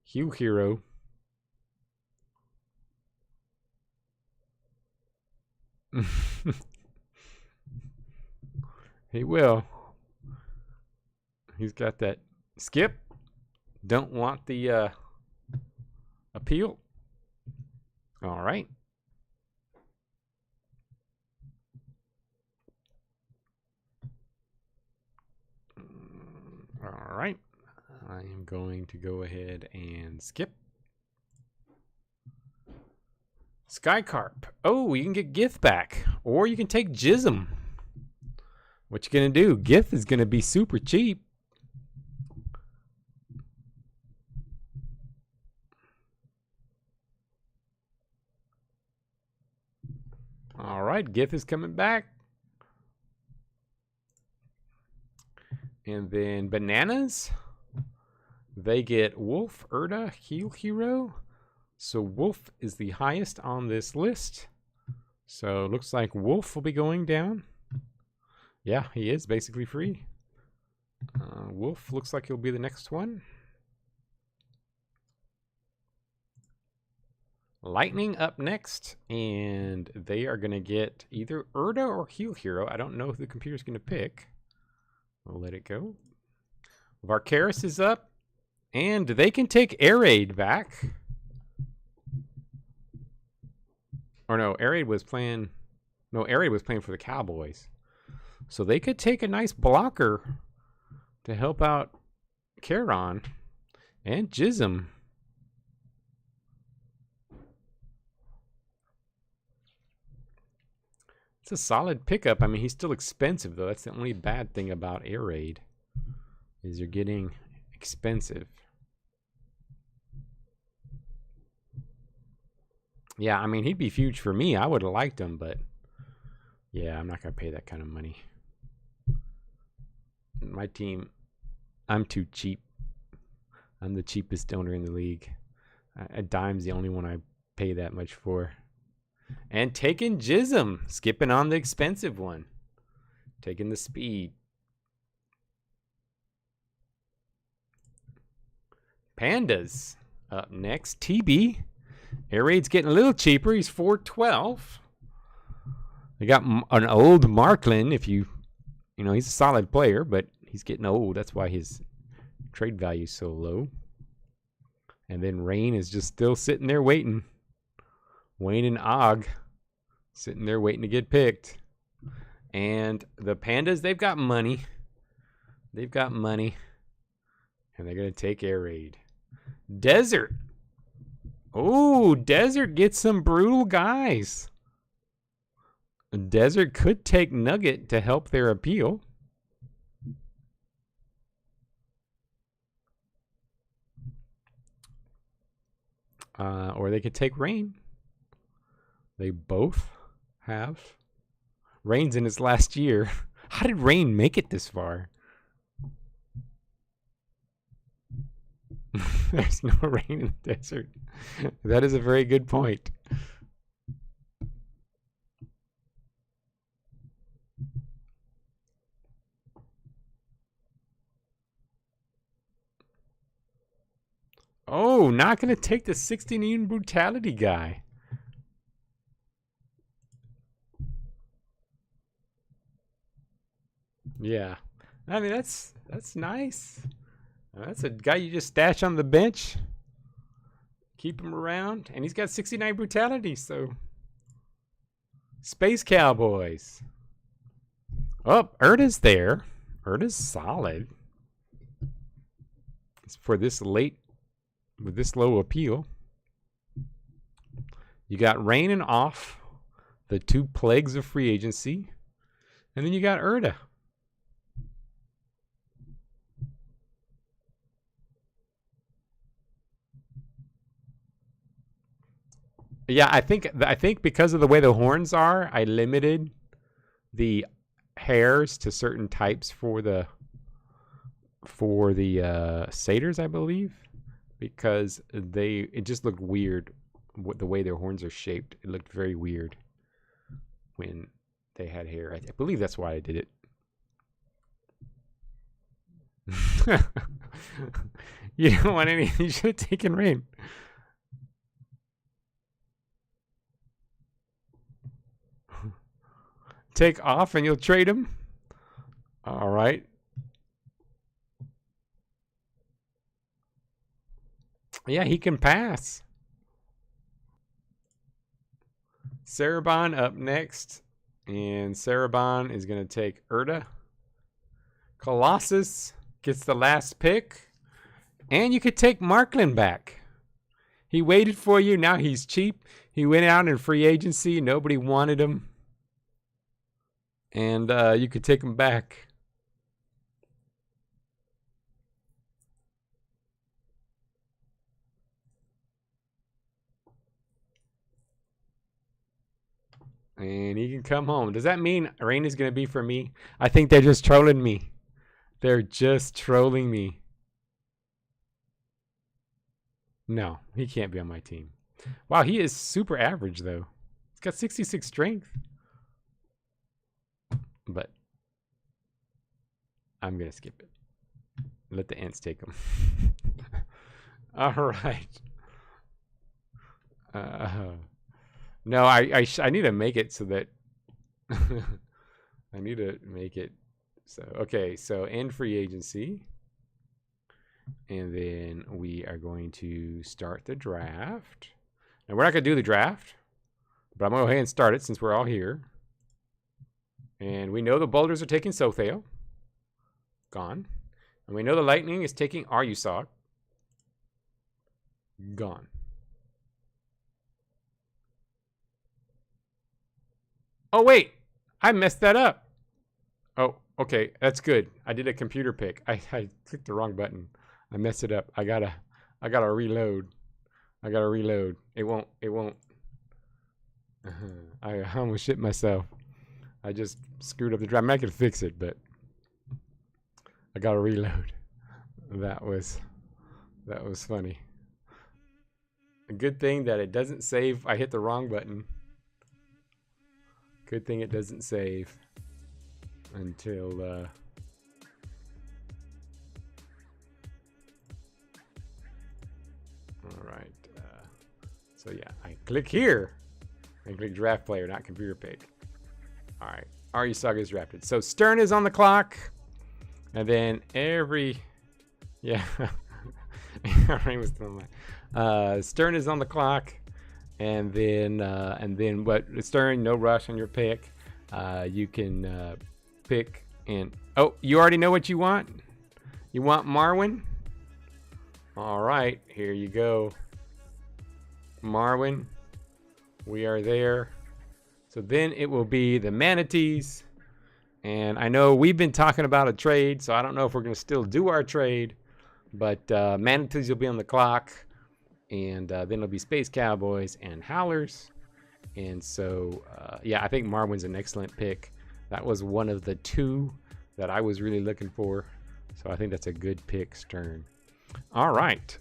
Hugh Hero. He will. He's got that skip. Don't want the appeal. All right. All right. I am going to go ahead and skip. Skycarp. Oh, you can get Gith back. Or you can take Jism. What you gonna do? Gith is gonna be super cheap. All right, Gith is coming back. And then Bananas. They get Wolf, Erda, Heal Hero. So Wolf is the highest on this list. So it looks like Wolf will be going down. Yeah, he is basically free. Wolf looks like he'll be the next one. Lightning up next, and they are going to get either Erda or Heal Hero. I don't know who the computer's going to pick. We'll let it go. Varkaris is up, and they can take Air Raid back. Or no, Air Raid was playing. No, Air Raid was playing for the Cowboys. So they could take a nice blocker to help out Charon and Jism. It's a solid pickup. I mean, he's still expensive, though. That's the only bad thing about Air Raid, is you're getting expensive. Yeah, I mean, he'd be huge for me. I would have liked him, but yeah, I'm not going to pay that kind of money. My team, I'm too cheap. I'm the cheapest owner in the league. A dime's the only one I pay that much for. And taking Jism, skipping on the expensive one. Taking the speed. Pandas up next. TB. Air Raid's getting a little cheaper. He's $412. They got an old Marklin. If you know, he's a solid player, but he's getting old. That's why his trade value is so low. And then Rain is just still sitting there waiting. Wayne and Og sitting there waiting to get picked. And the Pandas, they've got money. They've got money. And they're going to take Air Raid. Desert. Oh, Desert gets some brutal guys. Desert could take Nugget to help their appeal. Or they could take Rain. They both have. Rain's in his last year. How did Rain make it this far? There's no rain in the desert. That is a very good point. Oh, not going to take the 16 brutality guy. Yeah. I mean, that's nice. That's a guy you just stash on the bench. Keep him around. And he's got 69 brutality, so. Space Cowboys. Oh, Erda's there. Erda's solid. It's for this late, with this low appeal. You got Rain and Off. the two plagues of free agency. And then you got Erda. Yeah, I think because of the way the horns are, I limited the hairs to certain types for the satyrs, I believe, because it just looked weird the way their horns are shaped. It looked very weird when they had hair. I believe that's why I did it. You don't want any. You should have taken rain. Take off and you'll trade him. All right. Yeah, he can pass. Sarabon up next. And Sarabon is going to take Erda. Colossus gets the last pick. And you could take Markland back. He waited for you. Now he's cheap. He went out in free agency. Nobody wanted him. And you could take him back. And he can come home. Does that mean rain is going to be for me? I think they're just trolling me. They're just trolling me. No, he can't be on my team. Wow, he is super average, though. He's got 66 strength. But I'm going to skip it. Let the ants take him. All right. No, I need to make it so that I need to make it so. Okay, so end free agency. And then we are going to start the draft. Now, we're not going to do the draft, but I'm going to go ahead and start it since we're all here. And we know the Boulders are taking Sothale. Gone. And we know the Lightning is taking Aryusok. Gone. Oh, wait. I messed that up. Oh, okay. That's good. I did a computer pick. I clicked the wrong button. I messed it up. I gotta reload. It won't. I almost shit myself. I just screwed up the draft. I could fix it, but I gotta reload. That was funny. A good thing that it doesn't save. I hit the wrong button. Good thing it doesn't save until all right. So yeah, I click here and click draft player, not computer pick. All right, Aryusok is drafted. So Stern is on the clock, and then yeah, Rain was still on Stern is on the clock, and then what? Stern, no rush on your pick. You can pick and you already know what you want. You want Marwin. All right, here you go, Marwin. We are there. So then it will be the Manatees. And I know we've been talking about a trade, so I don't know if we're going to still do our trade. But Manatees will be on the clock. And then it'll be Space Cowboys and Howlers. And so, yeah, I think Marwin's an excellent pick. That was one of the two that I was really looking for. So I think that's a good pick, Stern. All right.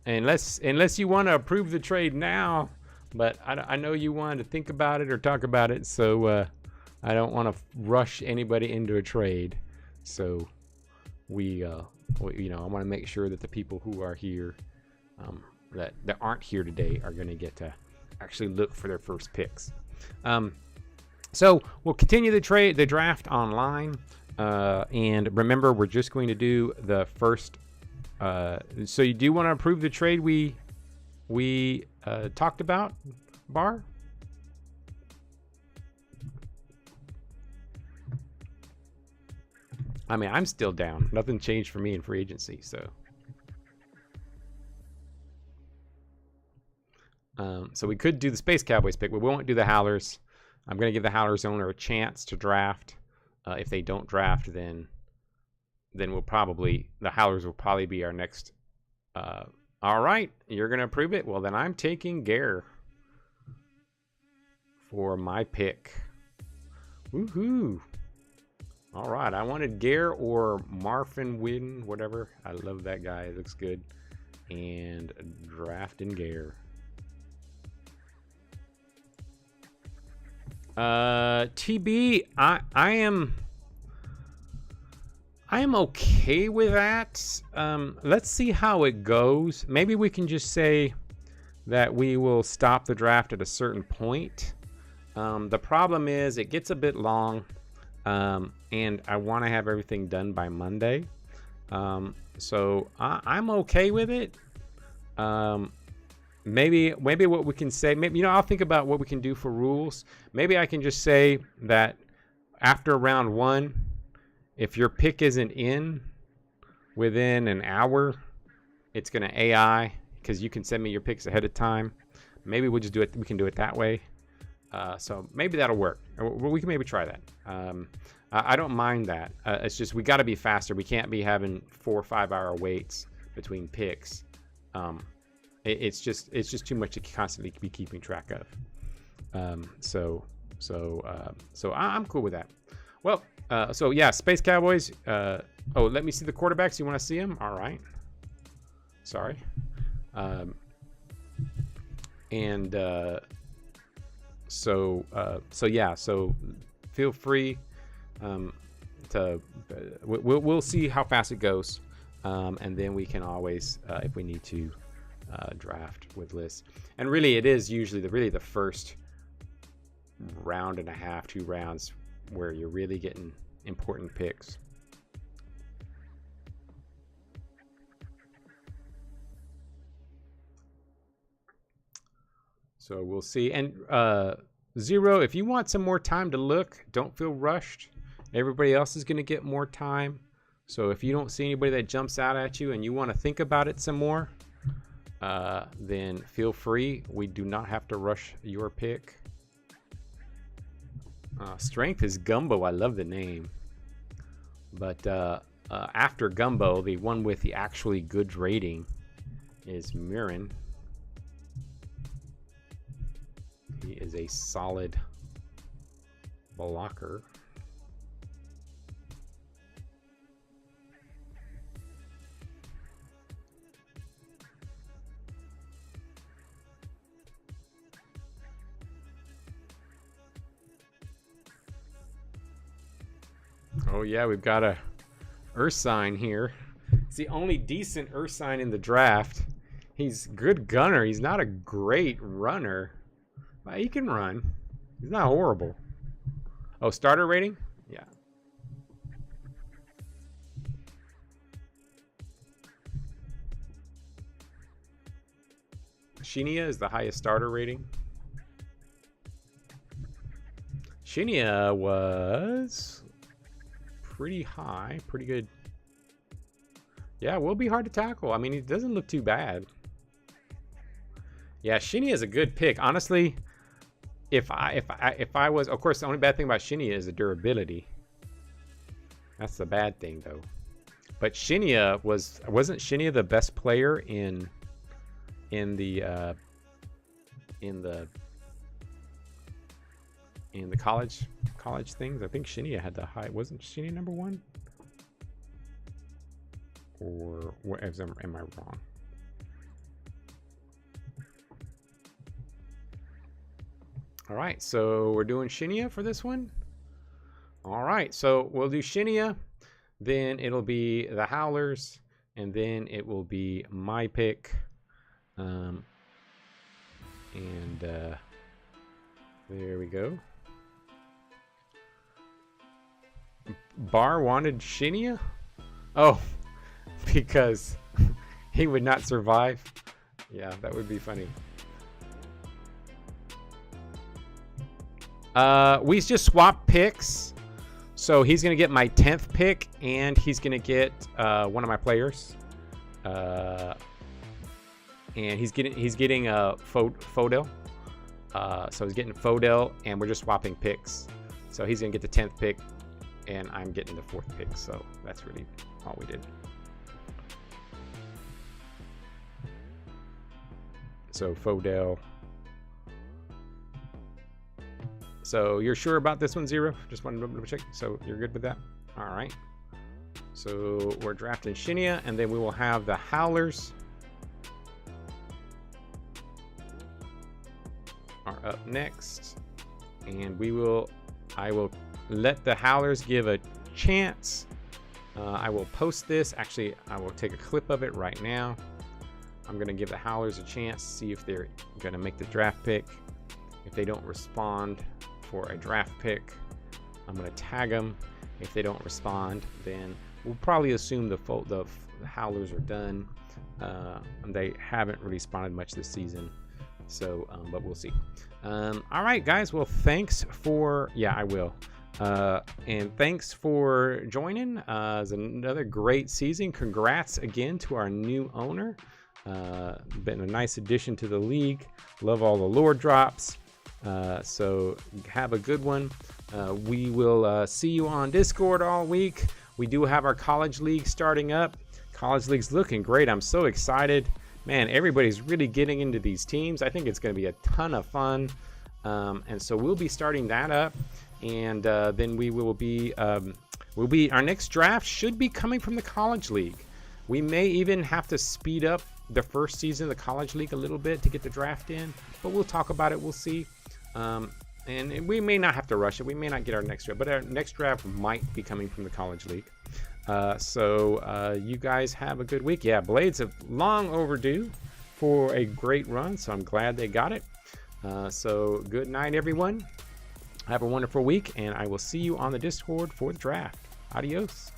Unless you want to approve the trade now. But I know you wanted to think about it or talk about it, so I don't want to rush anybody into a trade. So I want to make sure that the people who are here, that aren't here today, are going to get to actually look for their first picks. So we'll continue the draft online, and remember, we're just going to do the first. So you do want to approve the trade we talked about, Bar? I mean, I'm still down. Nothing changed for me in free agency, so. So we could do the Space Cowboys pick, but we won't do the Howlers. I'm going to give the Howlers owner a chance to draft. If they don't draft, then we'll probably, the Howlers will probably be our next. All right, you're going to approve it? Well, then I'm taking Gare for my pick. Woohoo. All right, I wanted Gare or Marfin Win, whatever. I love that guy. It looks good. And drafting Gare. TB, I am okay with that. Let's see how it goes. Maybe we can just say that we will stop the draft at a certain point. The problem is it gets a bit long, and I want to have everything done by Monday. So I'm okay with it. Maybe what we can say, maybe, I'll think about what we can do for rules. Maybe I can just say that after round 1, if your pick isn't in within an hour, it's going to AI, because you can send me your picks ahead of time. Maybe we'll just do it. We can do it that way. So maybe that'll work. We can maybe try that. I don't mind that. It's just we got to be faster. We can't be having 4 or 5 hour waits between picks. It's just too much to constantly be keeping track of. So I'm cool with that. Well, so yeah, Space Cowboys. Oh, let me see the quarterbacks. You want to see them? All right. Sorry. So yeah. So feel free to. We'll see how fast it goes, and then we can always, if we need to, draft with lists. And really, it is usually the first round and a half, 2 rounds, where you're really getting important picks. So we'll see. And Zero, if you want some more time to look, don't feel rushed. Everybody else is going to get more time. So if you don't see anybody that jumps out at you and you want to think about it some more, then feel free. We do not have to rush your pick. Strength is Gumbo. I love the name. But after Gumbo, the one with the actually good rating is Mirren. He is a solid blocker. Oh yeah, we've got a Ursine here. It's the only decent Ursine in the draft. He's good gunner. He's not a great runner. Well, he can run. He's not horrible. Oh, starter rating? Yeah. Shinya is the highest starter rating. Shinya was pretty high, pretty good. Yeah, will be hard to tackle. I mean, he doesn't look too bad. Yeah, Shinya is a good pick. Honestly, if I was, of course, the only bad thing about Shinya is the durability. That's the bad thing, though. But Shinya wasn't Shinya the best player in the college things? I think Shinya had the high. Wasn't Shinya number 1? Or what? Am I wrong? All right, so we're doing Shinya for this one. All right, so we'll do Shinya, then it'll be the Howlers, and then it will be my pick. And there we go. Bar wanted Shinya? Oh, because he would not survive. Yeah, that would be funny. We just swapped picks. So he's going to get my 10th pick, and he's going to get one of my players. and he's getting Fodell. So he's getting Fodell, and we're just swapping picks. So he's gonna get the 10th pick, and I'm getting the 4th pick. So that's really all we did. So Fodell. So you're sure about this one, Zero? Just wanted to double check. So you're good with that? All right. So we're drafting Shinya, and then we will have the Howlers are up next, and I will let the Howlers give a chance. I will post this. Actually, I will take a clip of it right now. I'm gonna give the Howlers a chance, see if they're gonna make the draft pick. If they don't respond for a draft pick, I'm gonna tag them. If they don't respond, then we'll probably assume the Howlers are done. They haven't really responded much this season, so but we'll see. All right, guys. Well, thanks for I will. And thanks for joining. It's another great season. Congrats again to our new owner. Been a nice addition to the league. Love all the lore drops. So have a good one. We will see you on Discord all week. We do have our college league starting up. College league's looking great. I'm so excited. Man, everybody's really getting into these teams. I think it's going to be a ton of fun. And so we'll be starting that up. And then we will be, our next draft should be coming from the college league. We may even have to speed up the first season of the college league a little bit to get the draft in, but we'll talk about it. We'll see. And we may not have to rush it. We may not get our next draft, but our next draft might be coming from the college league. So you guys have a good week. Yeah, Blades have long overdue for a great run, so I'm glad they got it. So good night, everyone. Have a wonderful week, and I will see you on the Discord for the draft. Adios.